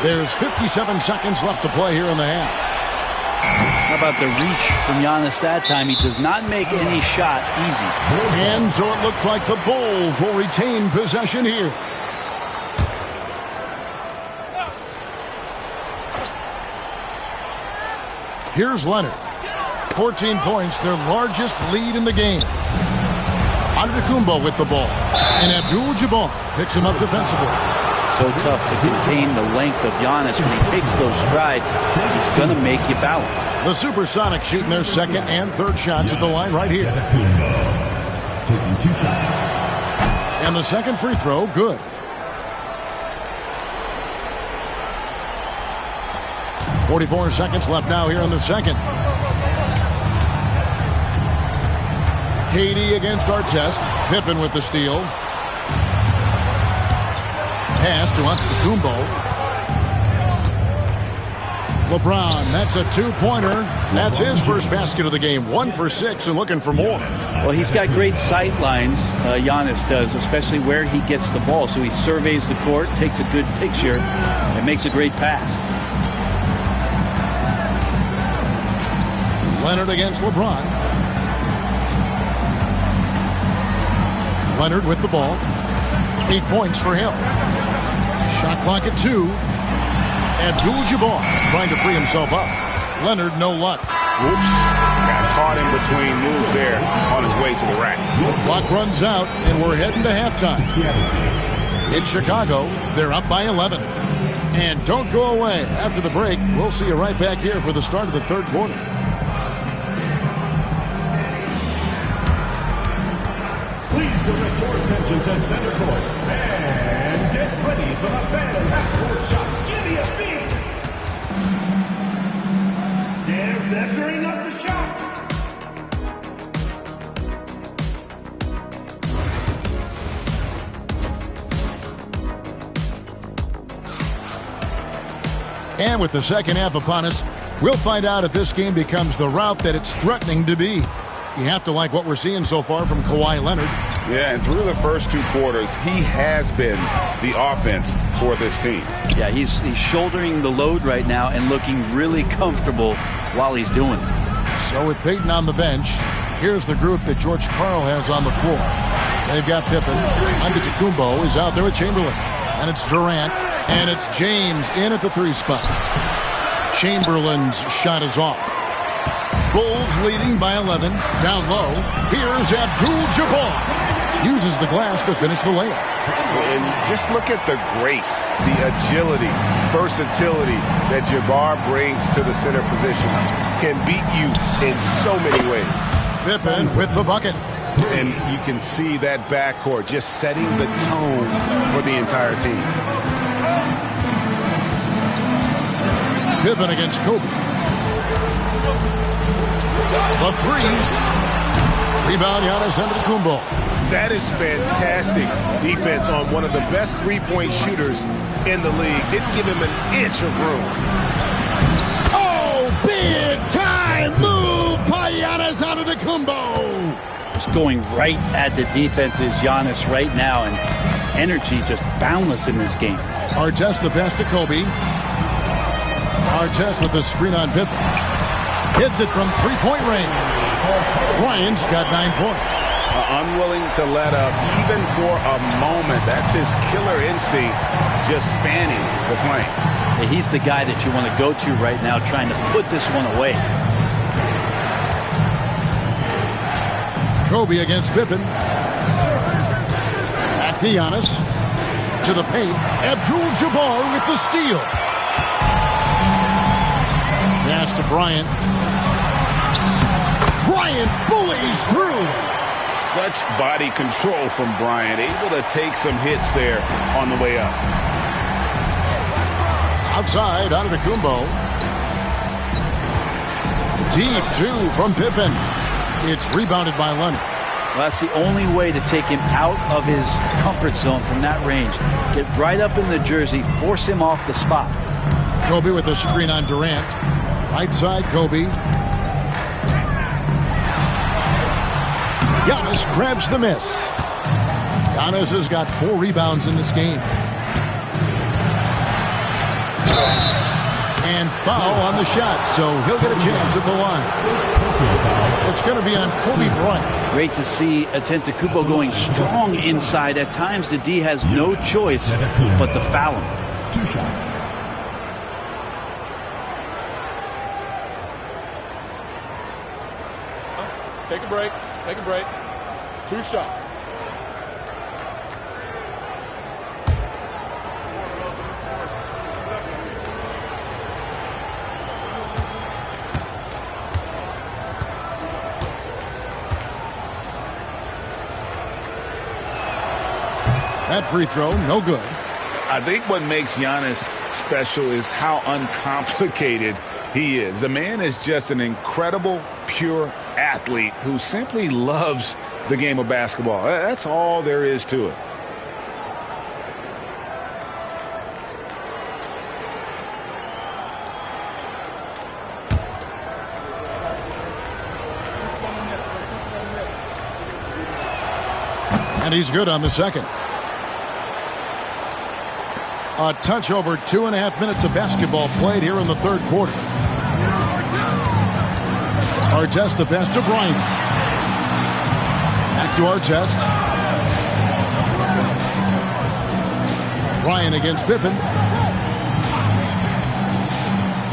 There's 57 seconds left to play here in the half. How about the reach from Giannis that time? He does not make any shot easy. And so it looks like the Bulls will retain possession here. Here's Leonard. 14 points, their largest lead in the game. Antetokounmpo with the ball. And Abdul-Jabbar picks him up defensively. So tough to contain the length of Giannis when he takes those strides. He's going to make you foul. The Supersonics shooting their second and third shots at the line right here. Taking 2 shots. And the second free throw, good. .44 seconds left now here in the second. KD against Artest. Pippen with the steal. Pass to Antetokounmpo. LeBron, that's a 2-pointer. That's his first basket of the game. 1 for 6 and looking for more. Well, he's got great sight lines, Giannis does, especially where he gets the ball. So he surveys the court, takes a good picture, and makes a great pass. Leonard against LeBron. Leonard with the ball. 8 points for him. Shot clock at 2. Abdul-Jabbar trying to free himself up. Leonard, no luck. Whoops. Got caught in between moves there on his way to the rack. Clock runs out, and we're heading to halftime. In Chicago, they're up by 11. And don't go away. After the break, we'll see you right back here for the start of the third quarter. Please direct your attention to center court. And get ready for the Phantom half-court shot. Give me a beat. They're measuring up the shot. And with the second half upon us, we'll find out if this game becomes the rout that it's threatening to be. You have to like what we're seeing so far from Kawhi Leonard. Yeah, and through the first 2 quarters, he has been the offense for this team. Yeah, he's shouldering the load right now and looking really comfortable while he's doing it. So with Peyton on the bench, here's the group that George Karl has on the floor. They've got Pippen. Antetokounmpo is out there with Chamberlain. And it's Durant. And it's James in at the 3 spot. Chamberlain's shot is off. Bulls leading by 11. Down low. Here's Abdul-Jabbar. Uses the glass to finish the layup. And just look at the grace, the agility, versatility that Jabbar brings to the center position. Can beat you in so many ways. Pippen with the bucket. And you can see that backcourt just setting the tone for the entire team. Pippen against Kobe. The 3. Rebound, Giannis Antetokounmpo. That is fantastic defense on one of the best three-point shooters in the league. Didn't give him an inch of room. Oh, big time move by Giannis Antetokounmpo. Just going right at the defense is Giannis right now, and energy just boundless in this game. Artest the pass to Kobe. Artest with the screen on Pippen. Hits it from three-point range. Bryant's got 9 points. Unwilling to let up even for a moment. That's his killer instinct, just fanning the flame. Yeah, he's the guy that you want to go to right now, trying to put this one away. Kobe against Pippen. Back to Giannis. To the paint. Abdul-Jabbar with the steal. Pass to Bryant. Bryant bullies through. Such body control from Bryant, able to take some hits there on the way up. Outside, Antetokounmpo. Deep 2 from Pippen. It's rebounded by Leonard. Well, that's the only way to take him out of his comfort zone from that range. Get right up in the jersey, force him off the spot. Kobe with a screen on Durant. Right side, Kobe. Giannis grabs the miss. Giannis has got 4 rebounds in this game. And foul on the shot, so he'll get a chance at the line. It's going to be on Kobe Bryant. Great to see Antetokounmpo going strong inside. At times, the D has no choice but to foul him. 2 shots. Take a break. Take a break. 2 shots. That free throw, no good. I think what makes Giannis special is how uncomplicated he is. The man is just an incredible, pure athlete who simply loves the game of basketball. That's all there is to it. And he's good on the second. A touch over 2.5 minutes of basketball played here in the third quarter. Artest the pass to Bryant. Back to Artest. Bryant against Pippen.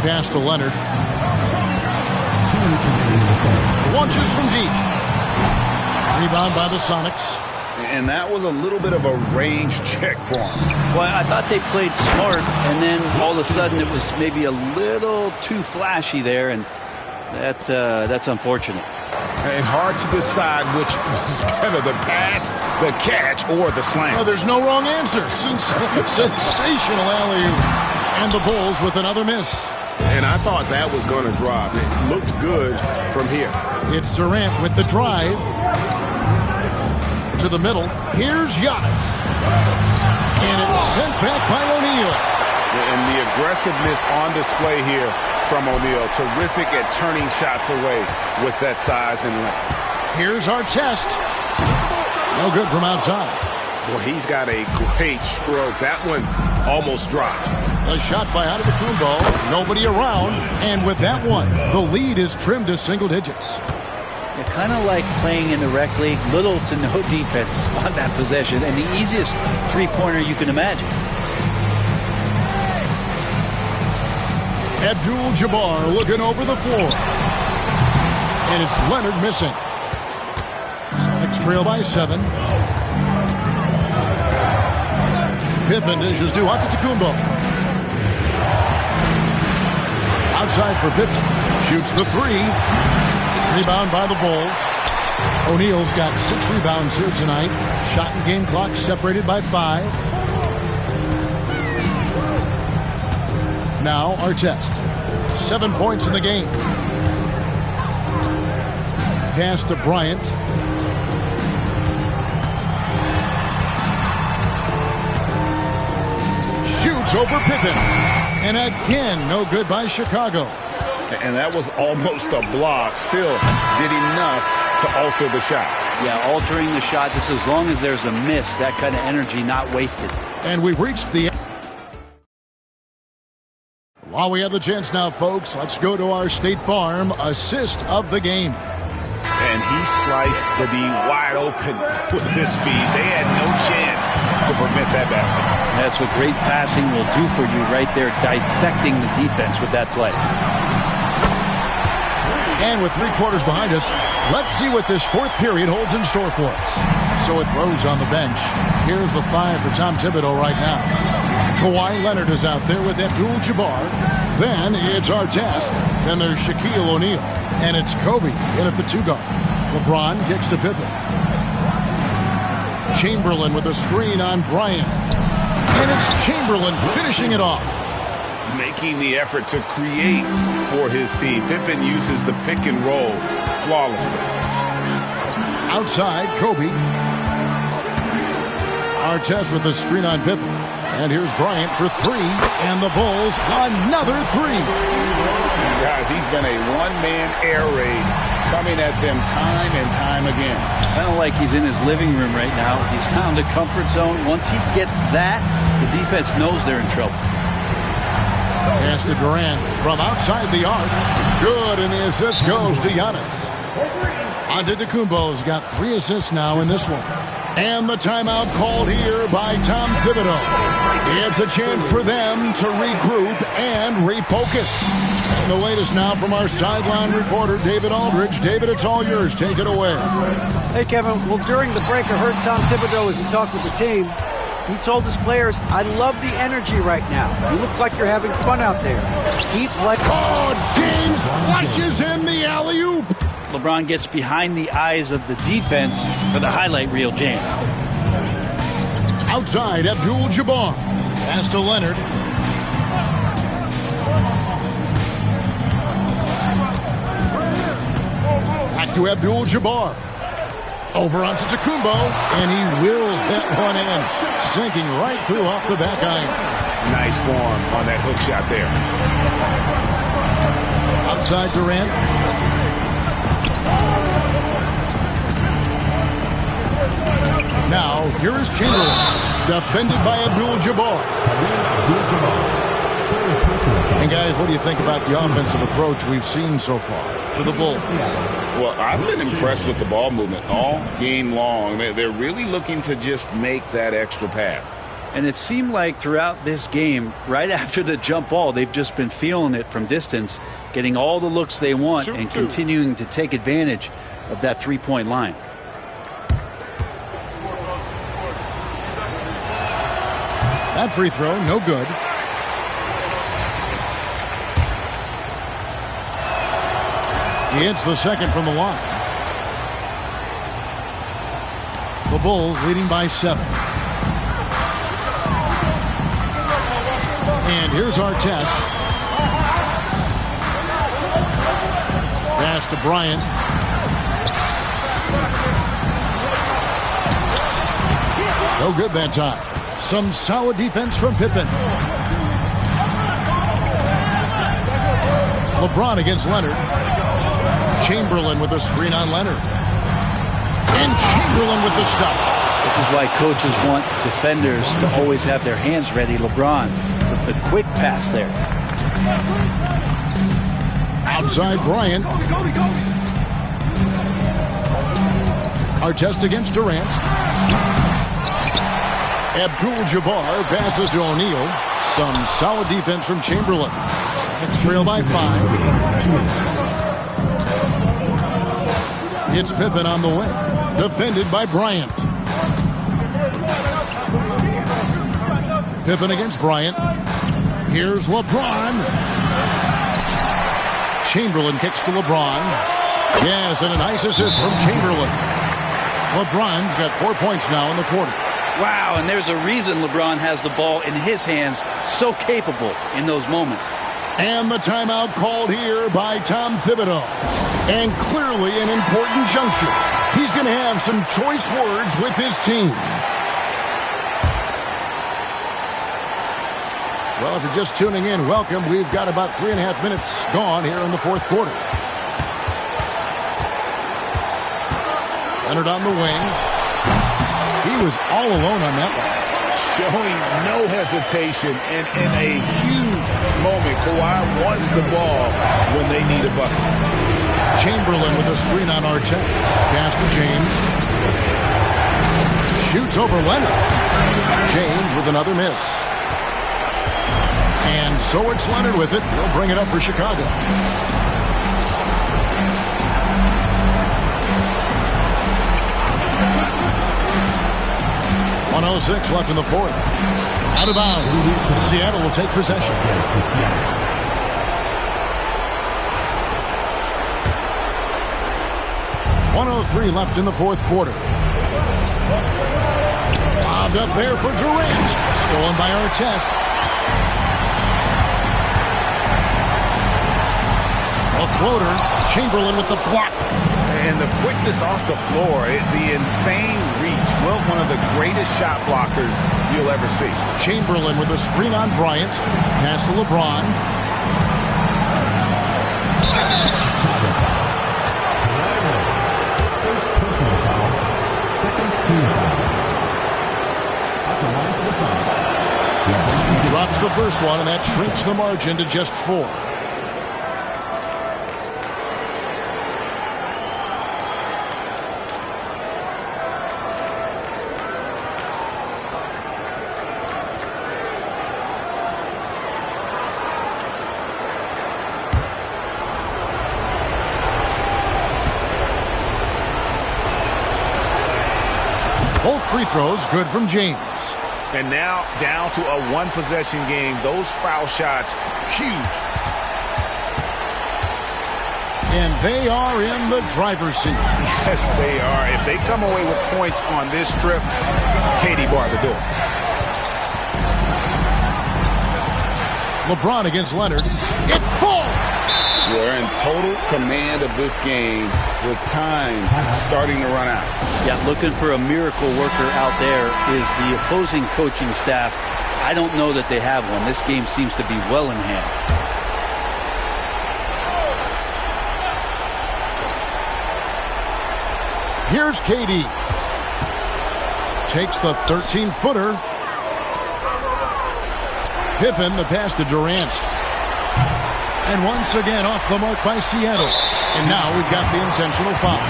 Pass to Leonard. Launches from deep. Rebound by the Sonics. And that was a little bit of a range check for him. Well, I thought they played smart, and then all of a sudden it was maybe a little too flashy there, and that's unfortunate. And hard to decide which was better, the pass, the catch, or the slam. Oh, there's no wrong answer. Sensational alley-oop. And the Bulls with another miss. And I thought that was going to drop. It looked good from here. It's Durant with the drive. To the middle. Here's Giannis. And it's sent back by O'Neal. And the aggressiveness on display here from O'Neal. Terrific at turning shots away with that size and length. Here's Artest. No good from outside. Well, he's got a great stroke. That one almost dropped. A shot by Antetokounmpo. Nobody around. And with that one, the lead is trimmed to single digits. You're kind of like playing in the rec league, little to no defense on that possession, and the easiest three-pointer you can imagine. Abdul-Jabbar looking over the floor. And it's Leonard missing. Sonics trail by 7. Pippen dishes to Antetokounmpo. Outside for Pippen. Shoots the 3. Rebound by the Bulls. O'Neal's got 6 rebounds here tonight. Shot and game clock separated by 5. Now Artest. 7 points in the game. Pass to Bryant. Shoots over Pippen. And again, no good by Chicago. And that was almost a block. Still did enough to alter the shot. Yeah, altering the shot just as long as there's a miss. That kind of energy not wasted. And we've reached the end. While we have the chance now, folks, let's go to our State Farm assist of the game. And he sliced the D wide open with his feed. They had no chance to prevent that basket. That's what great passing will do for you right there, dissecting the defense with that play. And with 3 quarters behind us, let's see what this 4th period holds in store for us. So with Rose on the bench, here's the 5 for Tom Thibodeau right now. Kawhi Leonard is out there with Abdul-Jabbar. Then it's Artest. Then there's Shaquille O'Neal. And it's Kobe in at the 2 guard. LeBron kicks to Pippen. Chamberlain with a screen on Bryant. And it's Chamberlain finishing it off. Making the effort to create for his team. Pippen uses the pick and roll flawlessly. Outside, Kobe. Artest with a screen on Pippen. And here's Bryant for 3. And the Bulls, another 3. Guys, he's been a one-man air raid coming at them time and time again. Kind of like he's in his living room right now. He's found a comfort zone. Once he gets that, the defense knows they're in trouble. Pass to Durant from outside the arc. Good, and the assist goes to Giannis. Antetokounmpo's got 3 assists now in this one. And the timeout called here by Tom Thibodeau. It's a chance for them to regroup and refocus. And the latest now from our sideline reporter, David Aldridge. David, it's all yours. Take it away. Hey, Kevin. Well, during the break, I heard Tom Thibodeau as he talked with the team. He told his players, I love the energy right now. You look like you're having fun out there. Keep like... Oh, James flushes in the alley-oop. LeBron gets behind the eyes of the defense for the highlight reel, James. Outside, Abdul-Jabbar. Pass to Leonard. Back to Abdul-Jabbar. Over onto Antetokounmpo, and he wills that one in, sinking right through off the back iron. Nice form on that hook shot there. Outside Durant. Now, here is Chamberlain, defended by Abdul-Jabbar. And guys, what do you think about the offensive approach we've seen so far for the Bulls? Well, I've been impressed with the ball movement all game long. They're really looking to just make that extra pass. And it seemed like throughout this game, right after the jump ball, they've just been feeling it from distance, getting all the looks they want and continuing to take advantage of that three-point line. That free throw, no good. He hits the second from the line. The Bulls leading by 7. And here's Artest. Pass to Bryant. No good that time. Some solid defense from Pippen. LeBron against Leonard. Chamberlain with a screen on Leonard. And Chamberlain with the stuff. This is why coaches want defenders to always have their hands ready. LeBron with the quick pass there. Outside Bryant. Artest against Durant. Abdul-Jabbar passes to O'Neal. Some solid defense from Chamberlain. It's trailed by 5. It's Pippen on the wing. Defended by Bryant. Pippen against Bryant. Here's LeBron. Chamberlain kicks to LeBron. Yes, and a nice assist from Chamberlain. LeBron's got 4 points now in the quarter. Wow, and there's a reason LeBron has the ball in his hands, so capable in those moments. And the timeout called here by Tom Thibodeau. And clearly an important juncture. He's going to have some choice words with his team. Well, if you're just tuning in, welcome. We've got about 3.5 minutes gone here in the fourth quarter. Leonard on the wing. He was all alone on that one. Showing no hesitation, and in a huge moment, Kawhi wants the ball when they need a bucket. Chamberlain with a screen on Artest. Pass to James. Shoots over Leonard. James with another miss. And so it's Leonard with it. He'll bring it up for Chicago. .106 left in the fourth. Out of bounds. Seattle will take possession. 1:03 left in the fourth quarter. Lobbed up there for Durant. Stolen by Artest. A floater. Chamberlain with the block. And the quickness off the floor, the insane reach. Well, one of the greatest shot blockers you'll ever see. Chamberlain with a screen on Bryant. Pass to LeBron. First personal foul. Second team foul. At the line for the Suns. He drops the first one, and that shrinks the margin to just 4. Both free throws good from James. And now down to a one-possession game. Those foul shots, huge. And they are in the driver's seat. Yes, they are. If they come away with points on this trip, Katie barred the door. LeBron against Leonard. It falls! We're in total command of this game with time starting to run out. Yeah, looking for a miracle worker out there is the opposing coaching staff. I don't know that they have one. This game seems to be well in hand. Here's KD. Takes the 13-footer. Pippen, the pass to Durant. And once again off the mark by Seattle. And now we've got the intentional foul.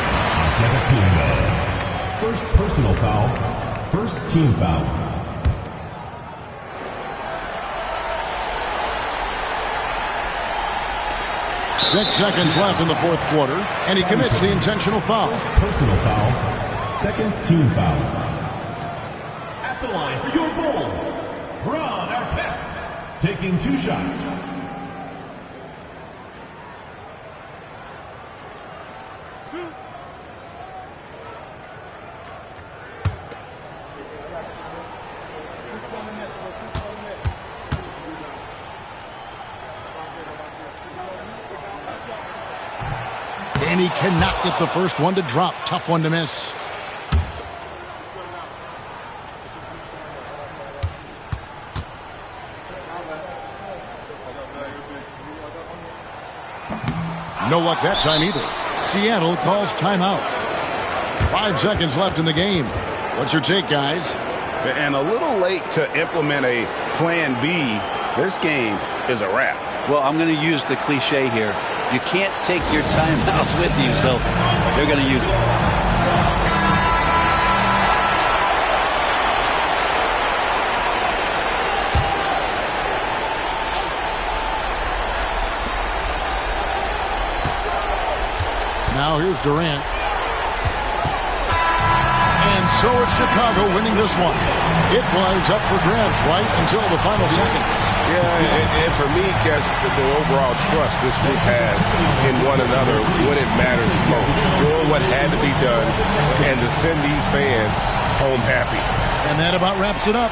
First personal foul. First team foul. Six seconds left in the fourth quarter, and he commits the intentional foul. First personal foul. Second team foul. At the line for your Bulls, Ron Artest, taking 2 shots. And he cannot get the first one to drop. Tough one to miss. No luck that time either. Seattle calls timeout. 5 seconds left in the game. What's your take, guys? And a little late to implement a plan B. This game is a wrap. Well, I'm going to use the cliche here. You can't take your timeouts with you, so they're going to use it. Now here's Durant. And so it's Chicago winning this one. It was up for grabs right until the final seconds. Yeah, and for me, Kes, the overall trust this group has in one another when it matters most. Doing what had to be done and to send these fans home happy. And that about wraps it up.